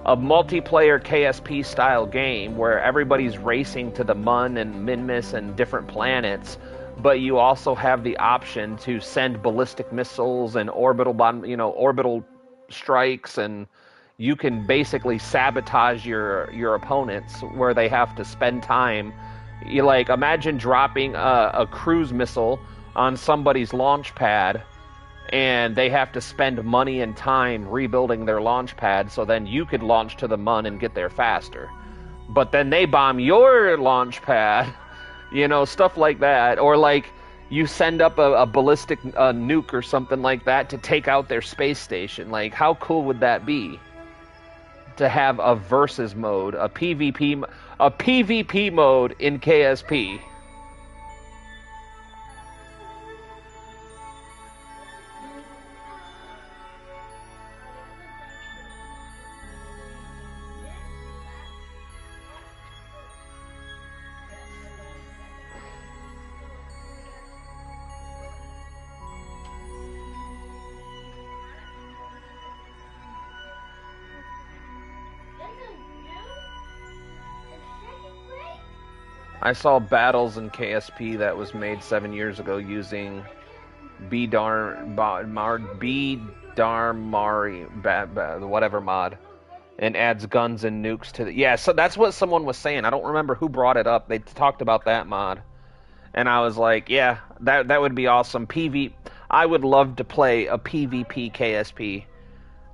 multiplayer KSP style game where everybody's racing to the Mun and Minmus and different planets, but you also have the option to send ballistic missiles and orbital strikes, and you can basically sabotage your opponents where they have to spend time. You like imagine dropping a cruise missile on somebody's launch pad, and they have to spend money and time rebuilding their launch pad, so then you could launch to the Mun and get there faster. But then they bomb your launch pad, stuff like that. Or like you send up a ballistic nuke or something like that to take out their space station. Like, how cool would that be? To have a versus mode, a PvP mode in KSP. I saw battles in KSP that was made 7 years ago using whatever mod, and adds guns and nukes to the... Yeah, so that's what someone was saying. I don't remember who brought it up. They talked about that mod. And I was like, yeah, that would be awesome. I would love to play a PvP KSP.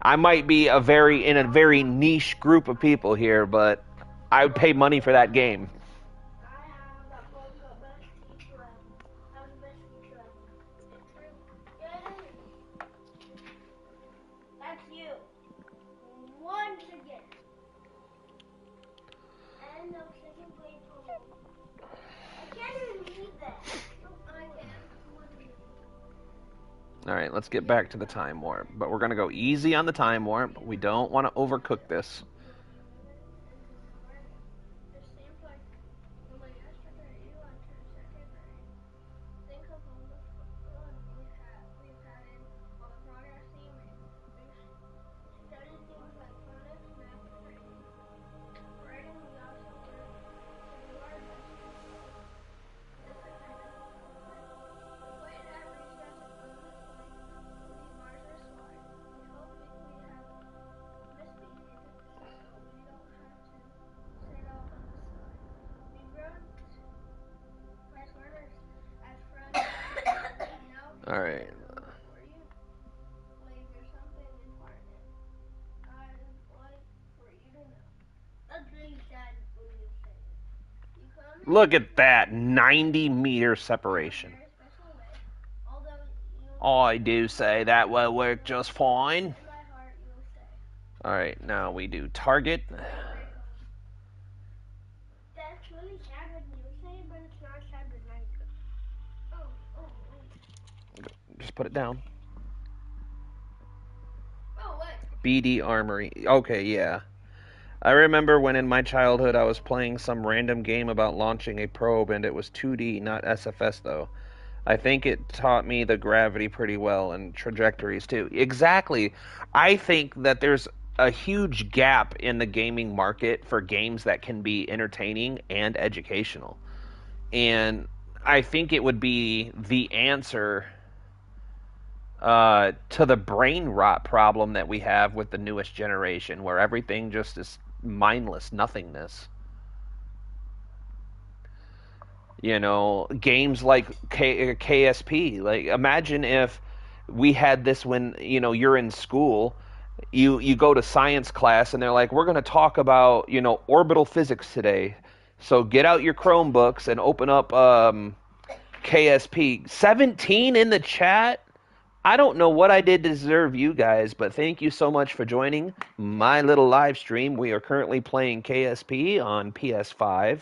I might be in a very niche group of people here, but I would pay money for that game. Alright, let's get back to the time warp. But we're going to go easy on the time warp. We don't want to overcook this. Look at that, 90-meter separation. very special way. Although you I do say that will work just fine. in my heart you'll say. All right, now we do target. That's really sad when you say it, but it's not sad when I do. Oh, oh, oh. Just put it down. Oh, what? BD Armory. Okay, yeah. I remember when in my childhood I was playing some random game about launching a probe and it was 2D, not SFS though. I think it taught me the gravity pretty well and trajectories too. Exactly. I think that there's a huge gap in the gaming market for games that can be entertaining and educational. And I think it would be the answer to the brain rot problem that we have with the newest generation, where everything just is mindless nothingness. You know, games like KSP. Like, imagine if we had this when you're in school. You go to science class and they're like, we're going to talk about orbital physics today. So get out your Chromebooks and open up KSP. 17 in the chat. I don't know what I did to deserve you guys, but thank you so much for joining my little live stream. We are currently playing KSP on PS5,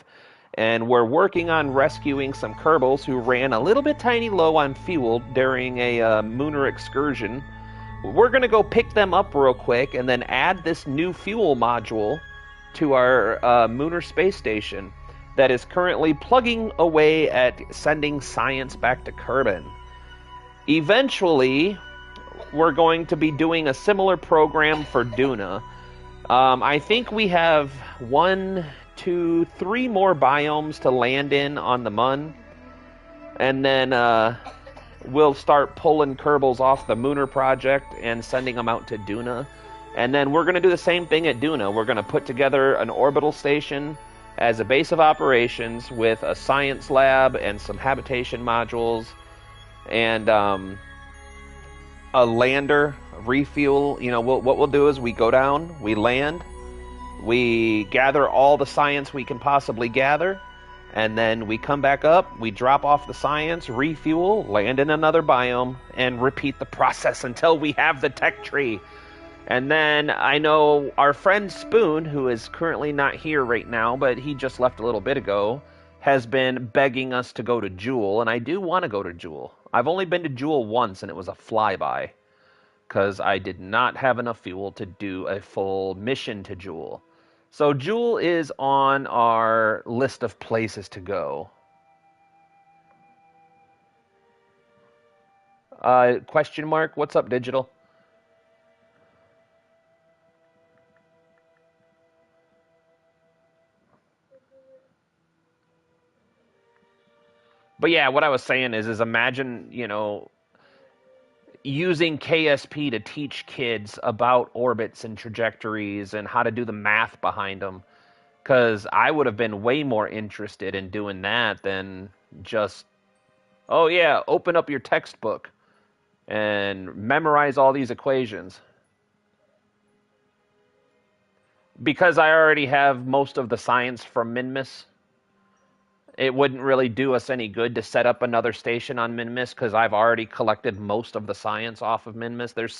and we're working on rescuing some Kerbals who ran a little bit tiny low on fuel during a Mooner excursion. We're going to go pick them up real quick and then add this new fuel module to our Mooner space station that is currently plugging away at sending science back to Kerbin. Eventually, we're going to be doing a similar program for Duna. I think we have 1, 2, 3 more biomes to land in on the Mun. And then we'll start pulling Kerbals off the Mooner project and sending them out to Duna. And then we're going to do the same thing at Duna. We're going to put together an orbital station as a base of operations with a science lab and some habitation modules and a lander, refuel. What we'll do is we go down, we land, we gather all the science we can possibly gather, and then we come back up, we drop off the science, refuel, land in another biome, and repeat the process until we have the tech tree. And then I know our friend Spoon, who is currently not here right now, but he just left a little bit ago, has been begging us to go to Jewel, and I do want to go to Jewel. I've only been to Jewel once, and it was a flyby, because I did not have enough fuel to do a full mission to Jewel. So Jewel is on our list of places to go. Question mark? What's up, Digital? But yeah, what I was saying is imagine, using KSP to teach kids about orbits and trajectories and how to do the math behind them. Because I would have been way more interested in doing that than just, oh yeah, open up your textbook and memorize all these equations. Because I already have most of the science from Minmus, it wouldn't really do us any good to set up another station on Minmus because I've already collected most of the science off of Minmus. There's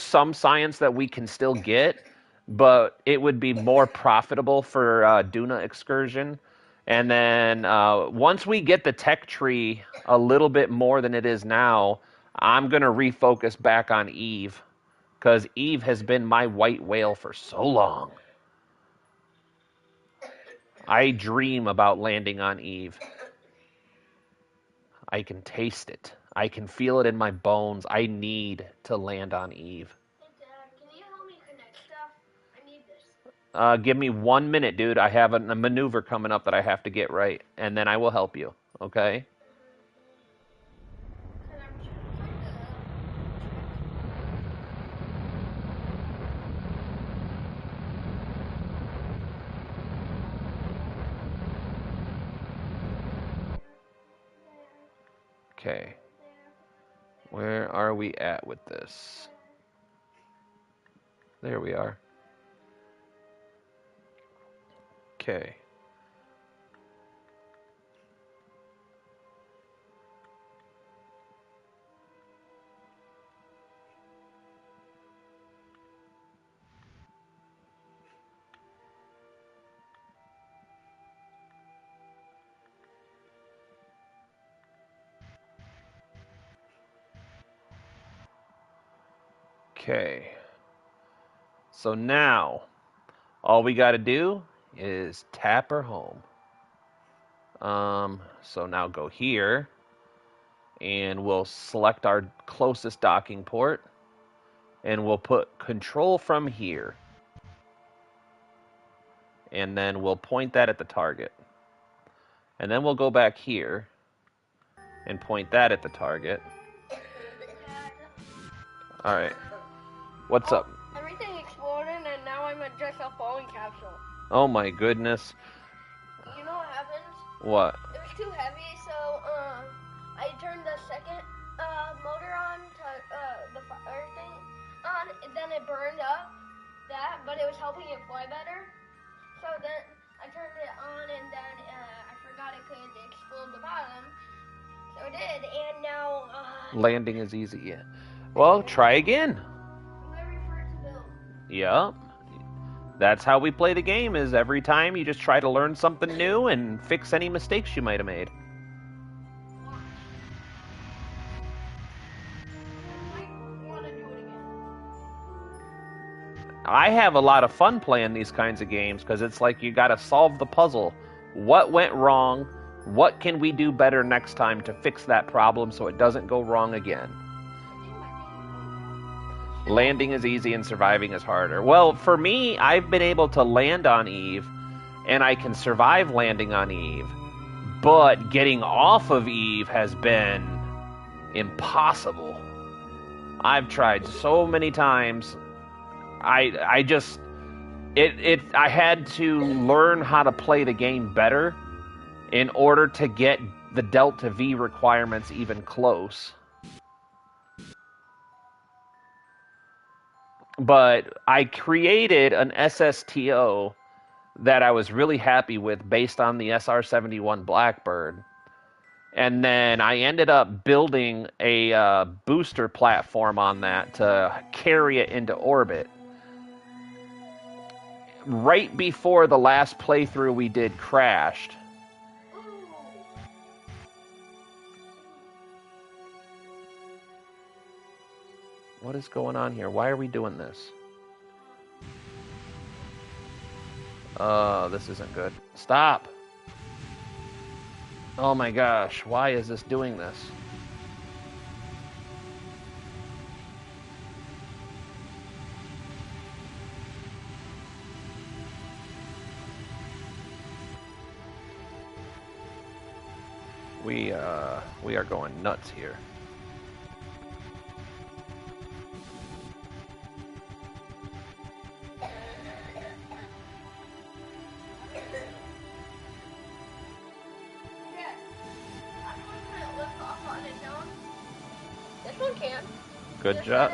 some science that we can still get, but it would be more profitable for Duna excursion. And then once we get the tech tree a little bit more than it is now, I'm going to refocus back on Eve, because Eve has been my white whale for so long. I dream about landing on Eve. I can taste it. I can feel it in my bones. I need to land on Eve. Hey, Dad, can you help me connect stuff? I need this. Give me 1 minute, dude. I have a maneuver coming up that I have to get right, and then I will help you. Okay? Because I'm trying to check. Okay. Where are we at with this? There we are. Okay. Okay. So now, all we got to do is tap her home. So now go here, and we'll select our closest docking port, and we'll put control from here. And then we'll point that at the target. And then we'll go back here and point that at the target. Alright. What's up? Everything exploded and now I'm just a falling capsule. Oh my goodness. You know what happened? What? It was too heavy, so I turned the second motor on to the fire thing on, and then it burned up that, but it was helping it fly better. So then I turned it on, and then I forgot it could explode the bottom. So it did, and now Landing is easy. Well, try again. very first build. Yep. That's how we play the game, is every time you just try to learn something new and fix any mistakes you might have made. I have a lot of fun playing these kinds of games because it's like you got to solve the puzzle. What went wrong? What can we do better next time to fix that problem so it doesn't go wrong again? Landing is easy and surviving is harder. Well, for me, I've been able to land on Eve, and I can survive landing on Eve. But getting off of Eve has been impossible. I've tried so many times. I had to learn how to play the game better in order to get the Delta V requirements even close. But I created an SSTO that I was really happy with based on the SR-71 Blackbird. And then I ended up building a booster platform on that to carry it into orbit. Right before the last playthrough we did crashed. What is going on here? Why are we doing this? This isn't good. Stop! Oh my gosh, why is this doing this? We are going nuts here. Good job.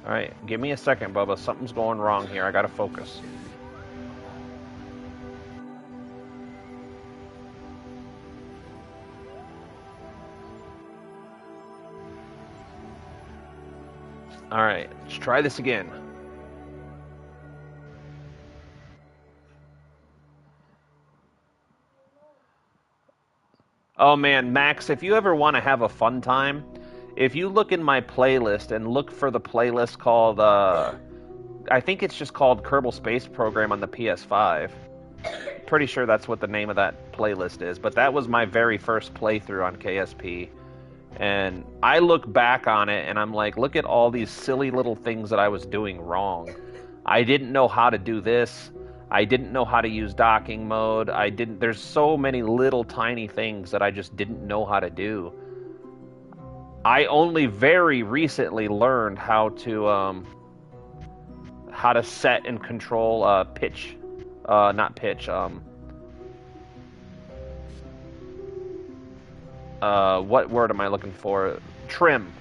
Alright, give me a second, Bubba. Something's going wrong here. I gotta focus. Alright, let's try this again. Oh man, Max, if you ever want to have a fun time, if you look in my playlist and look for the playlist called, I think it's just called Kerbal Space Program on the PS5. Pretty sure that's what the name of that playlist is, but that was my very first playthrough on KSP. And I look back on it and I'm like, look at all these silly little things that I was doing wrong. I didn't know how to do this. I didn't know how to use docking mode. There's so many little tiny things that I just didn't know how to do. I only very recently learned how to set and control pitch. Not pitch, what word am I looking for? Trim.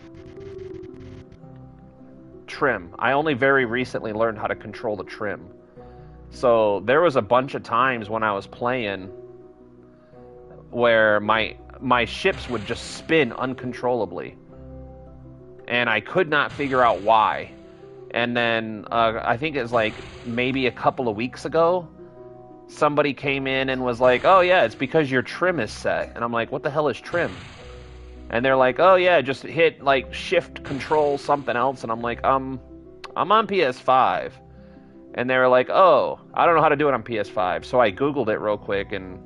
Trim. I only very recently learned how to control the trim. So there was a bunch of times when I was playing where my ships would just spin uncontrollably. And I could not figure out why. And then I think it was like maybe a couple of weeks ago, somebody came in and was like, oh yeah, it's because your trim is set. And I'm like, what the hell is trim? And they're like, oh yeah, just hit like shift control something else. And I'm like, I'm on PS5. And they were like, oh, I don't know how to do it on PS5. So I Googled it real quick and,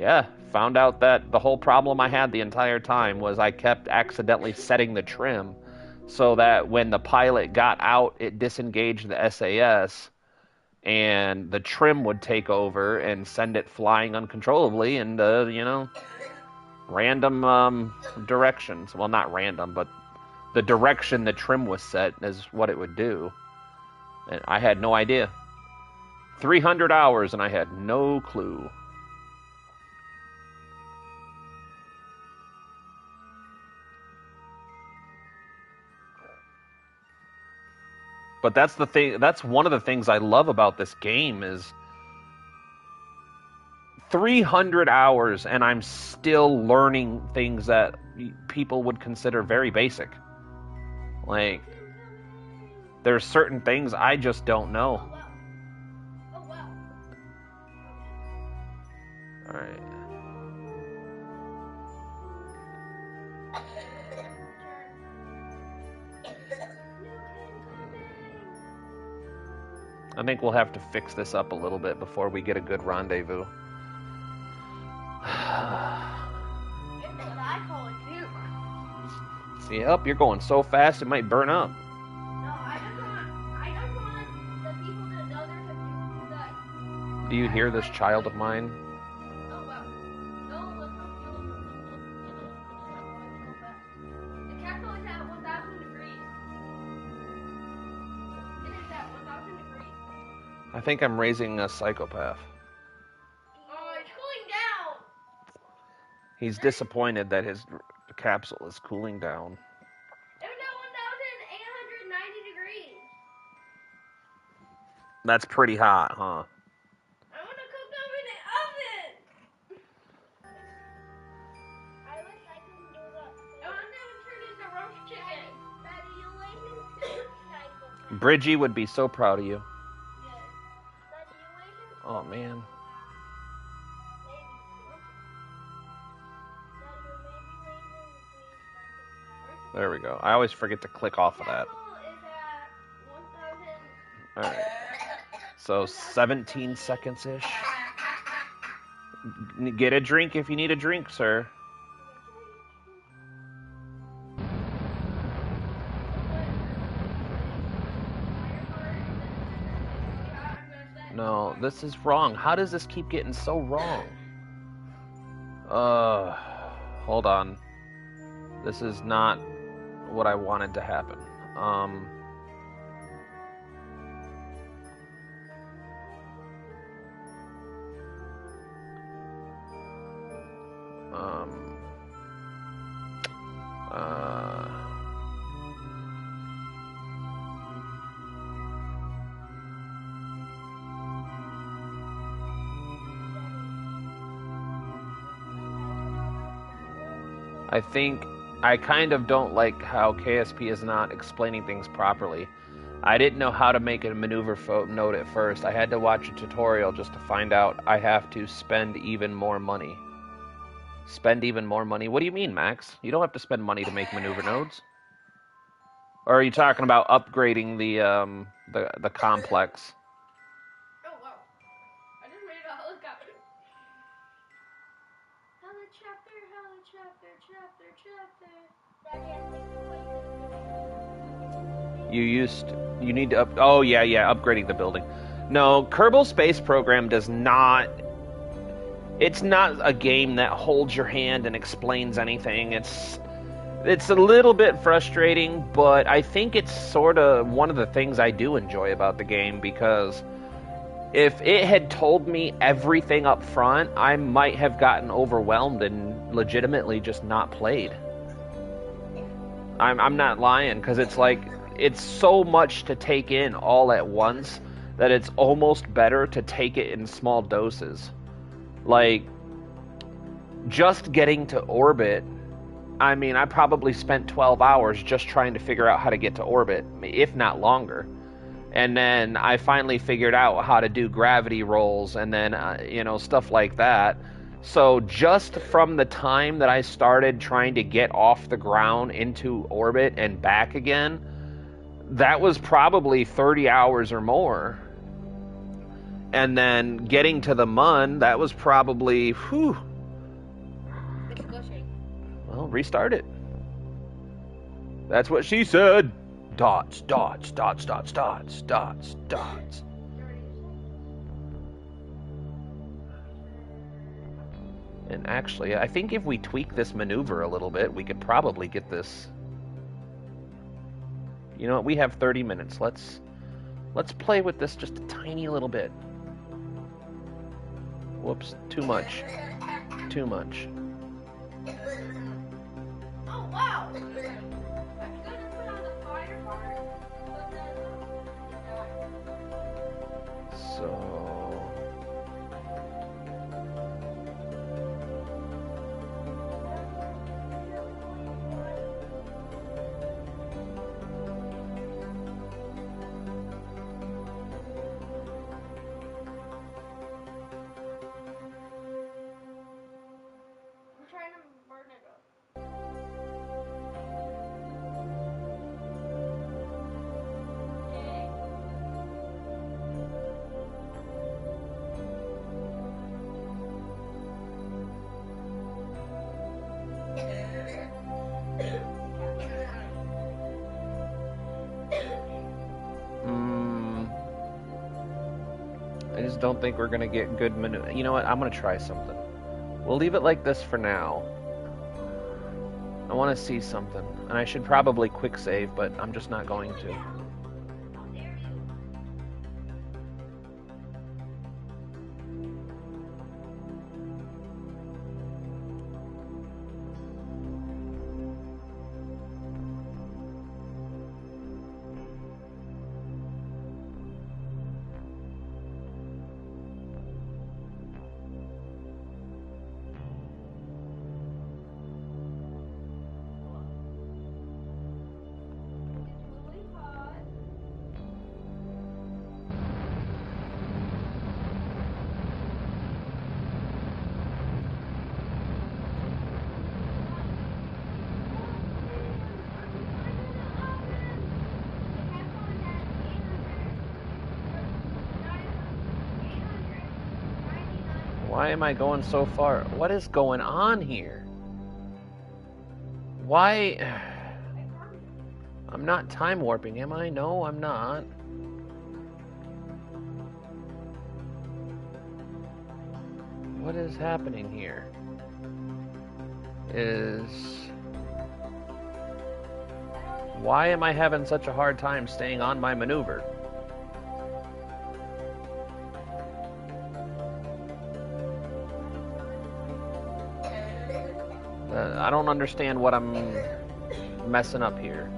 yeah, found out that the whole problem I had the entire time was I kept accidentally setting the trim so that when the pilot got out, it disengaged the SAS and the trim would take over and send it flying uncontrollably in the, random directions. Well, not random, but the direction the trim was set is what it would do. And I had no idea. 300 hours and I had no clue. But that's the thing, that's one of the things I love about this game is 300 hours and I'm still learning things that people would consider very basic. Like, there's certain things I just don't know. Oh, wow. Alright. I think we'll have to fix this up a little bit before we get a good rendezvous. It's what I call a camera. See, up, you're going so fast it might burn up. No, I don't want the people to know there's a camera that... Do you hear this child of mine? Oh, wow. No, let's not feel it. The castle is at 1,000 degrees. It is at 1,000 degrees. I think I'm raising a psychopath. Oh, it's cooling down. He's disappointed that his capsule is cooling down. It was at 1,890 degrees. That's pretty hot, huh? I want to cook them in the oven. I wish I could do that. I want them to turn into roast chicken. Daddy, you make me psychopath. Bridgie would be so proud of you. Yes. Daddy, you make me Oh, man. There we go. I always forget to click off of that. Alright. So 17 seconds-ish. Get a drink if you need a drink, sir. No, this is wrong. How does this keep getting so wrong? Hold on. This is not what I wanted to happen. I think I kind of don't like how KSP is not explaining things properly. I didn't know how to make a maneuver note at first. I had to watch a tutorial just to find out I have to spend even more money. Spend even more money? What do you mean, Max? You don't have to spend money to make maneuver nodes. Or are you talking about upgrading the complex? Oh, wow. I just made a helicopter. Helicopter. You need to oh yeah, upgrading the building. No, Kerbal Space Program does not, it's not a game that holds your hand and explains anything. It's a little bit frustrating, but I think it's sort of one of the things I do enjoy about the game, because if it had told me everything up front, I might have gotten overwhelmed and legitimately just not played. I'm not lying, because it's like, it's so much to take in all at once that it's almost better to take it in small doses. Like, just getting to orbit, I mean, I probably spent 12 hours just trying to figure out how to get to orbit, if not longer. And then I finally figured out how to do gravity rolls and then, stuff like that. So just from the time that I started trying to get off the ground into orbit and back again, that was probably 30 hours or more. And then getting to the Mun, that was probably, whew. It's glitching. Well, restart it. That's what she said. Dots, dots, dots, dots, dots, dots, dots. And actually, I think if we tweak this maneuver a little bit, we could probably get this. You know what? We have 30 minutes. Let's play with this just a tiny little bit. Whoops, too much. Too much. Oh wow! I'm gonna put on the fire part, but then So I'm trying to burn it up. I just don't think we're gonna get good maneuver. You know what? I'm gonna try something. We'll leave it like this for now. I want to see something, and I should probably quick save, but I'm just not going to. How dare you? It's really hot. Why am I going so far? What is going on here? Why? I'm not time warping, am I? No, I'm not. What is happening here? Why am I having such a hard time staying on my maneuver? I don't understand what I'm messing up here.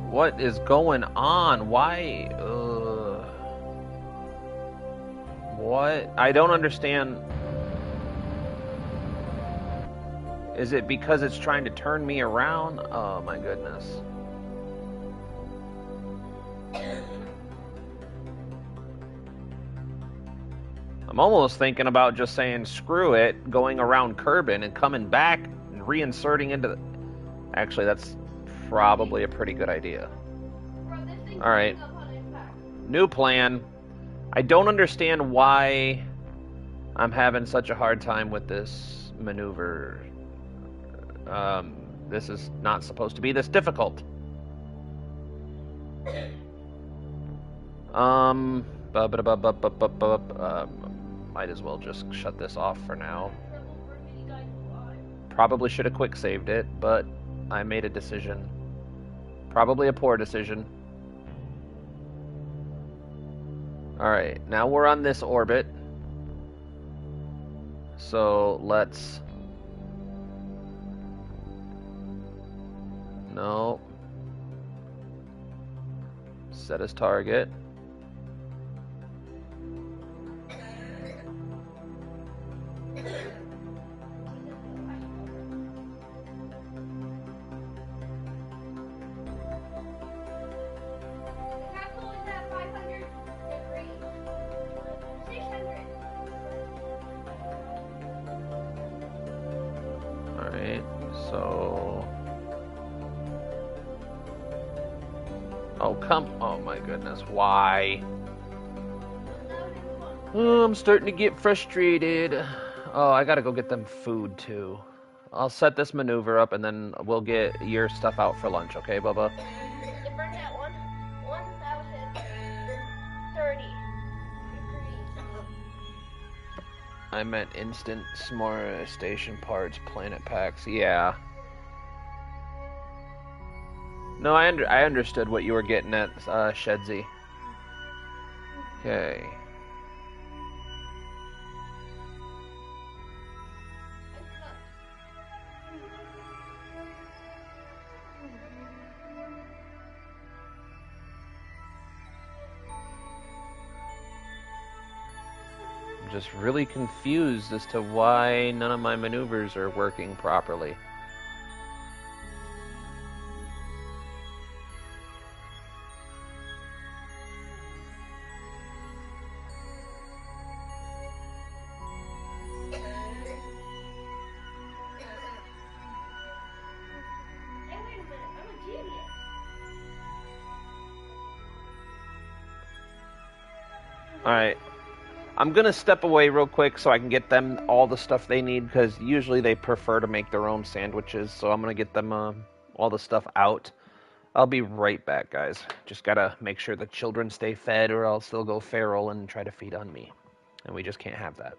What is going on? Why? What? I don't understand. Is it because it's trying to turn me around? Oh my goodness. I'm almost thinking about just saying screw it, going around Kerbin and coming back and reinserting into the... Actually, that's probably a pretty good idea. All right. New plan. I don't understand why I'm having such a hard time with this maneuver. This is not supposed to be this difficult. Might as well just shut this off for now. Probably should have quick saved it, but I made a decision. Probably a poor decision. Alright, now we're on this orbit. So let's... No. Set as target. Oh, come. Oh, my goodness. Why? That was fun. Oh, I'm starting to get frustrated. Oh, I gotta go get them food, too. I'll set this maneuver up and then we'll get your stuff out for lunch, okay, Bubba? It burned at 1,030 degrees. I meant instant s'more station parts, planet packs. Yeah. No, I understood what you were getting at, Shedsy. Okay. I'm just really confused as to why none of my maneuvers are working properly. Hey, wait a minute. I'm a genius. Alright. I'm gonna step away real quick so I can get them all the stuff they need, because usually they prefer to make their own sandwiches, so I'm gonna get them all the stuff out. I'll be right back, guys. Just gotta make sure the children stay fed, or else they'll go feral and try to feed on me. And we just can't have that.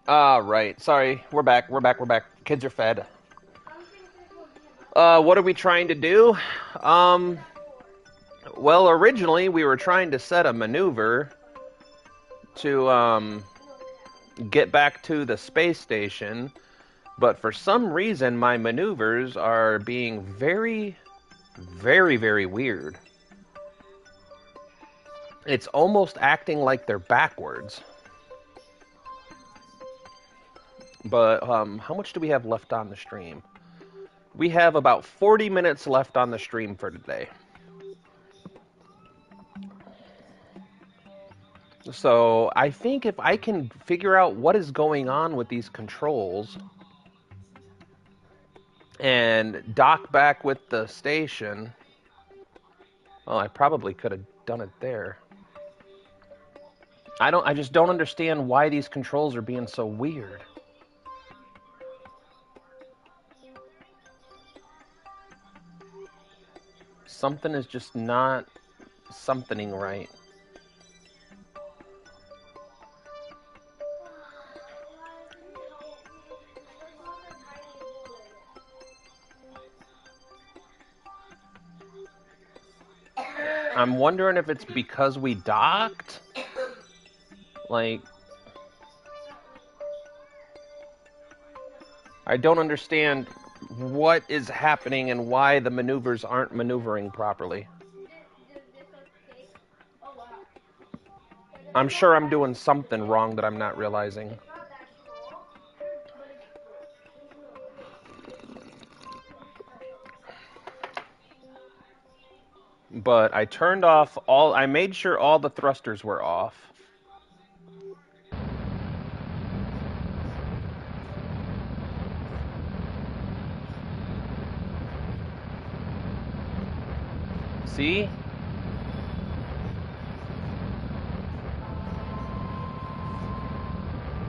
Ah, right. Sorry. We're back. We're back. We're back. Kids are fed. I don't think this will be enough. What are we trying to do? Um, well, originally we were trying to set a maneuver to get back to the space station, but for some reason my maneuvers are being very, very, very weird. It's almost acting like they're backwards. But how much do we have left on the stream? We have about 40 minutes left on the stream for today. So I think if I can figure out what is going on with these controls and dock back with the station, well, I probably could have done it there. I just don't understand why these controls are being so weird. Something is just not something right. I'm wondering if it's because we docked. Like, I don't understand what is happening and why the maneuvers aren't maneuvering properly. I'm sure I'm doing something wrong that I'm not realizing. But I turned off all, I made sure all the thrusters were off. See?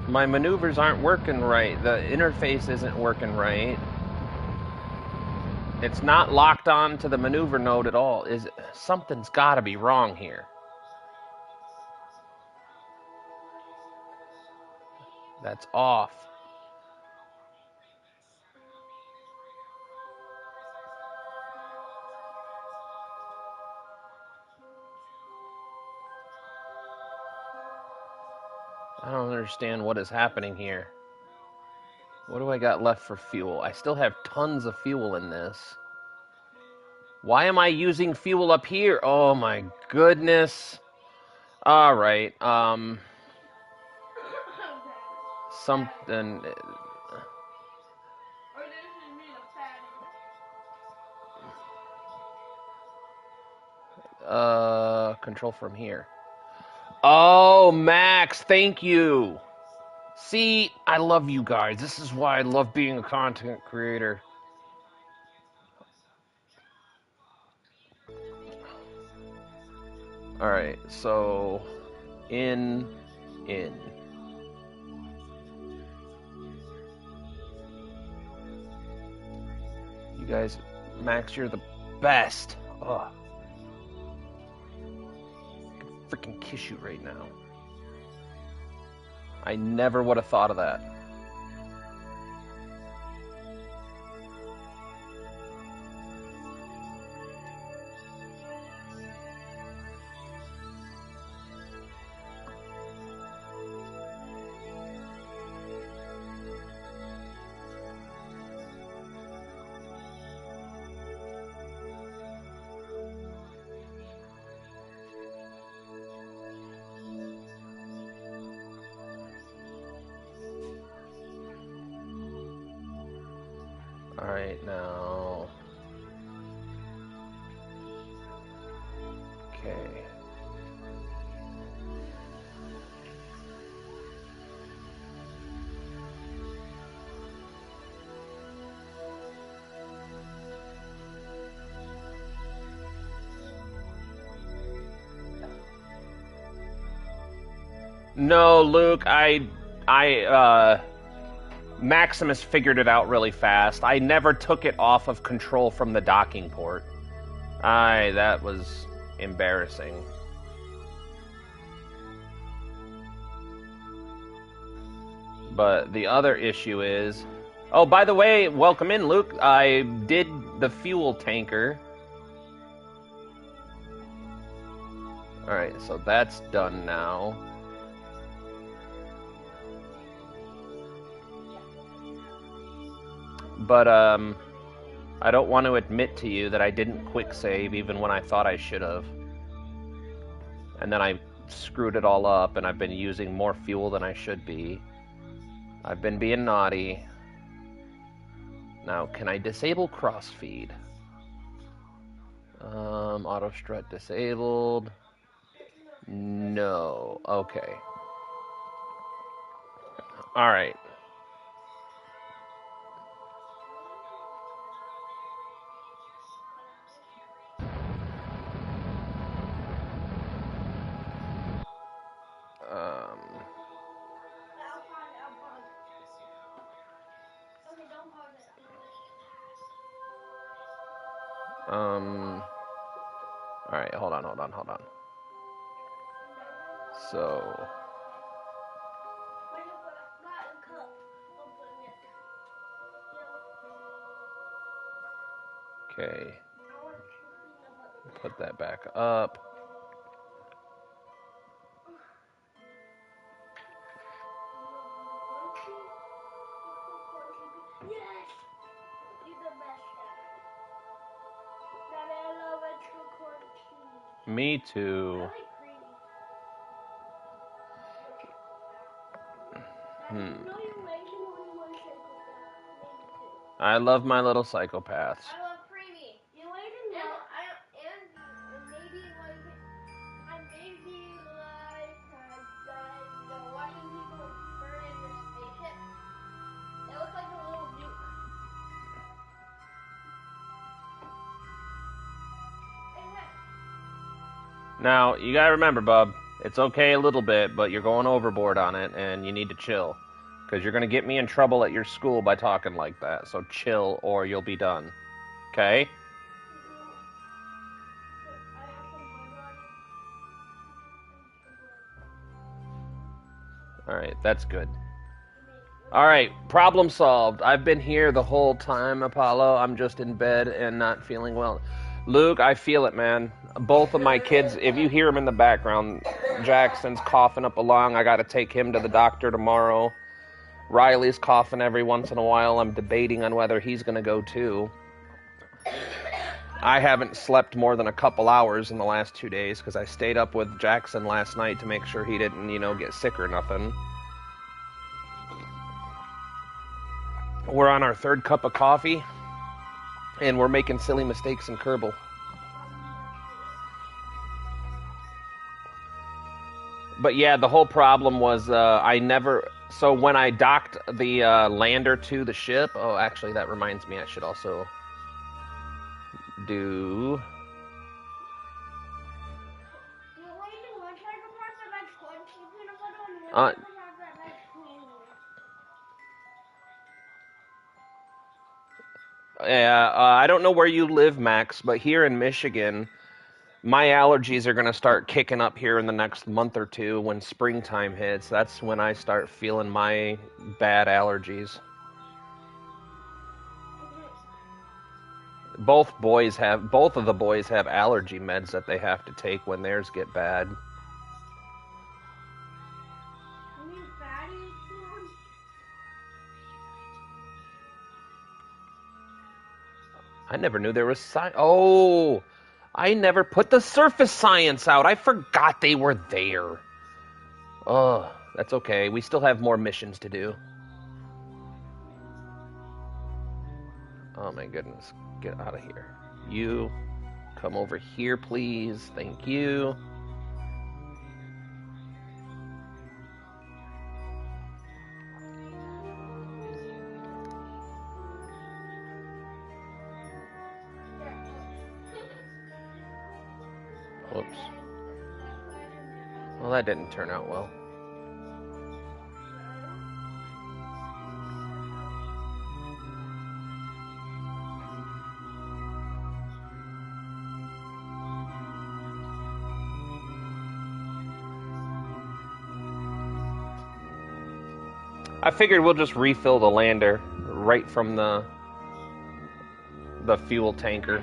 My maneuvers aren't working right. The interface isn't working right. It's not locked on to the maneuver node at all. Something's got to be wrong here. That's off. I don't understand what is happening here. What do I got left for fuel? I still have tons of fuel in this. Why am I using fuel up here? Oh my goodness. All right. Something. Control from here. Oh, Max, thank you. See, I love you guys. This is why I love being a content creator. All right, so in. You guys, Max, you're the best. Ugh. I can freaking kiss you right now. I never would have thought of that. All right, now. Okay. No, Luke, Maximus figured it out really fast. I never took it off of control from the docking port. That was embarrassing. But the other issue is... Oh, by the way, welcome in, Luke. I did the fuel tanker. Alright, so that's done now. But, I don't want to admit to you that I didn't quick save even when I thought I should have. And then I screwed it all up, and I've been using more fuel than I should be. I've been being naughty. Now, can I disable crossfeed? Auto strut disabled. No. Okay. Alright. Alright, hold on. So... Okay. Put that back up. Yes! You're the best dad. Daddy, I love extra corn cheese. Me too. I like creamy. You know you like it when you want to shake with that. Me too. I love my little psychopaths. I love creamy. You like it now? And maybe like watching people burn in their spaceship. It looks like a little nuke. Now, you gotta remember, bub, it's okay a little bit, but you're going overboard on it, and you need to chill. Because you're gonna get me in trouble at your school by talking like that. So chill, or you'll be done. Okay? Alright, that's good. Alright, problem solved. I've been here the whole time, Apollo. I'm just in bed and not feeling well. Luke, I feel it, man. Both of my kids, if you hear them in the background, Jackson's coughing up a lung. I gotta take him to the doctor tomorrow. Riley's coughing every once in a while. I'm debating on whether he's gonna go too. I haven't slept more than a couple hours in the last 2 days because I stayed up with Jackson last night to make sure he didn't, get sick or nothing. We're on our third cup of coffee, and we're making silly mistakes in Kerbal. But yeah, the whole problem was so when I docked the lander to the ship, oh, actually, that reminds me, I should also do... I don't know where you live, Max, but here in Michigan, my allergies are going to start kicking up here in the next month or two when springtime hits. That's when I start feeling my bad allergies. Both of the boys have allergy meds that they have to take when theirs get bad. I never knew there was science. Oh, I never put the surface science out. I forgot they were there. Oh, that's okay. We still have more missions to do. Oh my goodness. Get out of here. You, come over here, please. Thank you. Whoops. Well, that didn't turn out well. I figured we'll just refill the lander right from the fuel tanker.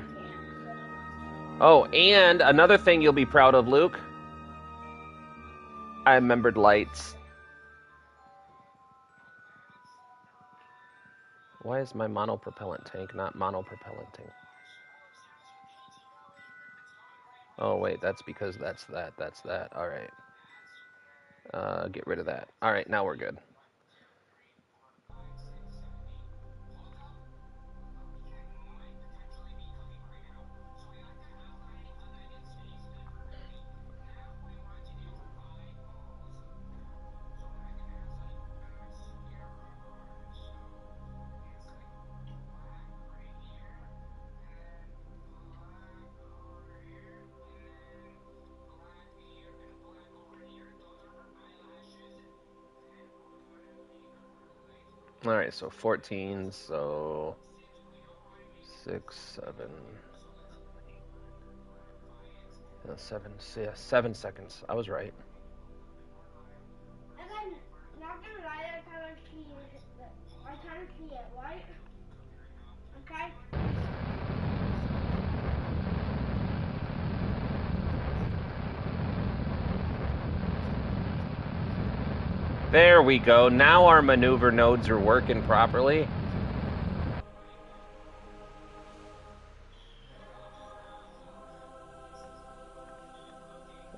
Oh, and another thing you'll be proud of, Luke. I remembered lights. Why is my monopropellant tank not monopropellant tank? Oh, wait, that's because that's that. All right. Get rid of that. All right, now we're good. All right, so 14, so 6, 7, 7, yeah, 7 seconds. I was right. And then, not gonna lie, I kind of see it, right? Okay? There we go. Now our maneuver nodes are working properly.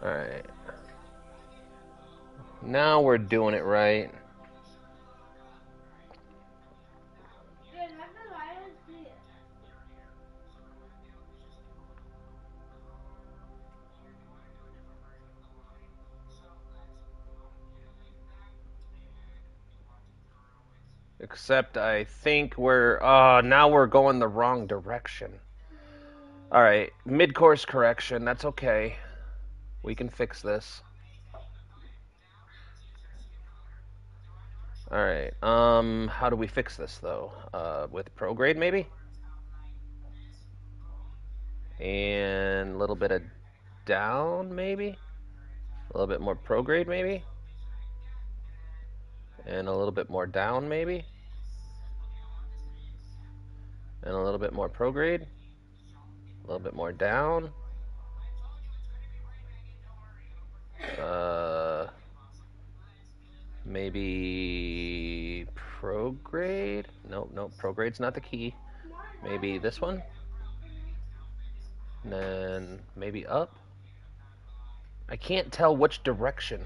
All right. Now we're doing it right. Yeah, not gonna lie, I see it. Except I think we're now we're going the wrong direction. All right, mid-course correction. That's okay. We can fix this. All right. How do we fix this though? With prograde maybe? And a little bit of down maybe? A little bit more prograde maybe? And a little bit more down maybe? And a little bit more prograde? A little bit more down? Maybe prograde? Nope, prograde's not the key. Maybe this one? And then maybe up? I can't tell which direction.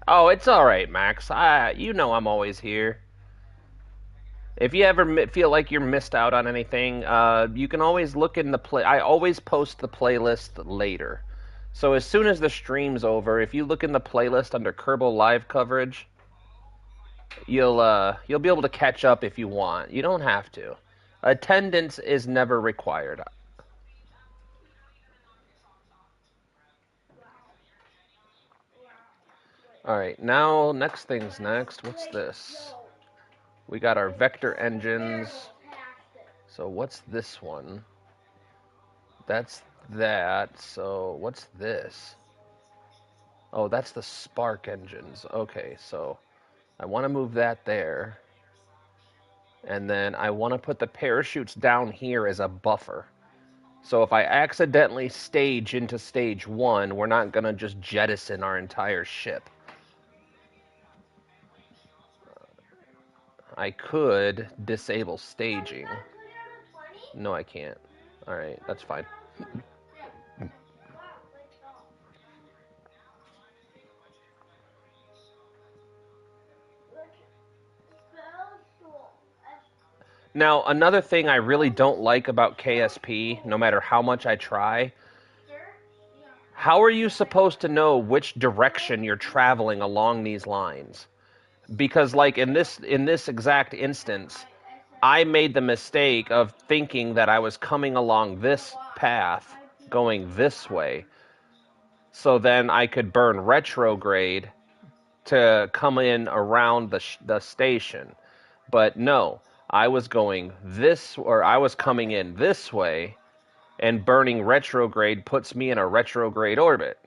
Oh, it's all right, Max. You know I'm always here. If you ever feel like you're missed out on anything, you can always look in the play. I always post the playlist later. So as soon as the stream's over, if you look in the playlist under Kerbal Live coverage, you'll be able to catch up if you want. You don't have to. Attendance is never required. All right, now next thing's next. What's this? We got our vector engines. So what's this one? That's that. So what's this? Oh, that's the spark engines. Okay, so I want to move that there. And then I want to put the parachutes down here as a buffer. So if I accidentally stage into stage 1, we're not going to just jettison our entire ship. I could disable staging. No, I can't. All right, that's fine. Now, another thing I really don't like about KSP, no matter how much I try, how are you supposed to know which direction you're traveling along these lines? Because like in this exact instance, I made the mistake of thinking that I was coming along this path, going this way. So then I could burn retrograde to come in around the station. But no, I was going this, or I was coming in this way, and burning retrograde puts me in a retrograde orbit.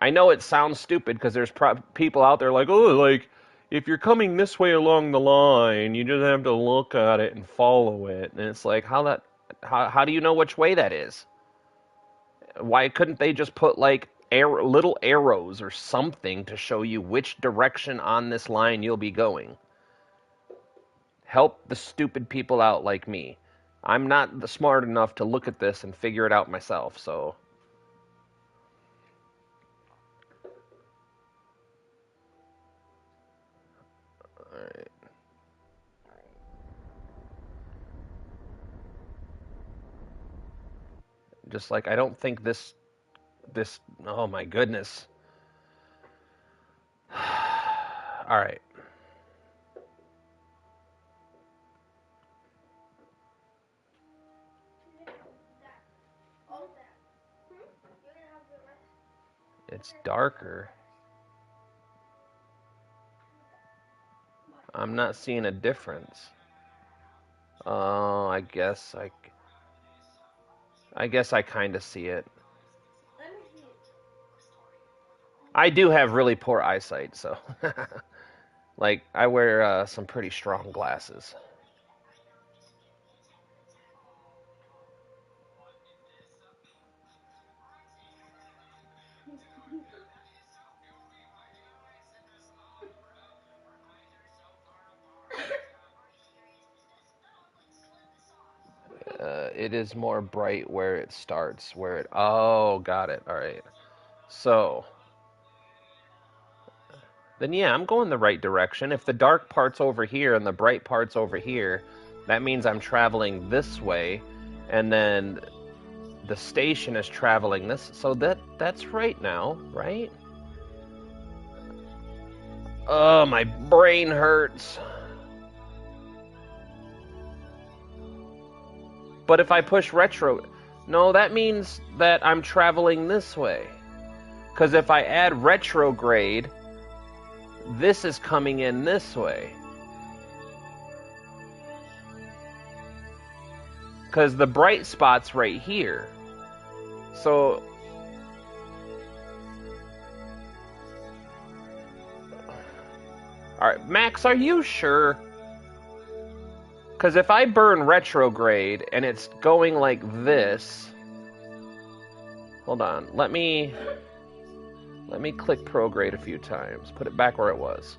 I know it sounds stupid because there's people out there like, oh, like, if you're coming this way along the line, you just have to look at it and follow it. And it's like, how do you know which way that is? Why couldn't they just put like little arrows or something to show you which direction on this line you'll be going? Help the stupid people out like me. I'm not smart enough to look at this and figure it out myself, so. Alright. Just like, I don't think this, oh my goodness. Alright. It's darker. I'm not seeing a difference. Oh, I guess I kind of see it. I do have really poor eyesight, so like I wear some pretty strong glasses. It is more bright where it starts, where it. Oh, got it. All right. So then, yeah, I'm going the right direction. If the dark part's over here and the bright part's over here, that means I'm traveling this way, and then the station is traveling this. So that's right now, right? Oh, my brain hurts. But if I push retro, no, that means that I'm traveling this way. Because if I add retrograde, this is coming in this way. Because the bright spot's right here. So alright, Max, are you sure? Because if I burn retrograde and it's going like this, hold on, let me click prograde a few times, put it back where it was.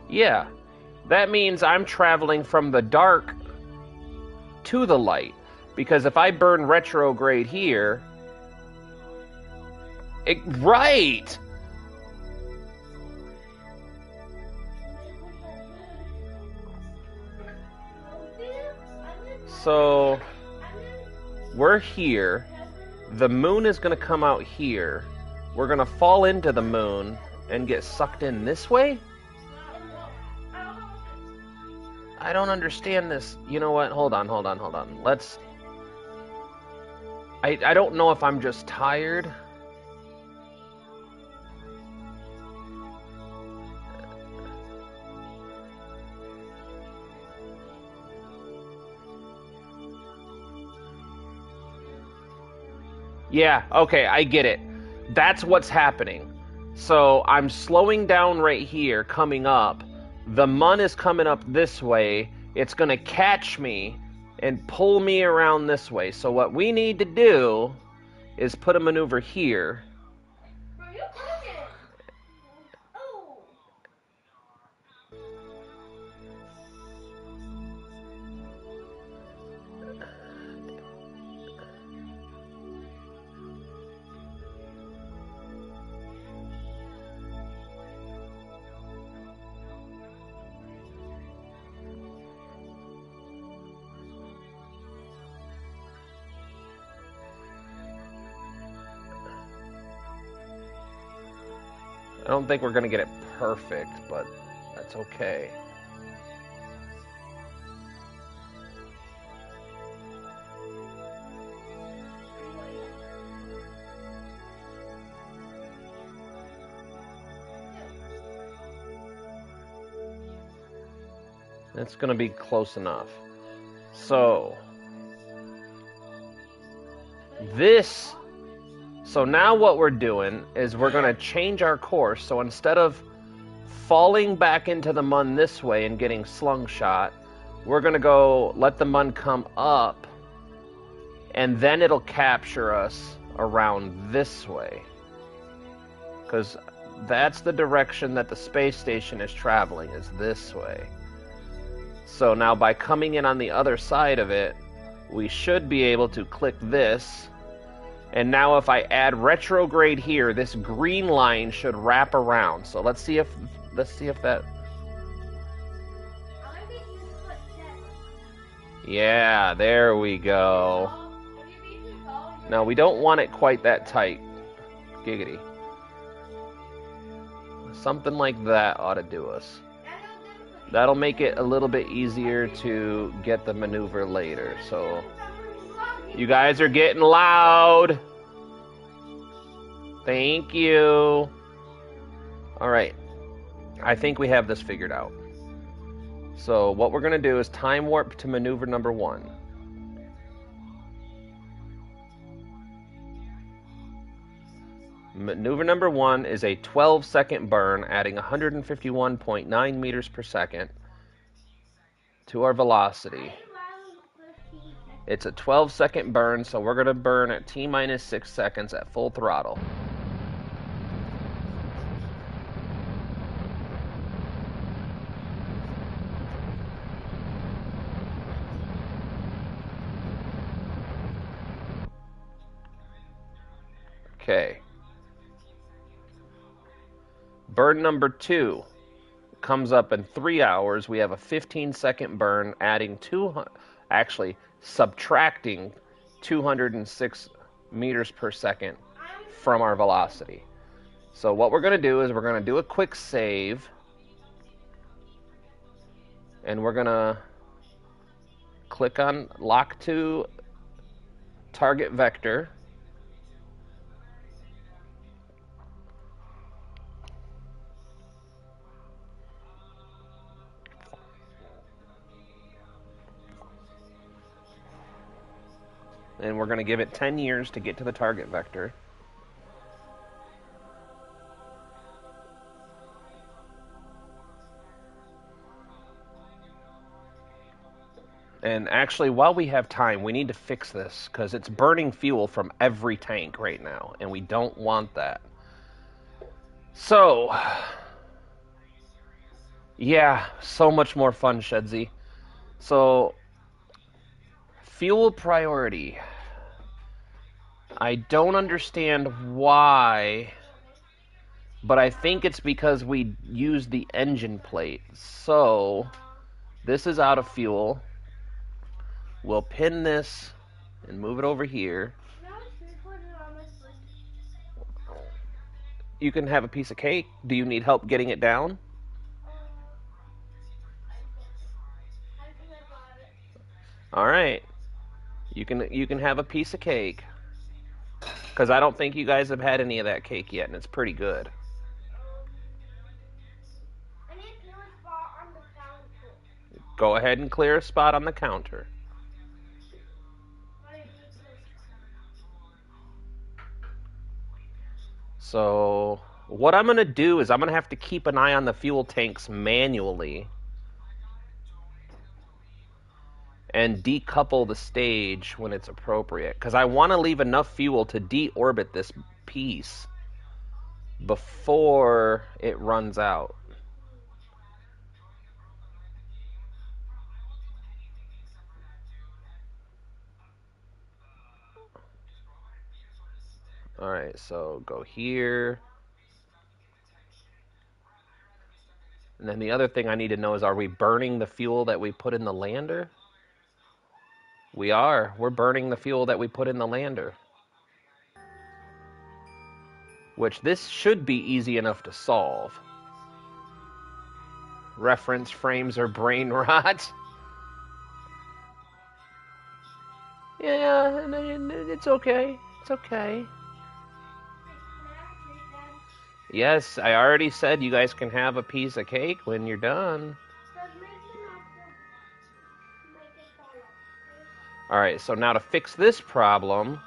Yeah, that means I'm traveling from the dark to the light, because if I burn retrograde here, right! So we're here. The moon is going to come out here. We're going to fall into the moon and get sucked in this way? I don't understand this. You know what? Hold on. Let's... I don't know if I'm just tired. Yeah, okay, I get it. That's what's happening. So I'm slowing down right here, coming up. The mun is coming up this way. It's going to catch me and pull me around this way. So what we need to do is put a maneuver here. I don't think we're going to get it perfect, but that's okay. It's going to be close enough. So now what we're doing is we're going to change our course. So instead of falling back into the mun this way and getting slungshot, we're going to go let the mun come up, and then it'll capture us around this way. Because that's the direction that the space station is traveling, is this way. So now by coming in on the other side of it, we should be able to click this. And now if I add retrograde here, this green line should wrap around. So let's see if that... Yeah, there we go. Now we don't want it quite that tight. Giggity. Something like that ought to do us. That'll make it a little bit easier to get the maneuver later. So you guys are getting loud. Thank you. All right. I think we have this figured out. So what we're going to do is time warp to maneuver number 1. Maneuver number 1 is a 12-second burn, adding 151.9 meters per second to our velocity. It's a 12-second burn, so we're going to burn at T-minus 6 seconds at full throttle. Okay. Burn number 2 comes up in 3 hours. We have a 15-second burn, subtracting 206 meters per second from our velocity. So what we're going to do is we're going to do a quick save. And we're going to click on lock to target vector. And we're going to give it 10 years to get to the target vector. And actually, while we have time, we need to fix this, because it's burning fuel from every tank right now, and we don't want that. So, yeah, so much more fun, Shedsy. So, fuel priority. I don't understand why, but I think it's because we used the engine plate. So, this is out of fuel. We'll pin this and move it over here. You can have a piece of cake. Do you need help getting it down? All right. You can have a piece of cake. Because I don't think you guys have had any of that cake yet, and it's pretty good. I need to clear a spot on the counter. Go ahead and clear a spot on the counter. So, what I'm going to do is I'm going to have to keep an eye on the fuel tanks manually and decouple the stage when it's appropriate, because I want to leave enough fuel to deorbit this piece before it runs out. Alright, so go here. And then the other thing I need to know is, are we burning the fuel that we put in the lander? We are. We're burning the fuel that we put in the lander. Which this should be easy enough to solve. Reference frames or brain rot. Yeah, it's okay. It's okay. Yes, I already said you guys can have a piece of cake when you're done. All right, so now to fix this problem,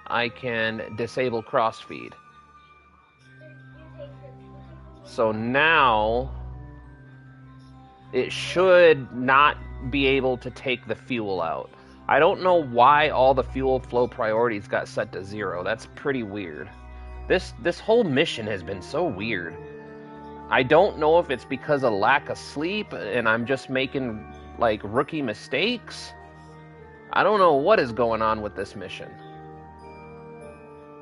I can disable crossfeed. So now it should not be able to take the fuel out. I don't know why all the fuel flow priorities got set to 0. That's pretty weird. This whole mission has been so weird. I don't know if it's because of lack of sleep and I'm just making like rookie mistakes. I don't know what is going on with this mission.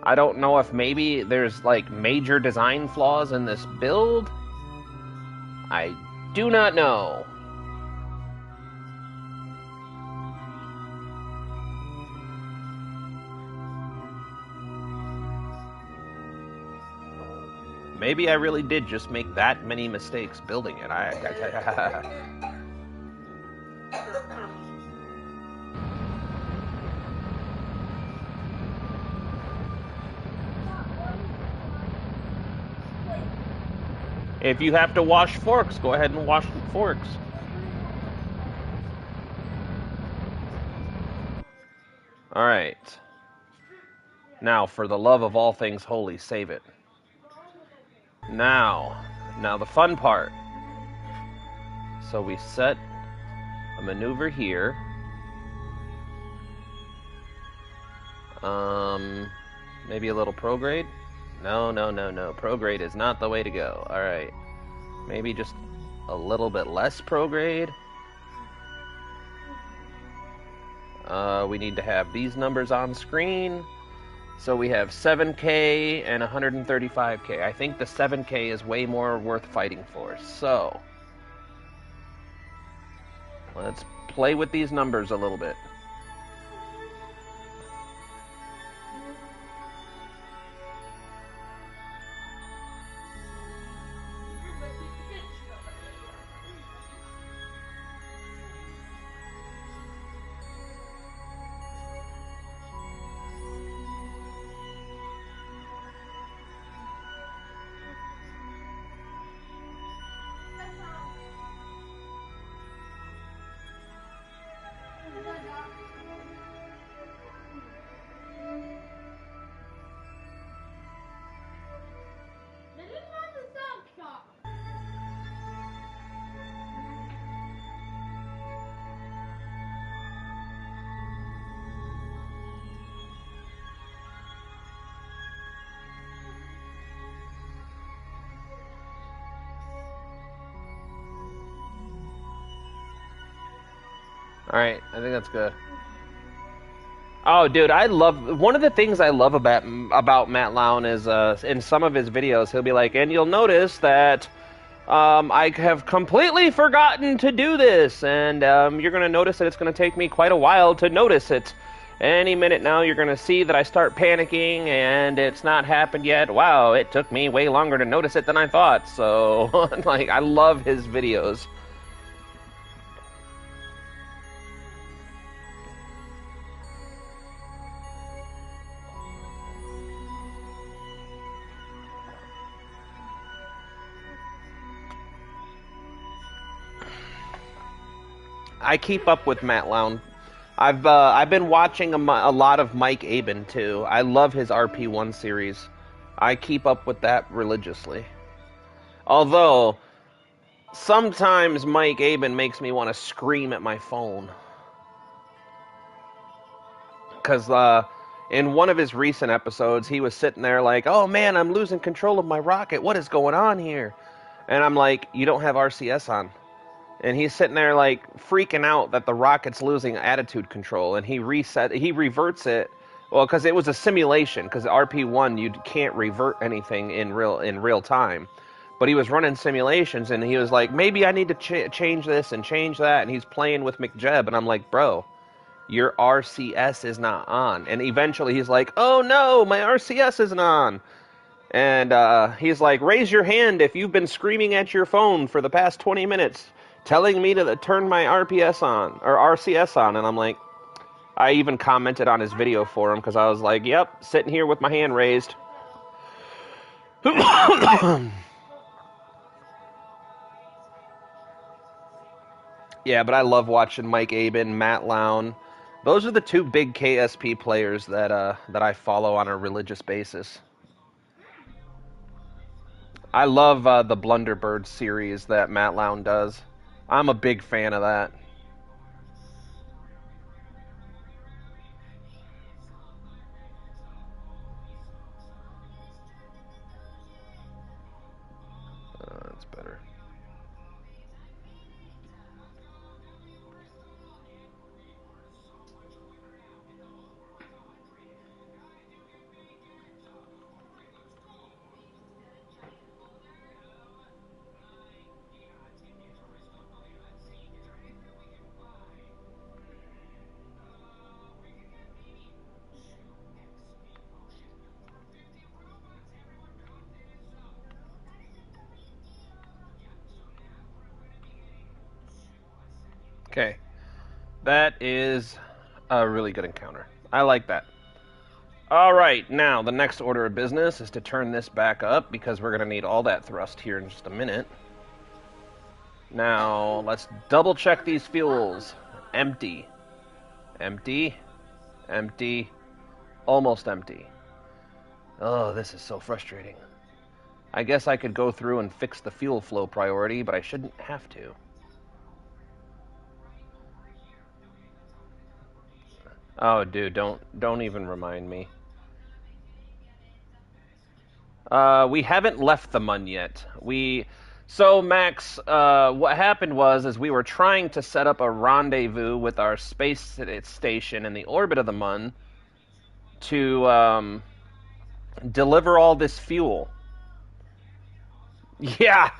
I don't know if maybe there's like major design flaws in this build. I do not know. Maybe I really did just make that many mistakes building it. If you have to wash forks, go ahead and wash forks. All right. Now, for the love of all things holy, save it. Now the fun part. So we set a maneuver here. Maybe a little prograde? No. Prograde is not the way to go. All right. Maybe just a little bit less prograde. We need to have these numbers on screen. So we have 7K and 135K. I think the 7K is way more worth fighting for. So let's play with these numbers a little bit. All right, I think that's good. Oh, dude, one of the things I love about Matt Lown is in some of his videos he'll be like, and you'll notice that I have completely forgotten to do this, and you're gonna notice that it's gonna take me quite a while to notice it. Any minute now, you're gonna see that I start panicking, and it's not happened yet. Wow, it took me way longer to notice it than I thought. So, like, I love his videos. I keep up with Matt Lown. I've been watching a lot of Mike Aben too. I love his RP1 series. I keep up with that religiously. Although sometimes Mike Aben makes me want to scream at my phone. Because in one of his recent episodes, he was sitting there like, "Oh man, I'm losing control of my rocket. What is going on here?" And I'm like, "You don't have RCS on." And he's sitting there like freaking out that the rocket's losing attitude control, and he reverts it. Well, because it was a simulation. Because RP1, you can't revert anything in real time. But he was running simulations, and he was like, maybe I need to change this and change that. And he's playing with McJeb, and I'm like, bro, your RCS is not on. And eventually, he's like, oh no, my RCS isn't on. And he's like, raise your hand if you've been screaming at your phone for the past 20 minutes. Telling me to turn my RPS on, or RCS on, and I'm like, I even commented on his video for him, because I was like, yep, sitting here with my hand raised. Yeah, but I love watching Mike Aben, Matt Lown, Those are the two big KSP players that that I follow on a religious basis. I love the Blunderbird series that Matt Lown does. I'm a big fan of that. That's better. Okay. That is a really good encounter. I like that. All right, now the next order of business is to turn this back up because we're going to need all that thrust here in just a minute. Now, let's double check these fuels. Empty. Empty. Empty. Almost empty. Oh, this is so frustrating. I guess I could go through and fix the fuel flow priority, but I shouldn't have to. Oh, dude, don't even remind me. We haven't left the Mun yet. So Max, what happened was we were trying to set up a rendezvous with our space station in the orbit of the Mun to deliver all this fuel. Yeah,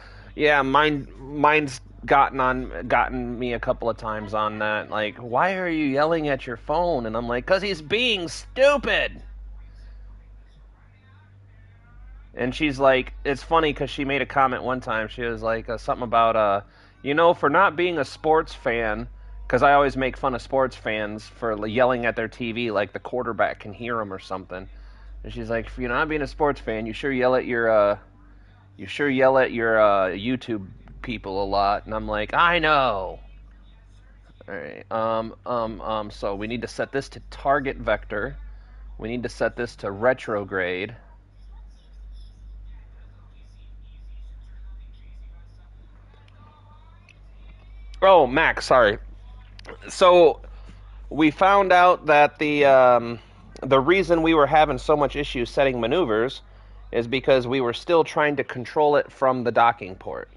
mine's gotten me a couple of times on that. Like, why are you yelling at your phone? And I'm like, 'cause he's being stupid. And she's like, it's funny because she made a comment one time. She was like something about, for not being a sports fan, because I always make fun of sports fans for yelling at their TV like the quarterback can hear them or something. And she's like, for you not being a sports fan, you sure yell at your YouTube people a lot. And I'm like, I know. All right. So we need to set this to target vector. We need to set this to retrograde. Oh, Max, sorry. So we found out that the reason we were having so much issue setting maneuvers is because we were still trying to control it from the docking port.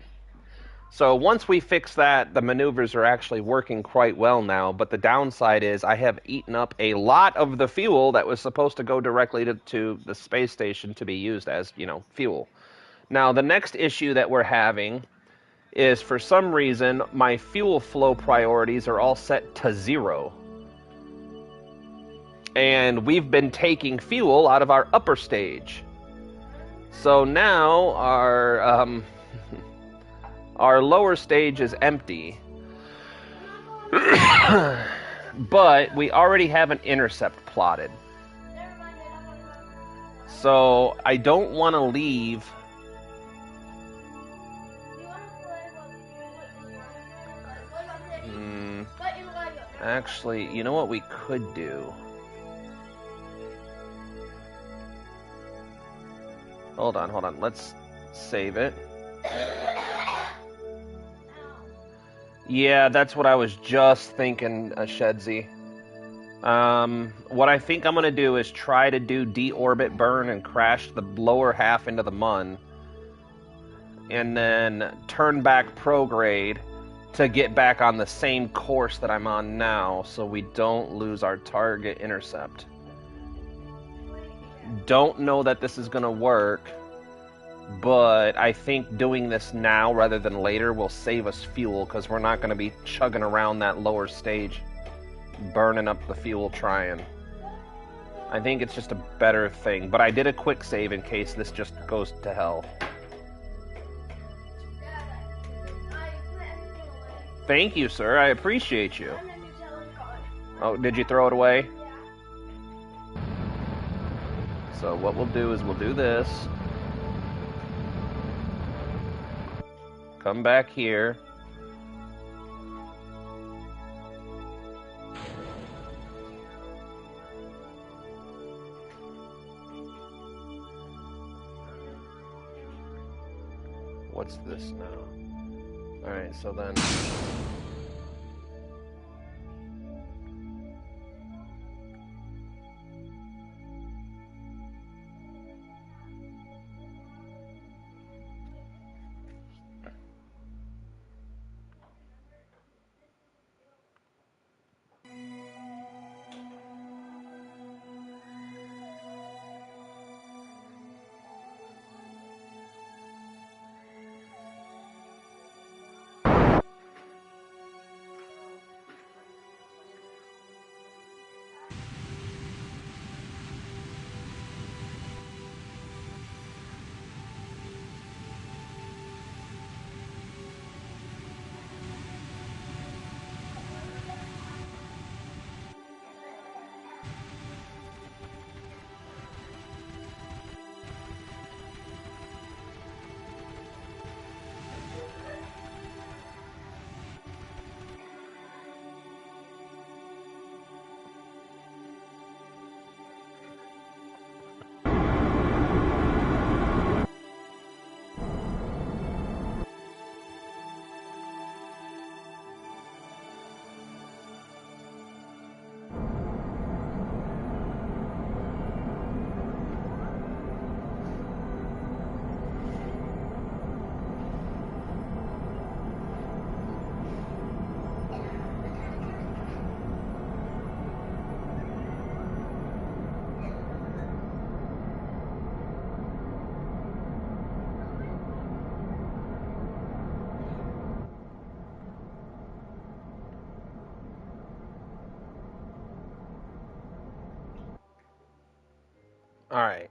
So once we fix that, the maneuvers are actually working quite well now, but the downside is I have eaten up a lot of the fuel that was supposed to go directly to the space station to be used as, fuel. Now, the next issue that we're having is for some reason my fuel flow priorities are all set to 0. And we've been taking fuel out of our upper stage. So now our our lower stage is empty. But we already have an intercept plotted. So I don't want to leave. Actually, you know what we could do? Hold on. Let's save it. Yeah, that's what I was just thinking, Shedzy. What I think I'm going to do is try to do deorbit burn and crash the lower half into the Mun. And then turn back prograde to get back on the same course that I'm on now so we don't lose our target intercept. Don't know that this is going to work, but I think doing this now rather than later will save us fuel because we're not going to be chugging around that lower stage, burning up the fuel trying. I think it's just a better thing, but I did a quick save in case this just goes to hell. Thank you, sir. I appreciate you. Oh, did you throw it away? So what we'll do is we'll do this. Come back here. What's this now? Alright, so then... Alright.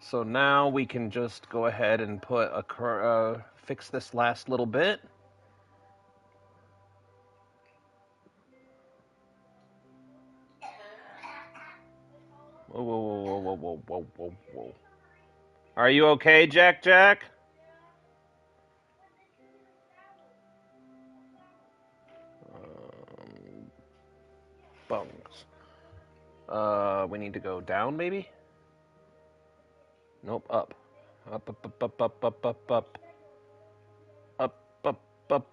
So now we can just go ahead and put a fix this last little bit. Whoa, whoa, whoa, whoa, whoa, whoa, whoa, whoa. Are you okay, Jack? Bunks. We need to go down, maybe? Nope, up. Up, up, up, up, up, up, up, up. Up, up, up.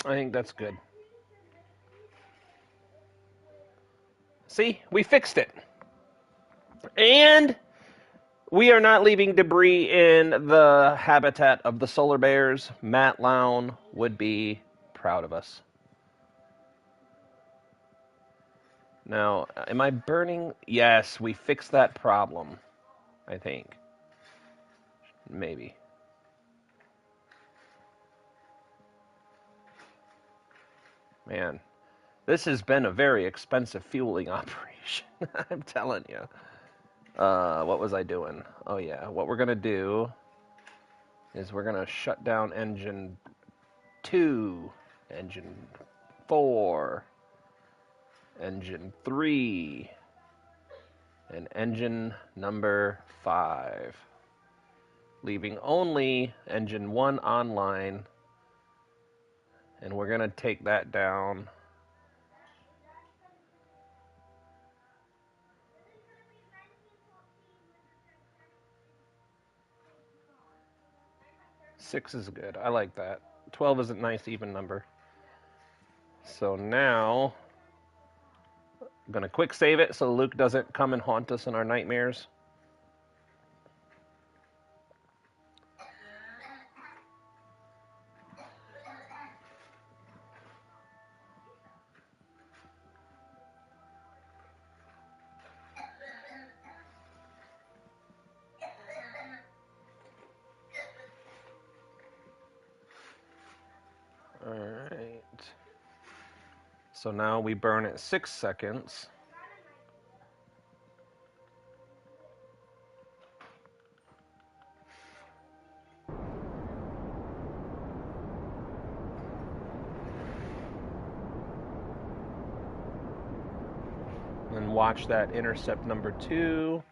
I think that's good. See, we fixed it. And we are not leaving debris in the habitat of the solar bears. Matt Lown would be proud of us. Now, am I burning? Yes, we fixed that problem, I think. Maybe. Man, this has been a very expensive fueling operation. I'm telling you. What was I doing? Oh, yeah. What we're going to do is we're going to shut down engine 2, engine 4, engine 3, and engine number 5. Leaving only engine 1 online. And we're going to take that down. Six is good. I like that. 12 is a nice even number. So now, I'm going to quick save it so Luke doesn't come and haunt us in our nightmares. Alright. So now we burn it 6 seconds. And watch that intercept number 2.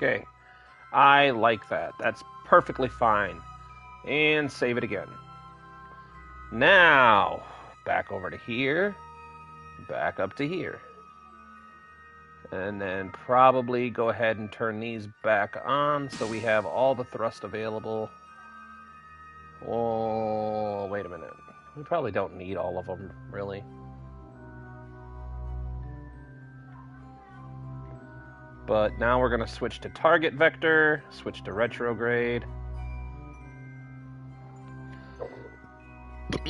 Okay. I like that. That's perfectly fine. And save it again. Now, back over to here. Back up to here. And then probably go ahead and turn these back on so we have all the thrust available. Oh, wait a minute. We probably don't need all of them, really. But now we're going to switch to target vector, switch to retrograde.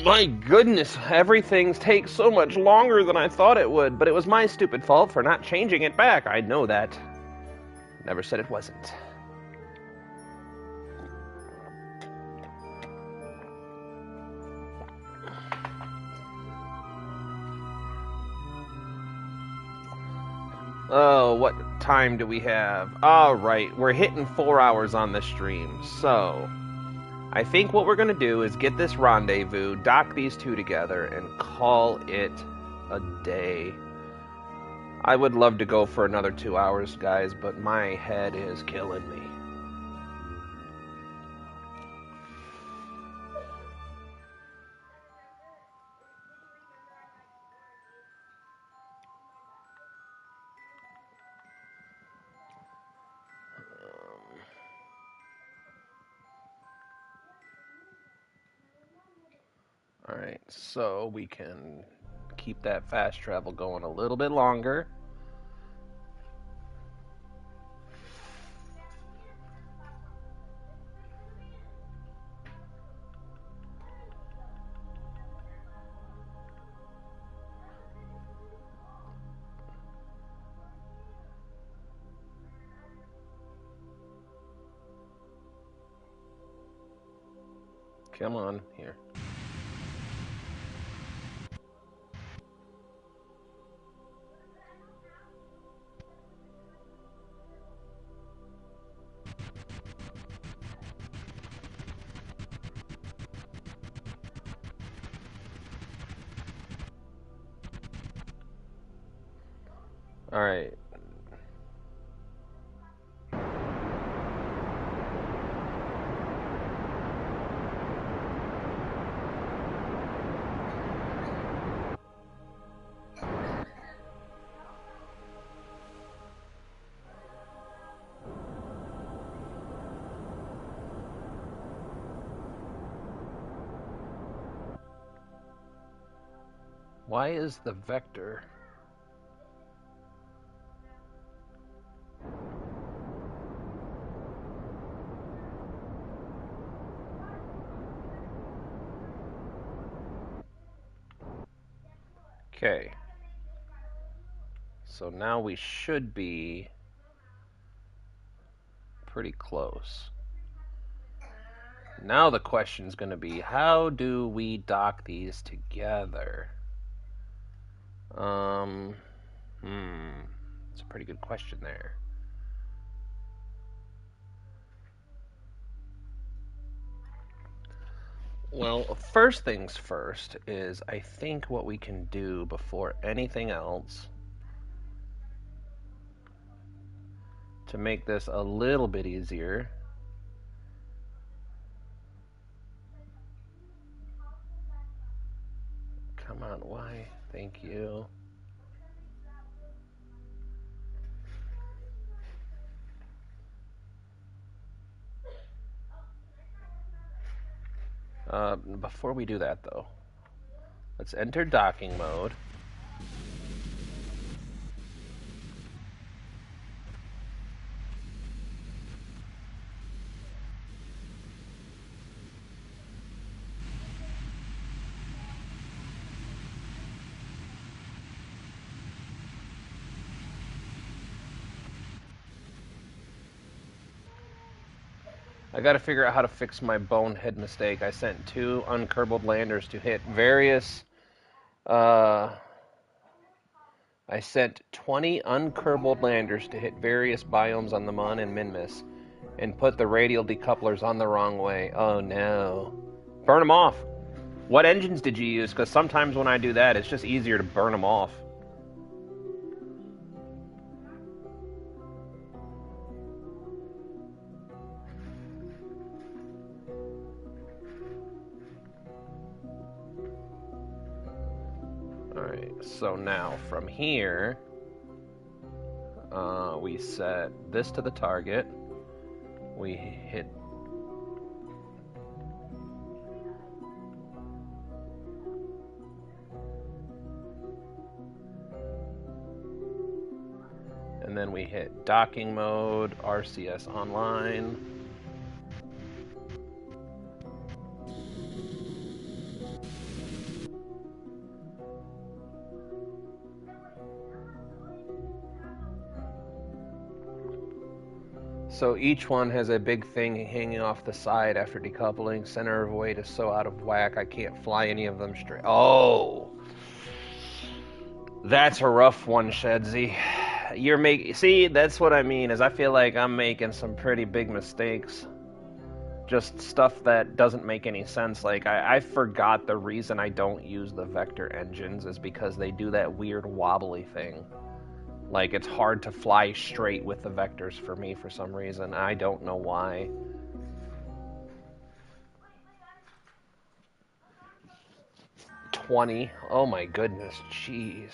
My goodness, everything takes so much longer than I thought it would, but it was my stupid fault for not changing it back. I know that. Never said it wasn't. Oh, what time do we have? All right, we're hitting 4 hours on this stream, so I think what we're going to do is get this rendezvous, dock these two together, and call it a day. I would love to go for another 2 hours, guys, but my head is killing me. Alright, so we can keep that fast travel going a little bit longer. Come on, here. Alright. Why is the vector... Okay. So now we should be pretty close. Now the question's going to be, how do we dock these together? It's a pretty good question there. Well, first things first is I think what we can do before anything else to make this a little bit easier. Come on, why? Thank you. Before we do that, though, let's enter docking mode. I gotta figure out how to fix my bonehead mistake. I sent 2 unkerbal landers to hit various... I sent 20 unkerbal landers to hit various biomes on the Mon and Minmus, and put the radial decouplers on the wrong way. Oh no. Burn them off. What engines did you use? Because sometimes when I do that, it's just easier to burn them off. Alright, so now from here, we set this to the target. We hit... And then we hit docking mode, RCS online. So each one has a big thing hanging off the side after decoupling. Center of weight is so out of whack I can't fly any of them straight. Oh! That's a rough one, Shedsy. See, that's what I mean, is I feel like I'm making some pretty big mistakes. Just stuff that doesn't make any sense. Like, I forgot the reason I don't use the vector engines is because they do that weird wobbly thing. Like, it's hard to fly straight with the vectors for me for some reason. I don't know why. $20. Oh my goodness, jeez.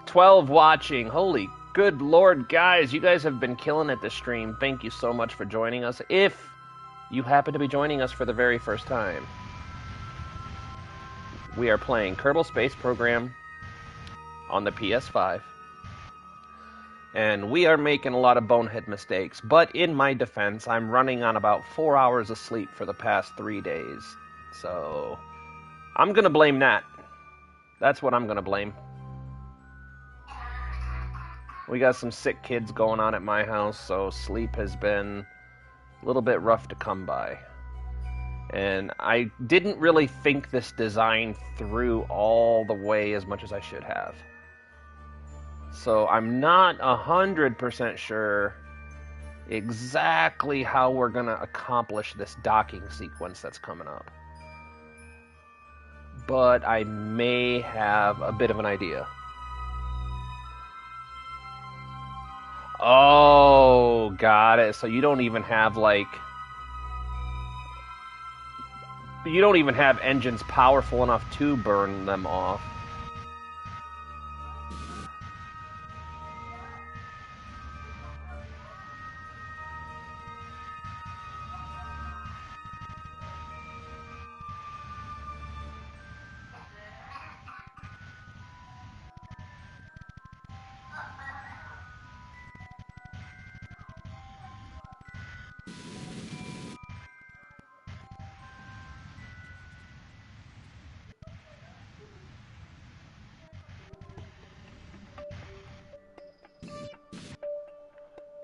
12 watching. Holy good lord, guys. You guys have been killing it this stream. Thank you so much for joining us. If you happen to be joining us for the very first time, we are playing Kerbal Space Program on the PS5. And we are making a lot of bonehead mistakes. But in my defense, I'm running on about 4 hours of sleep for the past 3 days. So I'm going to blame that. That's what I'm going to blame. We got some sick kids going on at my house, so sleep has been a little bit rough to come by. And I didn't really think this design through all the way as much as I should have. So I'm not 100% sure exactly how we're going to accomplish this docking sequence that's coming up. But I may have a bit of an idea. Oh, got it. So you don't even have, like... You don't even have engines powerful enough to burn them off.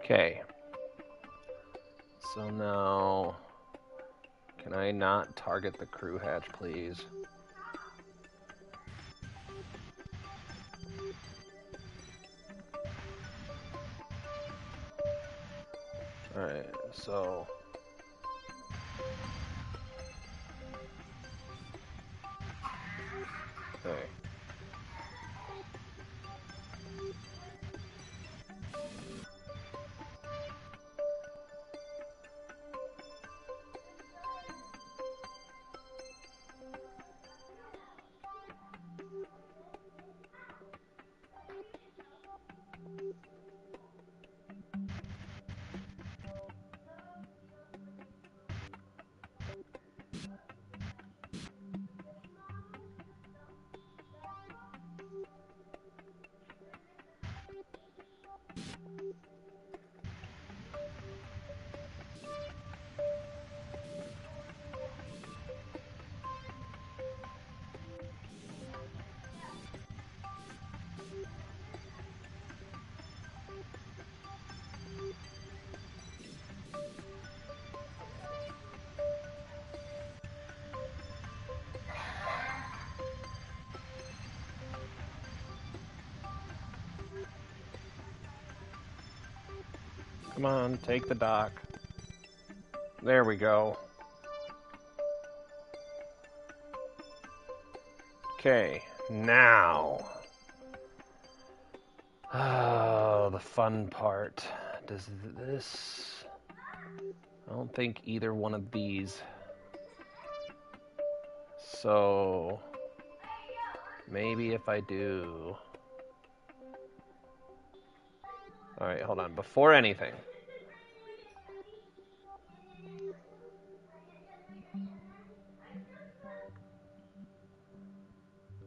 Okay. So now... Can I not target the crew hatch, please? Alright, so... Okay. Come on, take the dock. There we go. Okay, now... Oh, the fun part. Does this... I don't think either one of these... So... maybe if I do... Alright, hold on. Before anything...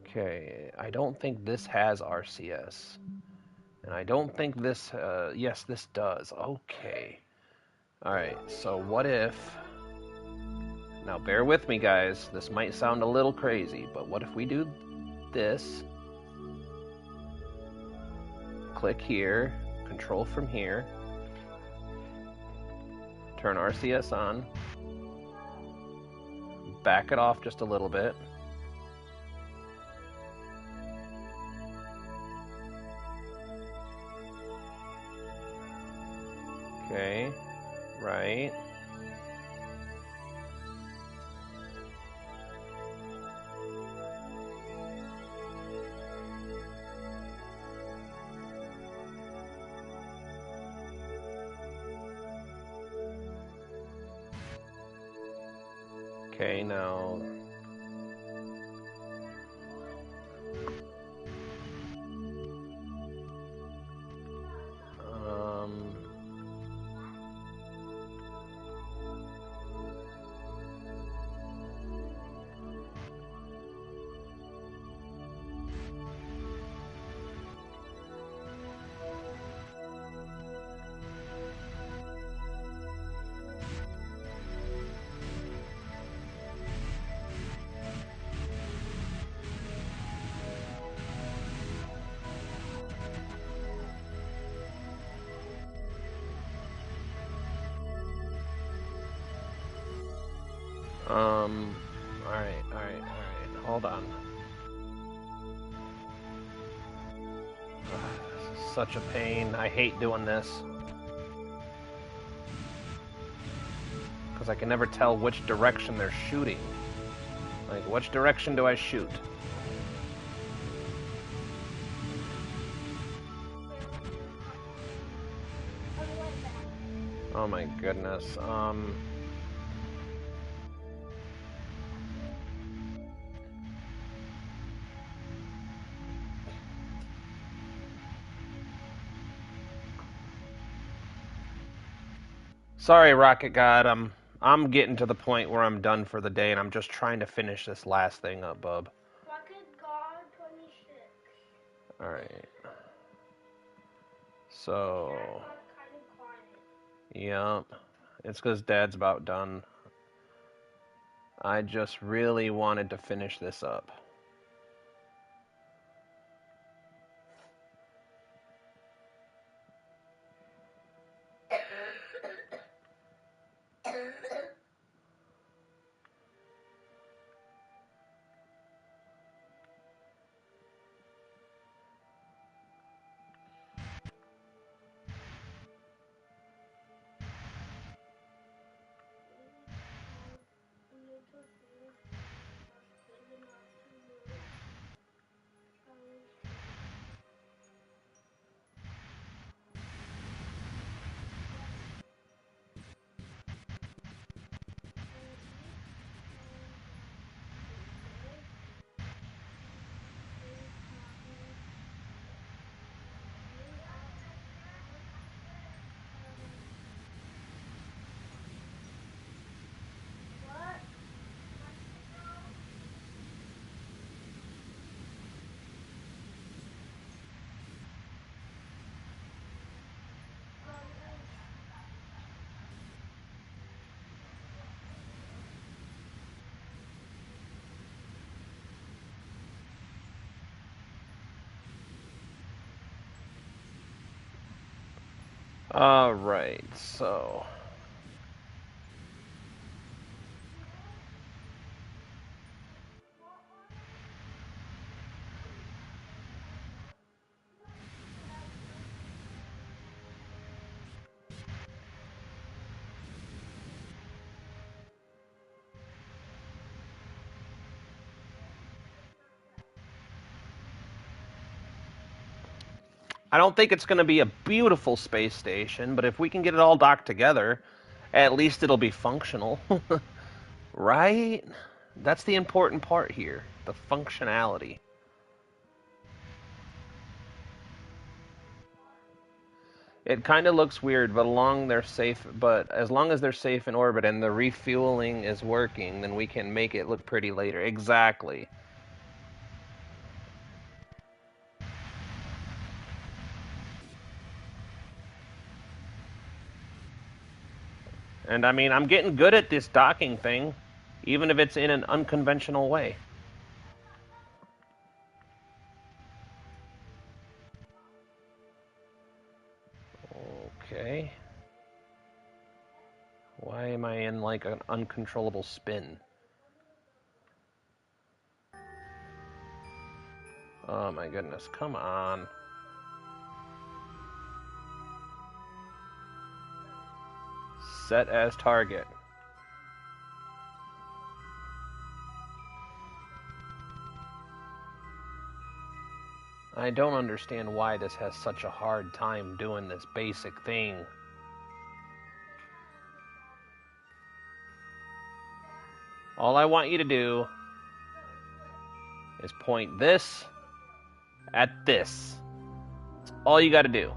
Okay, I don't think this has RCS. And I don't think this... yes, this does. Okay. Alright, so what if... Now bear with me, guys. This might sound a little crazy, but what if we do this? Click here, control from here, turn RCS on, back it off just a little bit. Okay, right. Okay, now... Alright, hold on. This is such a pain. I hate doing this. Because I can never tell which direction they're shooting. Like, which direction do I shoot? Oh my goodness. Sorry, Rocket God. I'm getting to the point where I'm done for the day, and I'm just trying to finish this last thing up, bub. Rocket God 26. All right. So. Yeah, it's because Dad's about done. I just really wanted to finish this up. All right, so. I don't think it's going to be a beautiful space station, but if we can get it all docked together, at least it'll be functional. Right? That's the important part here, the functionality. It kind of looks weird, but as long as they're safe in orbit and the refueling is working, then we can make it look pretty later. Exactly. And I mean, I'm getting good at this docking thing, even if it's in an unconventional way. Okay. Why am I in like an uncontrollable spin? Oh my goodness, come on. Set as target. I don't understand why this has such a hard time doing this basic thing. All I want you to do is point this at this. That's all you gotta do.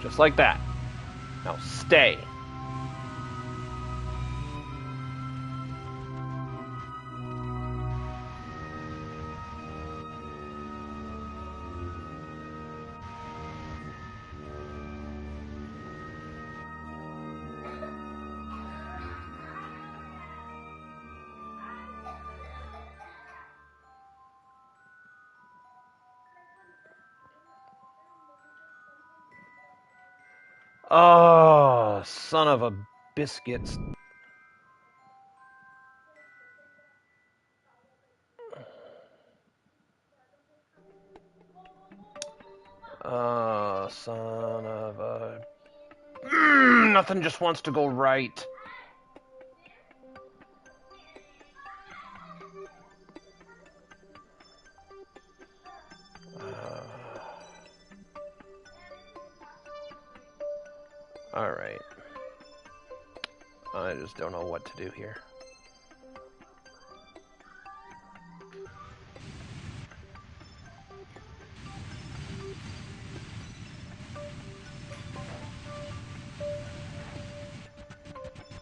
Just like that. Now stay. Oh, son of a biscuits. Oh, son of a... nothing just wants to go right. Alright. I just don't know what to do here.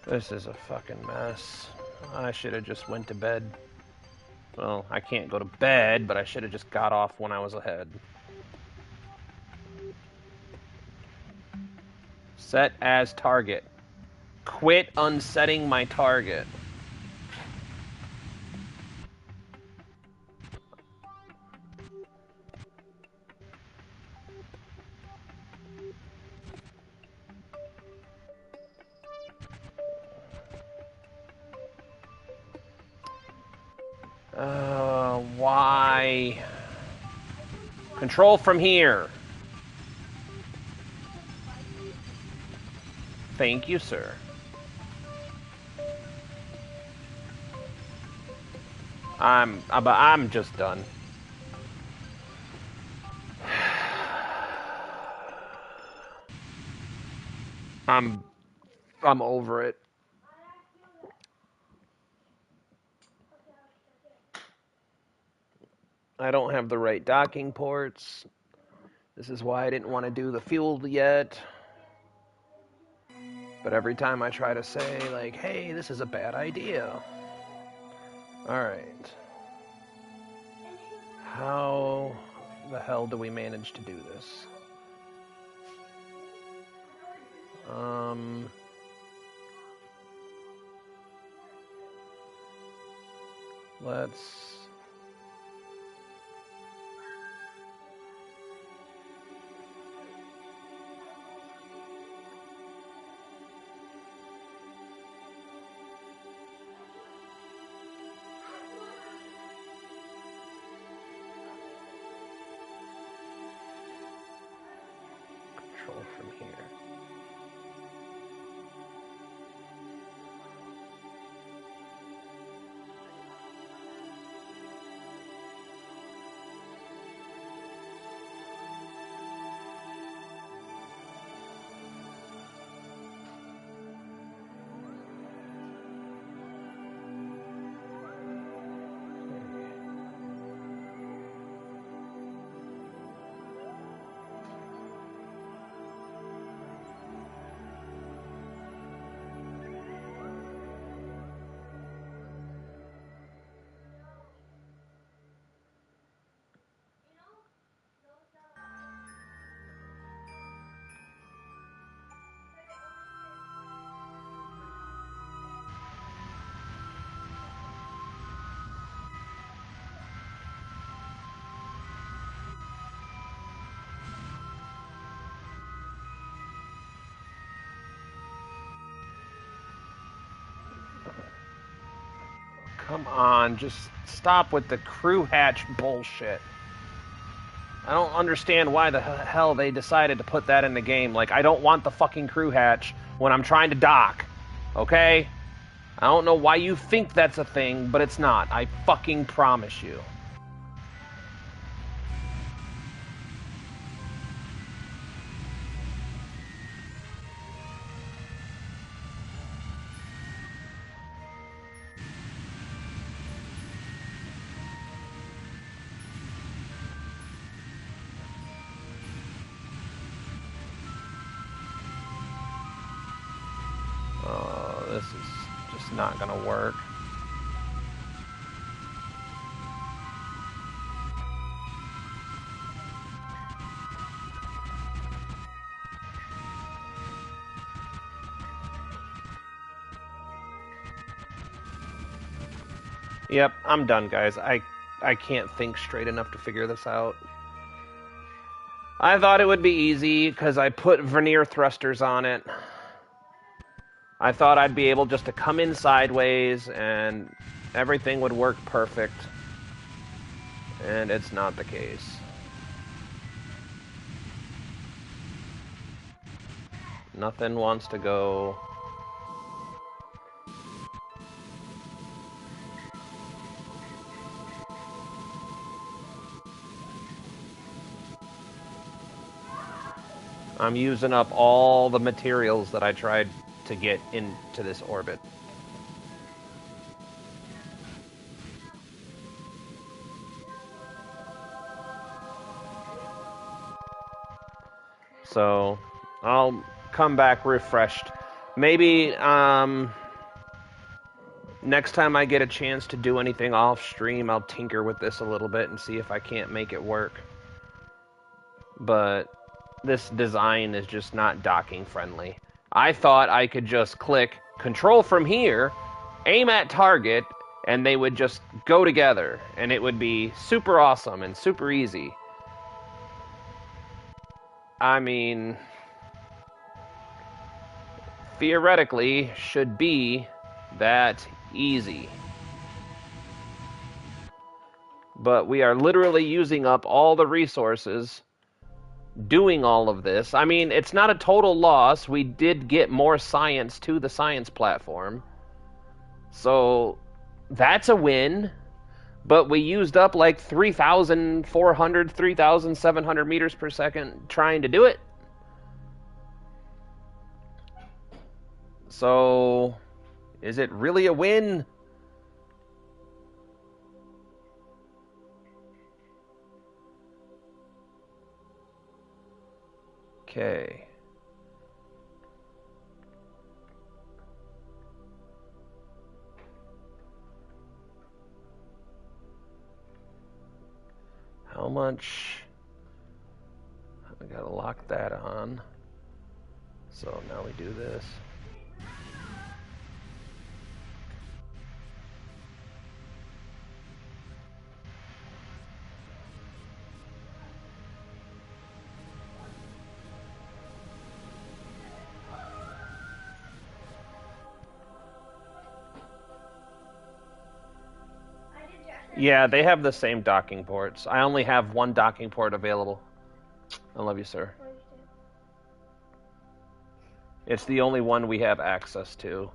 This is a fucking mess. I should have just went to bed. Well, I can't go to bed, but I should have just got off when I was ahead. Set as target. Quit unsetting my target. Why? Control from here. Thank you, sir. I'm just done. I'm over it. I don't have the right docking ports. This is why I didn't want to do the fuel yet. But every time I try to say, like, hey, this is a bad idea. Alright. How the hell do we manage to do this? Let's... Come on, just stop with the crew hatch bullshit. I don't understand why the hell they decided to put that in the game. Like, I don't want the fucking crew hatch when I'm trying to dock. Okay? I don't know why you think that's a thing, but it's not. I fucking promise you. This is just not gonna work. Yep, I'm done, guys. I can't think straight enough to figure this out. I thought it would be easy because I put vernier thrusters on it. I thought I'd be able just to come in sideways and everything would work perfect. And it's not the case. Nothing wants to go. I'm using up all the materials that I tried to get into this orbit. So, I'll come back refreshed. Maybe, next time I get a chance to do anything off stream, I'll tinker with this a little bit and see if I can't make it work. But this design is just not docking friendly. I thought I could just click control from here, aim at target, and they would just go together, and it would be super awesome and super easy. I mean, theoretically, should be that easy. But we are literally using up all the resources doing all of this. I mean, it's not a total loss. We did get more science to the science platform. So that's a win. But we used up like 3,400, 3,700 meters per second trying to do it. So is it really a win? Okay. How much? I gotta lock that on. So now we do this. Yeah, they have the same docking ports. I only have one docking port available. I love you, sir. It's the only one we have access to.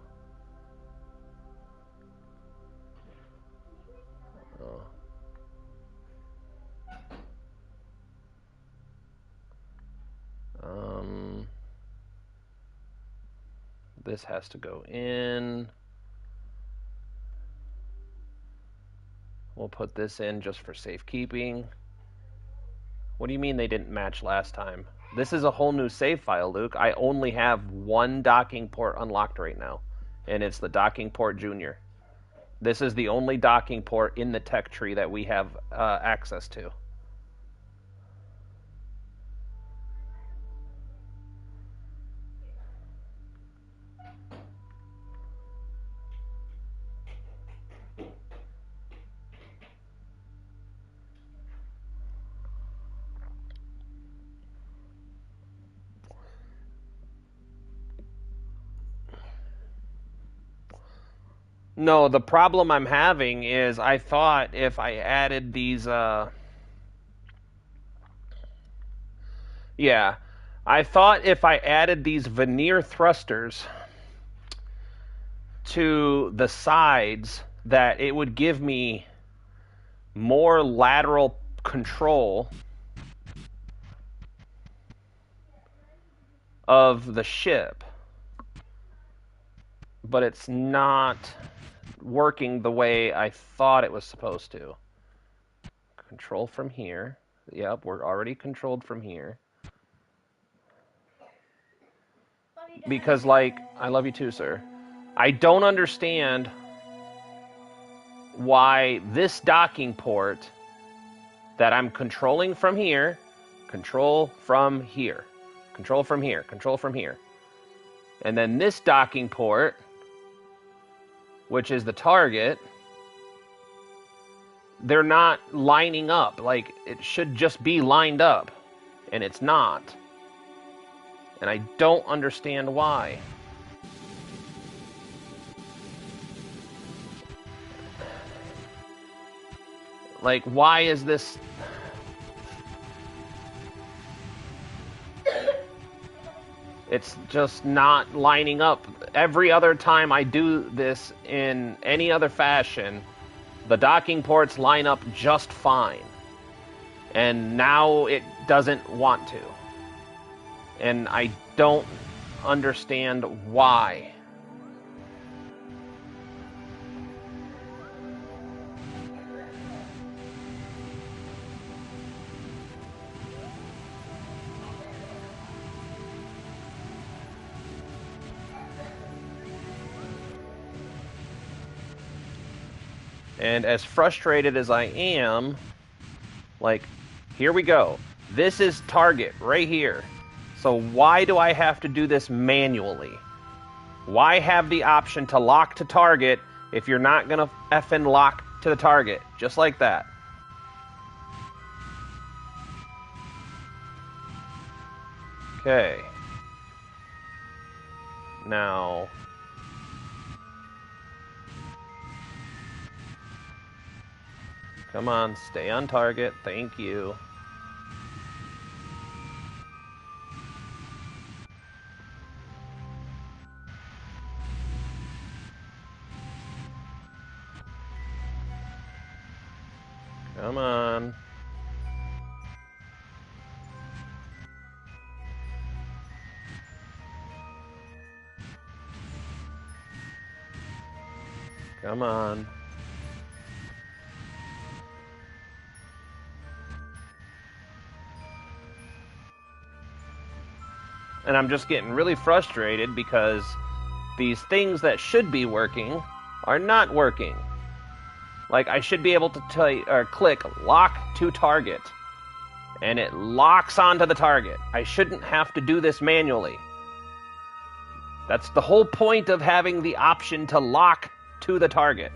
This has to go in. We'll put this in just for safekeeping. What do you mean they didn't match last time? This is a whole new save file, Luke. I only have one docking port unlocked right now, and it's the docking port junior. This is the only docking port in the tech tree that we have access to. No, the problem I'm having is I thought if I added these, yeah, I thought if I added these veneer thrusters to the sides that it would give me more lateral control of the ship, but it's not working the way I thought it was supposed to. Control from here. Yep, we're already controlled from here. Because, like, I love you too, sir. I don't understand why this docking port that I'm controlling from here, control from here, control from here, control from here. And then this docking port, which is the target, they're not lining up. Like, it should just be lined up, and it's not. And I don't understand why. Like, why is this... It's just not lining up. Every other time I do this in any other fashion, the docking ports line up just fine. And now it doesn't want to. And I don't understand why. And as frustrated as I am, like, here we go. This is target right here. So why do I have to do this manually? Why have the option to lock to target if you're not going to effing lock to the target? Just like that. Okay. Now... Come on, stay on target. Thank you. Come on. Come on. And I'm just getting really frustrated because these things that should be working are not working. Like, I should be able to click lock to target, and it locks onto the target. I shouldn't have to do this manually. That's the whole point of having the option to lock to the target.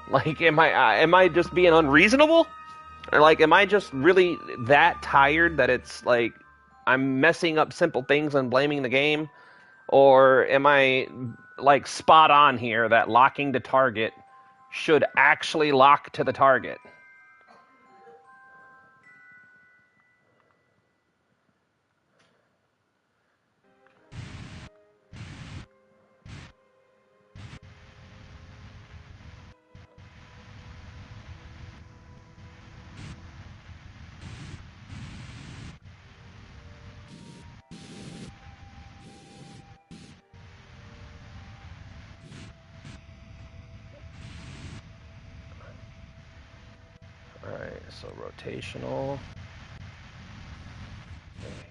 Like, am I just being unreasonable? Or, like, am I just really that tired that it's, like, I'm messing up simple things and blaming the game? Or am I, like, spot on here that locking to target should actually lock to the target? Alright, so rotational. Okay.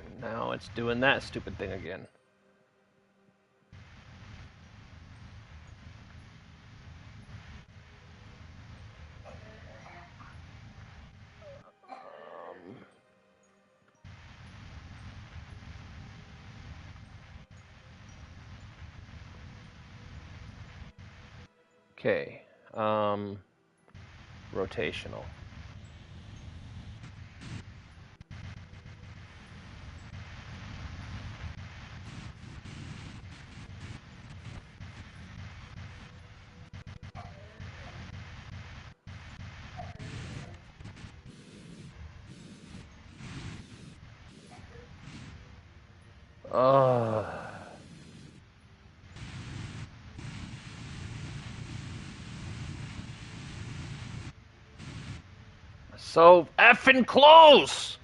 And now it's doing that stupid thing again. Okay. Rotational. Ugh. So effing close!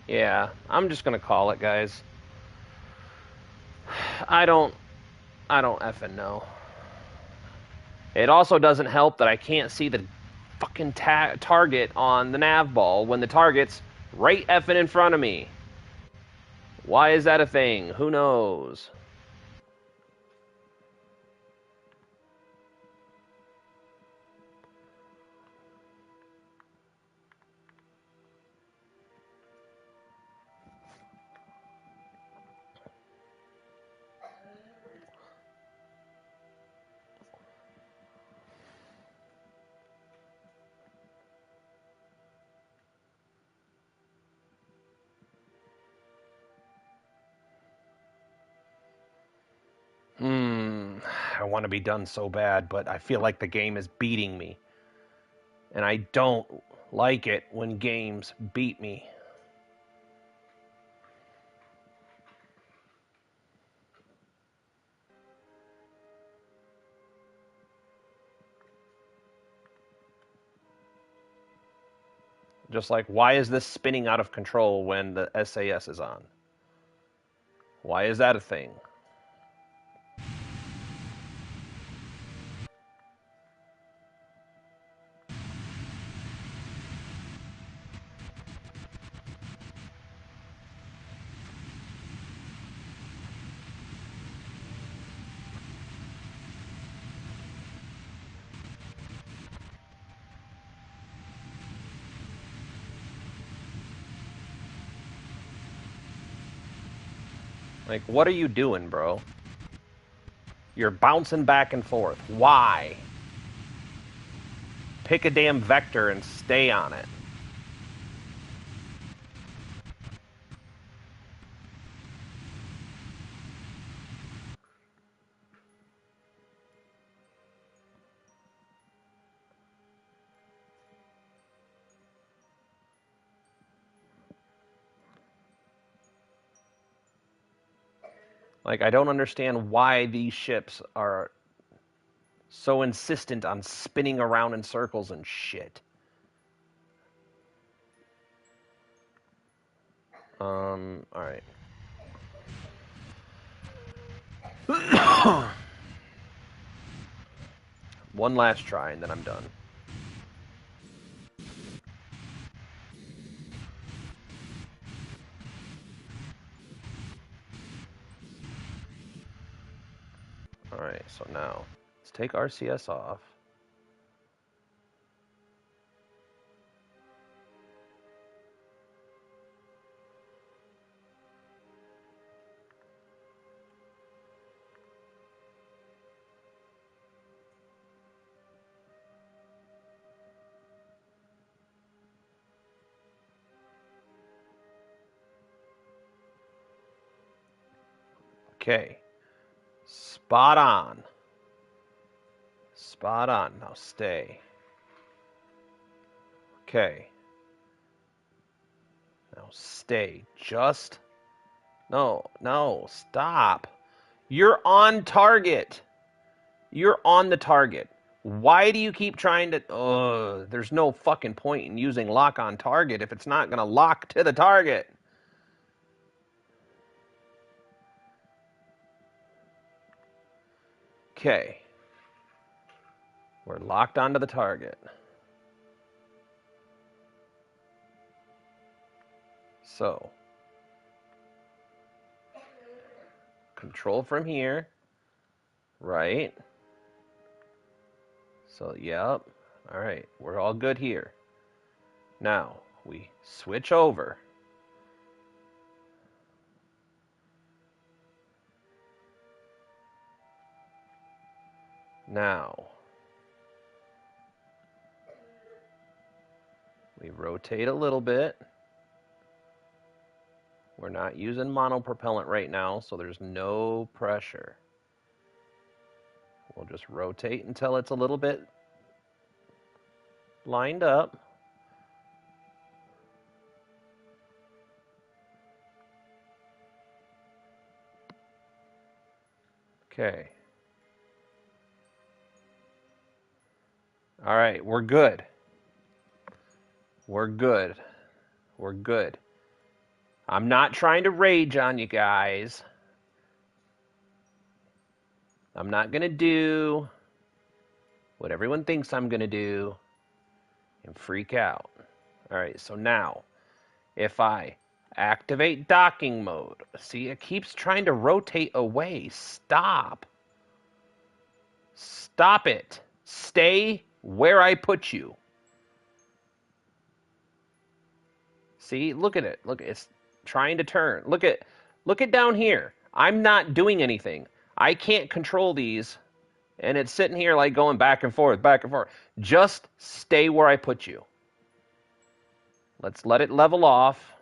Yeah, I'm just gonna call it, guys. I don't effing know. It also doesn't help that I can't see the fucking target on the nav ball when the target's right effing in front of me. Why is that a thing? Who knows? I want to be done so bad, but I feel like the game is beating me. And I don't like it when games beat me. Just like, why is this spinning out of control when the SAS is on? Why is that a thing? Like, what are you doing, bro? You're bouncing back and forth. Why? Pick a damn vector and stay on it. Like, I don't understand why these ships are so insistent on spinning around in circles and shit. Alright. One last try and then I'm done. Alright, so now let's take RCS off. Okay. Spot on. Spot on. Now stay. Okay. Now stay. Just. No, stop. You're on target. You're on the target. Why do you keep trying to. There's no fucking point in using lock on target if it's not going to lock to the target. Okay. We're locked onto the target. So. Control from here. Right. So, yep. All right. We're all good here. Now, we switch over. Now, we rotate a little bit. We're not using monopropellant right now, so there's no pressure. We'll just rotate until it's a little bit lined up. Okay. All right, we're good. We're good. We're good. I'm not trying to rage on you guys. I'm not going to do what everyone thinks I'm going to do and freak out. All right, so now, if I activate docking mode, see, it keeps trying to rotate away. Stop. Stop it. Stay where I put you. See, look at it. Look, it's trying to turn. Look at down here. I'm not doing anything. I can't control these, and it's sitting here like going back and forth, back and forth. Just stay where I put you. Let's let it level off.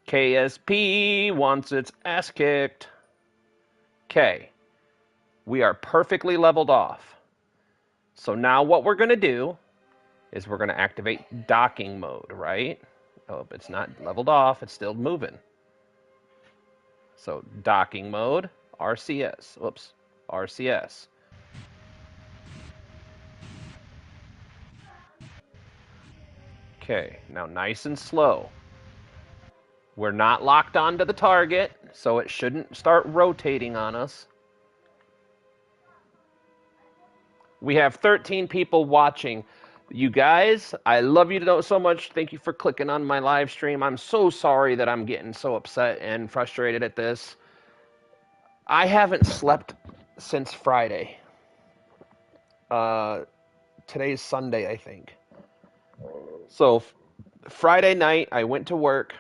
KSP wants its ass kicked. Okay. We are perfectly leveled off. So now what we're going to do is we're going to activate docking mode, right? Oh, it's not leveled off. It's still moving. So docking mode, RCS. Whoops, RCS. Okay, now nice and slow. We're not locked onto the target, so it shouldn't start rotating on us. We have 13 people watching. You guys, I love you so much. Thank you for clicking on my live stream. I'm so sorry that I'm getting so upset and frustrated at this. I haven't slept since Friday. Today's Sunday, I think. So Friday night, I went to work.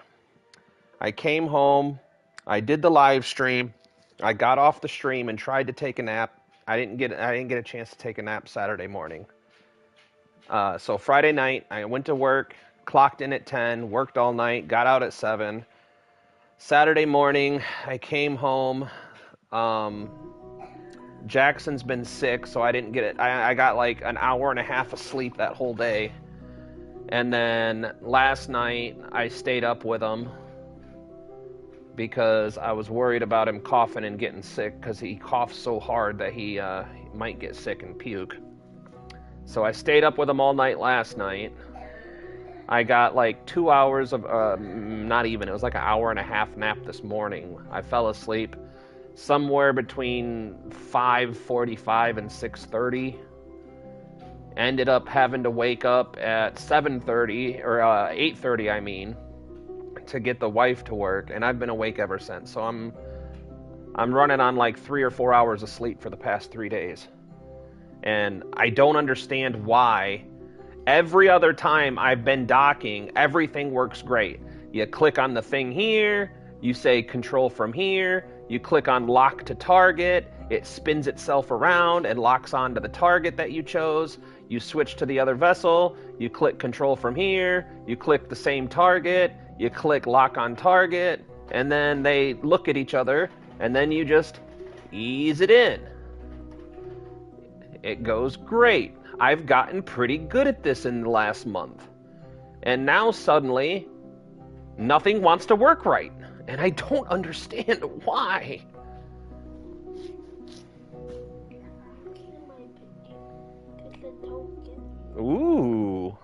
I came home. I did the live stream. I got off the stream and tried to take a nap. I didn't get a chance to take a nap Saturday morning. So Friday night, I went to work, clocked in at 10, worked all night, got out at 7. Saturday morning, I came home. Jackson's been sick, so I didn't get it. I got like an hour and a half of sleep that whole day. And then last night, I stayed up with him because I was worried about him coughing and getting sick because he coughs so hard that he might get sick and puke. So I stayed up with him all night last night. I got like 2 hours of, not even, it was like an hour and a half nap this morning. I fell asleep somewhere between 5:45 and 6:30. Ended up having to wake up at 7:30, or 8:30, I mean, to get the wife to work, and I've been awake ever since. So I'm running on like 3 or 4 hours of sleep for the past 3 days. And I don't understand why. Every other time I've been docking, everything works great. You click on the thing here, you say control from here, you click on lock to target, it spins itself around and locks onto the target that you chose. You switch to the other vessel, you click control from here, you click the same target, you click lock on target, and then they look at each other, and then you just ease it in. It goes great. I've gotten pretty good at this in the last month. And now suddenly, nothing wants to work right. And I don't understand why. Ooh.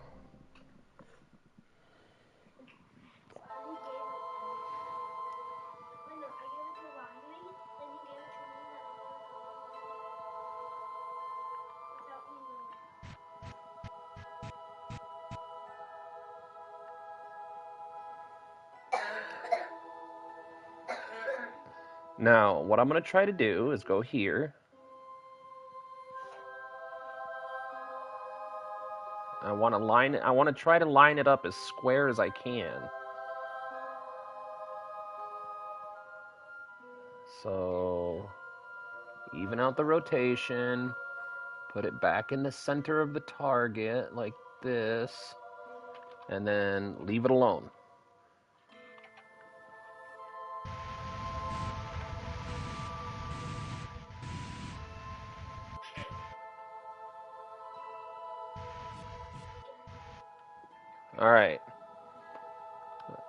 Now, what I'm going to try to do is go here. I want to try to line it up as square as I can. So even out the rotation, put it back in the center of the target like this, and then leave it alone. All right.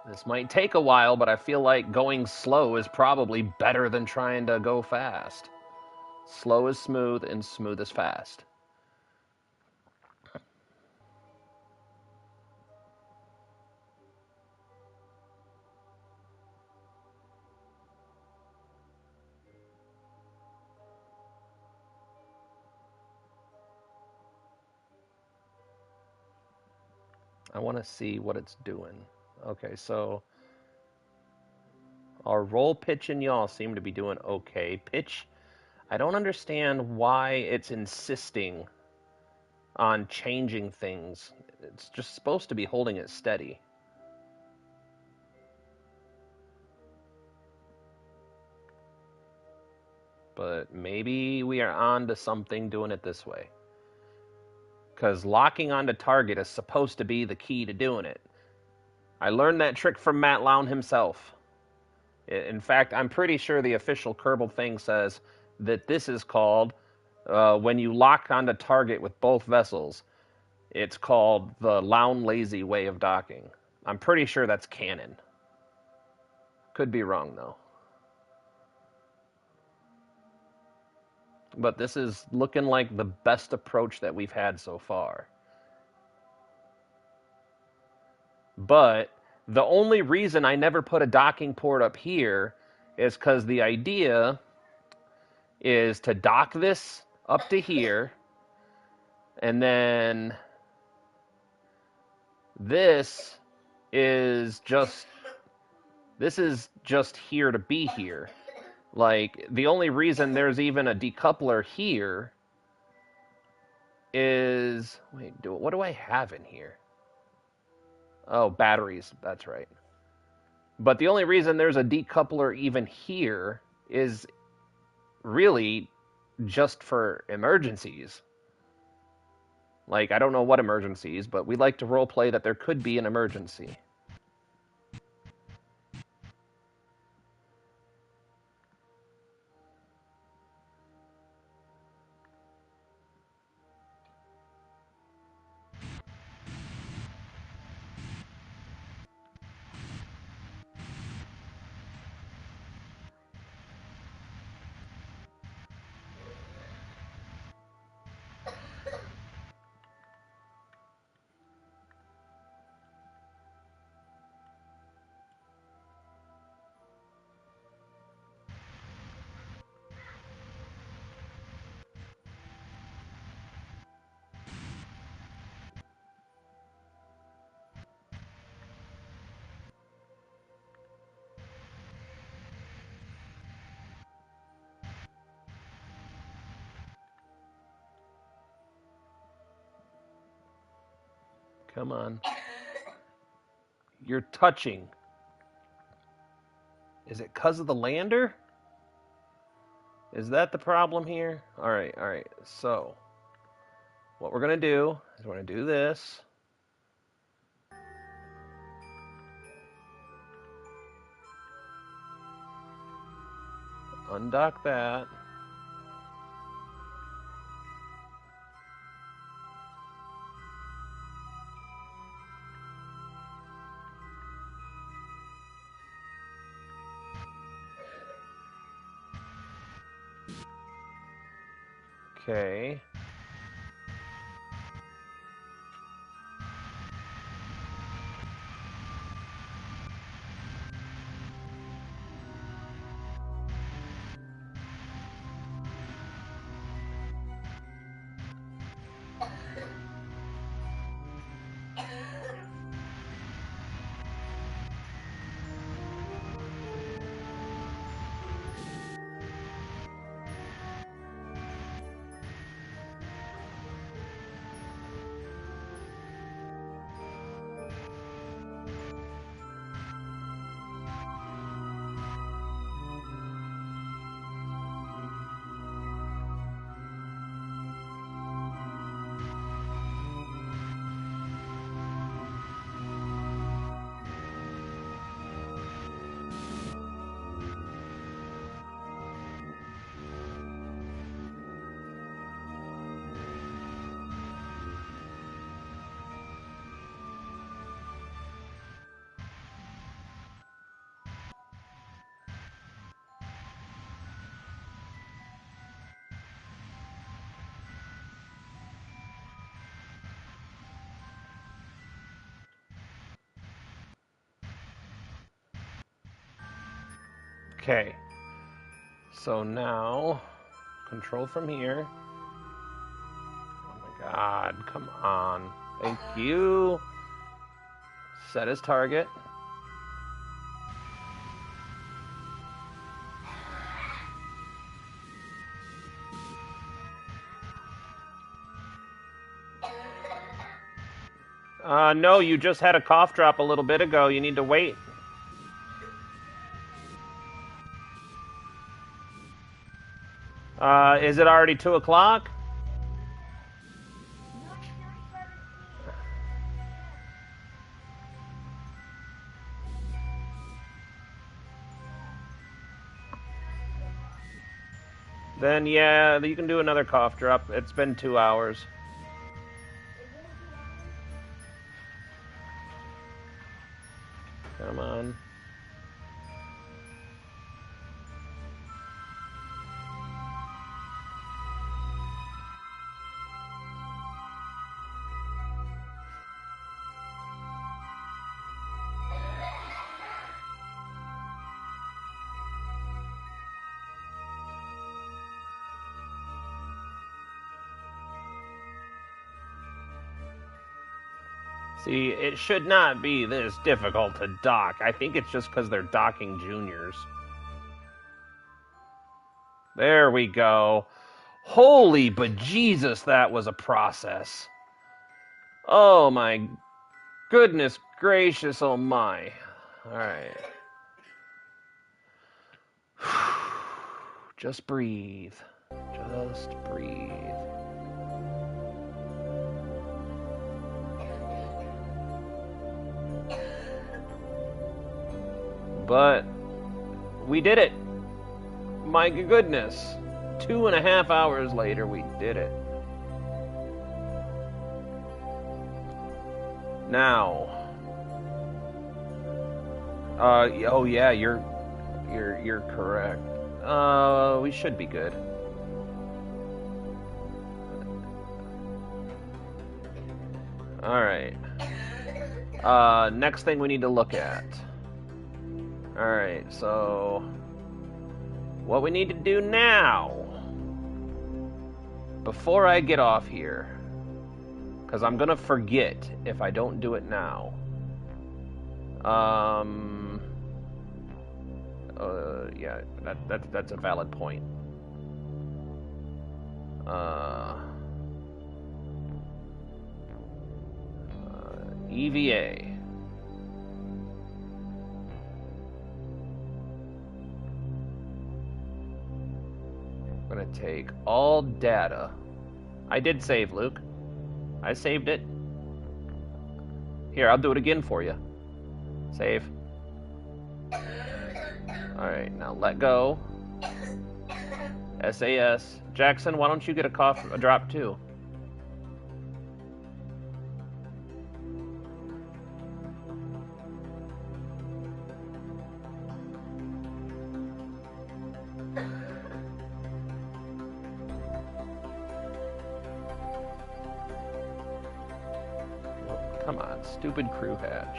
This might take a while, but I feel like going slow is probably better than trying to go fast. Slow is smooth, and smooth is fast. I want to see what it's doing. Okay, so our roll, pitch, and yaw seem to be doing okay. Pitch, I don't understand why it's insisting on changing things. It's just supposed to be holding it steady. But maybe we are on to something doing it this way. Because locking onto target is supposed to be the key to doing it. I learned that trick from Matt Lown himself. In fact, I'm pretty sure the official Kerbal thing says that this is called, when you lock onto target with both vessels, it's called the Lown Lazy way of docking. I'm pretty sure that's canon. Could be wrong, though. But this is looking like the best approach that we've had so far. But the only reason I never put a docking port up here is because the idea is to dock this up to here, and then this is just here to be here. Like, the only reason there's even a decoupler here is... Wait, what do I have in here? Oh, batteries. That's right. But the only reason there's a decoupler even here is really just for emergencies. Like, I don't know what emergencies, but we like to roleplay that there could be an emergency. Come on. You're touching. Is it because of the lander? Is that the problem here? Alright. So, what we're going to do is we're going to do this. Undock that. Okay. Okay. So now, control from here. Oh my god, come on. Thank you. Set as target. No, you just had a cough drop a little bit ago. You need to wait. Is it already 2 o'clock? Then, yeah, you can do another cough drop. It's been 2 hours. Come on. See, it should not be this difficult to dock. I think it's just because they're docking juniors. There we go. Holy bejesus, that was a process. Oh my goodness gracious, oh my. Alright. Just breathe. Just breathe. But we did it. My goodness. 2.5 hours later, we did it. Now. Oh yeah, you're correct. We should be good. Alright. Next thing we need to look at. Alright, so what we need to do now, before I get off here, because I'm gonna forget if I don't do it now. Yeah, that's a valid point. EVA. I'm gonna take all data. I did save, Luke. I saved it. Here, I'll do it again for you. Save. Alright, now let go. SAS. Jackson, why don't you get a drop too? Come on, stupid crew hatch.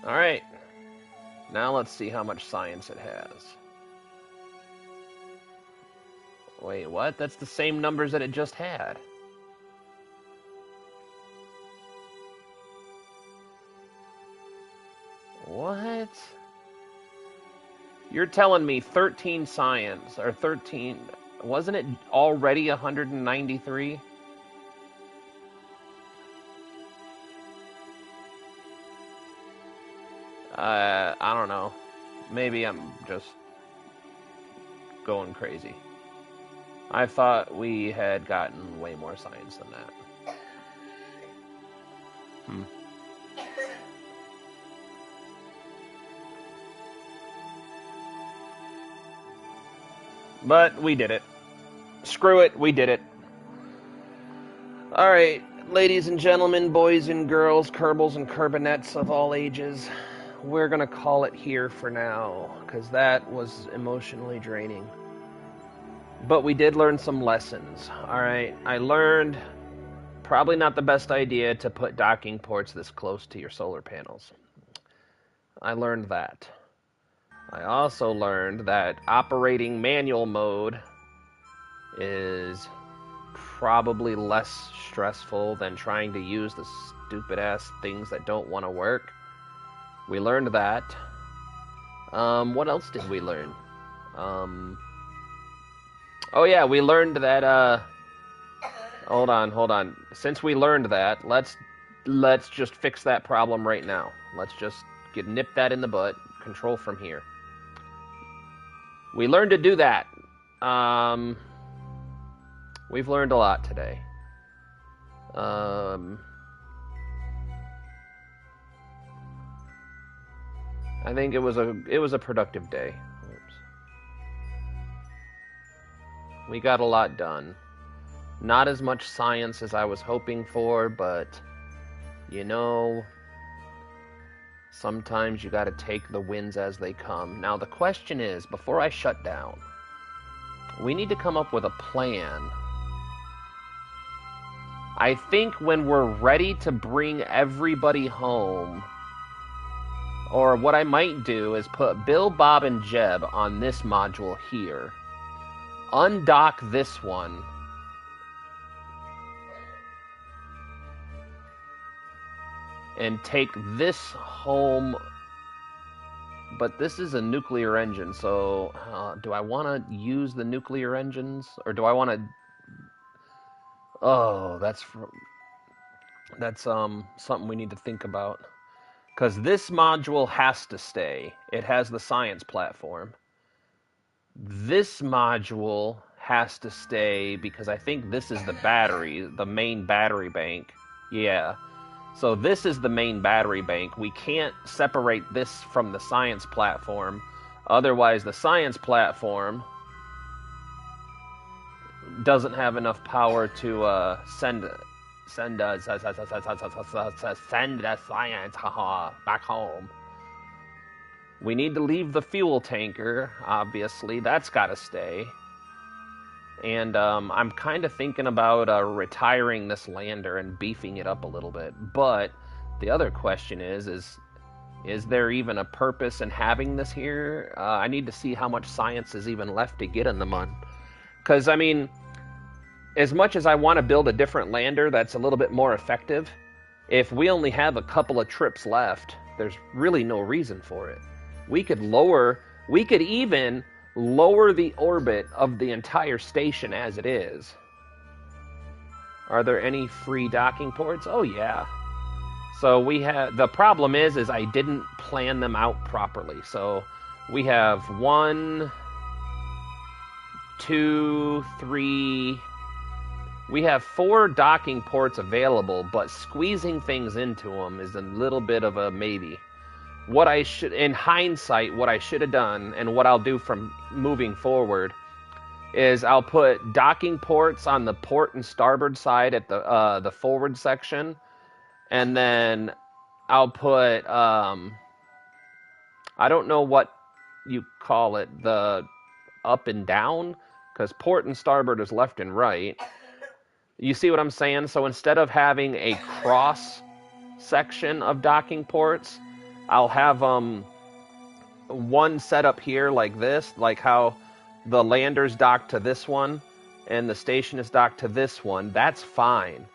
Alright, now let's see how much science it has. Wait, what? That's the same numbers that it just had. What? You're telling me 13 science, or 13... Wasn't it already 193? I don't know. Maybe I'm just going crazy. I thought we had gotten way more science than that. Hmm. But we did it. Screw it, we did it. Alright, ladies and gentlemen, boys and girls, Kerbals and Kerbinettes of all ages, we're gonna call it here for now, because that was emotionally draining. But we did learn some lessons. Alright, I learned probably not the best idea to put docking ports this close to your solar panels. I learned that. I also learned that operating manual mode is probably less stressful than trying to use the stupid-ass things that don't want to work. We learned that. What else did we learn? Oh yeah, we learned that, Hold on. Since we learned that, let's just fix that problem right now. Let's just nip that in the butt. Control from here. We learned to do that. We've learned a lot today. I think it was a productive day. Oops. We got a lot done. Not as much science as I was hoping for, but you know, sometimes you gotta take the wins as they come. Now the question is, before I shut down, we need to come up with a plan. I think when we're ready to bring everybody home, or what I might do is put Bill, Bob, and Jeb on this module here. Undock this one. And take this home. But this is a nuclear engine, so do I want to use the nuclear engines? Or do I want to... Oh, that's something we need to think about. Because this module has to stay. It has the science platform. This module has to stay because I think this is the battery, the main battery bank. Yeah. So this is the main battery bank. We can't separate this from the science platform. Otherwise, the science platform doesn't have enough power to send the science back home. We need to leave the fuel tanker, obviously. That's got to stay. And I'm kind of thinking about retiring this lander and beefing it up a little bit. But the other question is there even a purpose in having this here? I need to see how much science is even left to get in the mun. Because, I mean, as much as I want to build a different lander that's a little bit more effective, if we only have a couple of trips left, there's really no reason for it. We could even lower the orbit of the entire station as it is. Are there any free docking ports? Oh yeah. So the problem is I didn't plan them out properly. So we have 1, 2, 3. We have 4 docking ports available, but squeezing things into them is a little bit of a maybe. In hindsight, what I should have done, and what I'll do from moving forward, is I'll put docking ports on the port and starboard side at the forward section, and then I'll put I don't know what you call it, the up and down, because port and starboard is left and right. You see what I'm saying? So instead of having a cross section of docking ports, I'll have one set up here like this, like how the lander's docked to this one and the station is docked to this one. That's fine,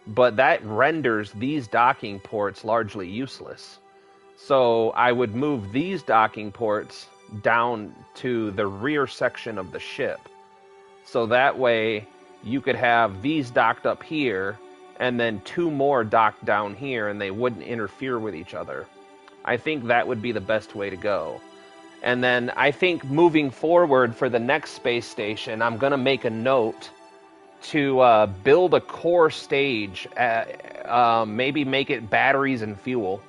but that renders these docking ports largely useless. So I would move these docking ports down to the rear section of the ship. So that way you could have these docked up here and then 2 more docked down here, and they wouldn't interfere with each other. I think that would be the best way to go. And then I think moving forward for the next space station, I'm going to make a note to build a core stage, maybe make it batteries and fuel.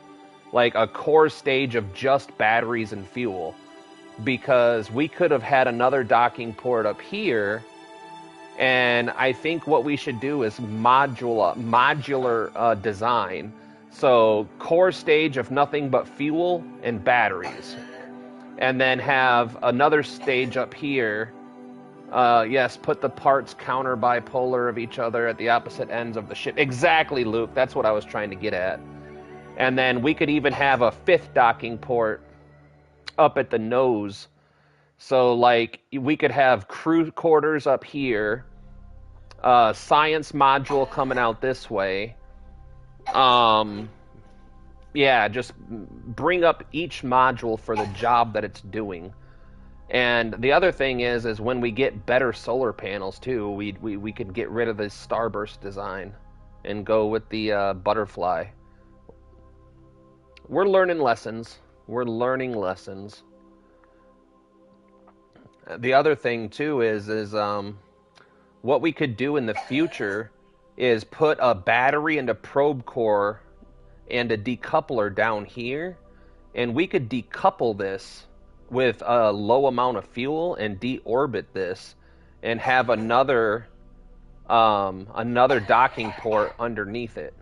Like a core stage of just batteries and fuel. because we could have had another docking port up here. And I think what we should do is modular design. So core stage of nothing but fuel and batteries. And then have another stage up here. Yes, put the parts counter bipolar of each other at the opposite ends of the ship. Exactly, Luke. That's what I was trying to get at. And then we could even have a fifth docking port up at the nose. So, like, we could have crew quarters up here, science module coming out this way. Yeah, just bring up each module for the job that it's doing. And the other thing is when we get better solar panels too, we can get rid of this starburst design and go with the butterfly. We're learning lessons. We're learning lessons. The other thing too is what we could do in the future is put a battery and a probe core and a decoupler down here, and we could decouple this with a low amount of fuel and deorbit this and have another docking port underneath it.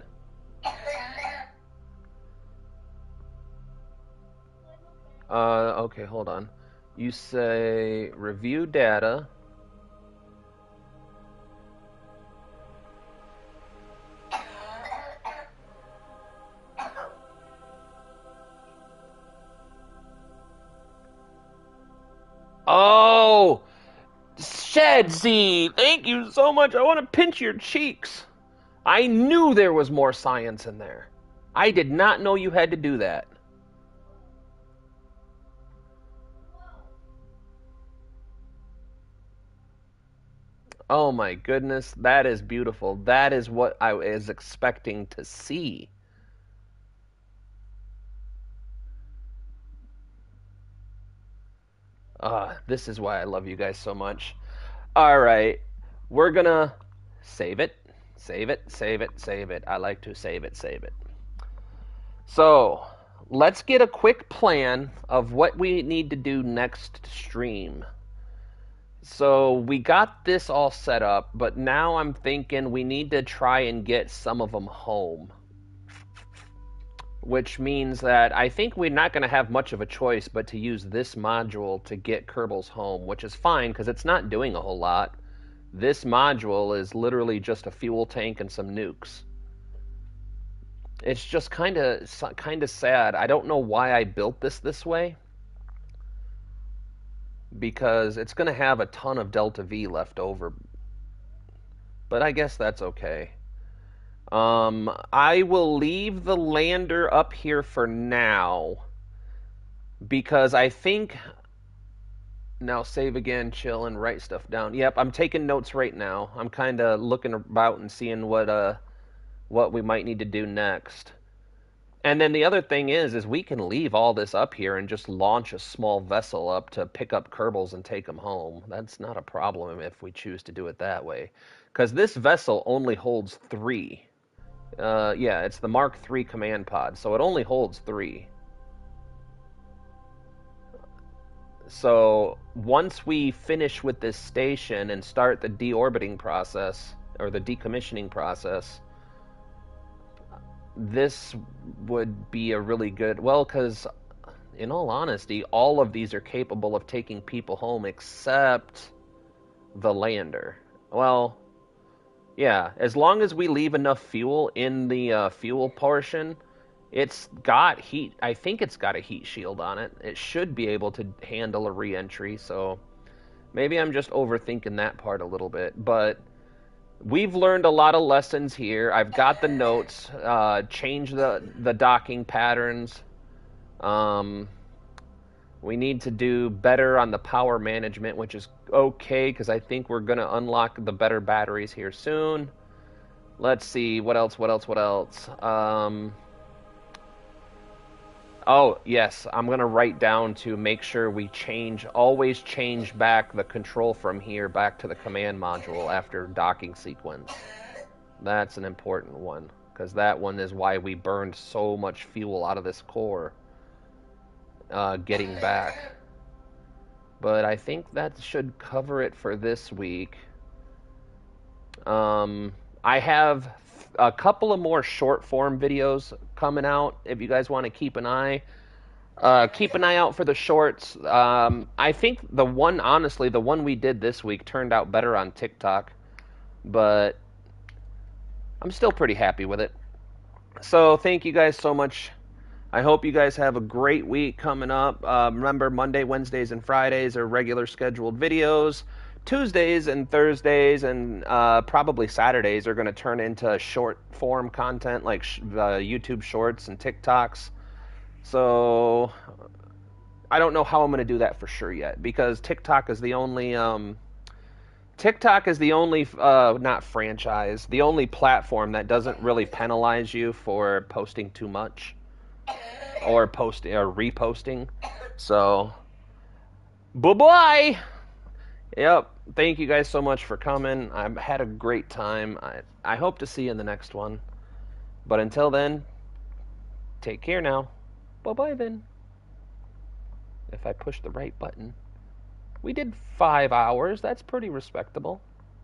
Okay, hold on. You say review data. Oh, Shadsy, thank you so much. I want to pinch your cheeks. I knew there was more science in there. I did not know you had to do that. Oh my goodness, that is beautiful. That is what I was expecting to see. This is why I love you guys so much. All right, we're gonna save it, save it, save it, save it. I like to save it, save it. So, let's get a quick plan of what we need to do next stream. So, we got this all set up, but now I'm thinking we need to try and get some of them home. Which means that I think we're not going to have much of a choice but to use this module to get Kerbals home, which is fine because it's not doing a whole lot. This module is literally just a fuel tank and some nukes. It's just kind of sad. I don't know why I built this way, because it's going to have a ton of Delta V left over. But I guess that's okay. I will leave the lander up here for now, because I think... Now save again, chill, and write stuff down. Yep, I'm taking notes right now. I'm kind of looking about and seeing what we might need to do next. And then the other thing is we can leave all this up here and just launch a small vessel up to pick up Kerbals and take them home. That's not a problem if we choose to do it that way. Because this vessel only holds 3. Yeah, it's the Mark III command pod, so it only holds 3. So once we finish with this station and start the deorbiting process, or the decommissioning process, this would be a really good... Well, because in all honesty, all of these are capable of taking people home except the lander. Well, yeah, as long as we leave enough fuel in the fuel portion... It's got heat. I think it's got a heat shield on it. It should be able to handle a re-entry, so maybe I'm just overthinking that part a little bit. But we've learned a lot of lessons here. I've got the notes. Change the docking patterns. We need to do better on the power management, which is okay, because I think we're going to unlock the better batteries here soon. Let's see. What else? Oh, yes, I'm going to write down to make sure we always change back the control from here back to the command module after docking sequence. That's an important one, because that one is why we burned so much fuel out of this core getting back. But I think that should cover it for this week. I have a couple of more short form videos coming out. If you guys want to keep an eye out for the shorts. I think honestly, the one we did this week turned out better on TikTok, but I'm still pretty happy with it. So thank you guys so much. I hope you guys have a great week coming up. Remember, Monday, Wednesdays, and Fridays are regular scheduled videos. Tuesdays and Thursdays and probably Saturdays are going to turn into short form content like YouTube Shorts and TikToks. So I don't know how I'm going to do that for sure yet because TikTok is the only not franchise, the only platform that doesn't really penalize you for posting too much or posting or reposting. So, bye bye. Yep. Thank you guys so much for coming. I've had a great time. I hope to see you in the next one. But until then, take care now. Bye bye then. If I push the right button. We did 5 hours. That's pretty respectable.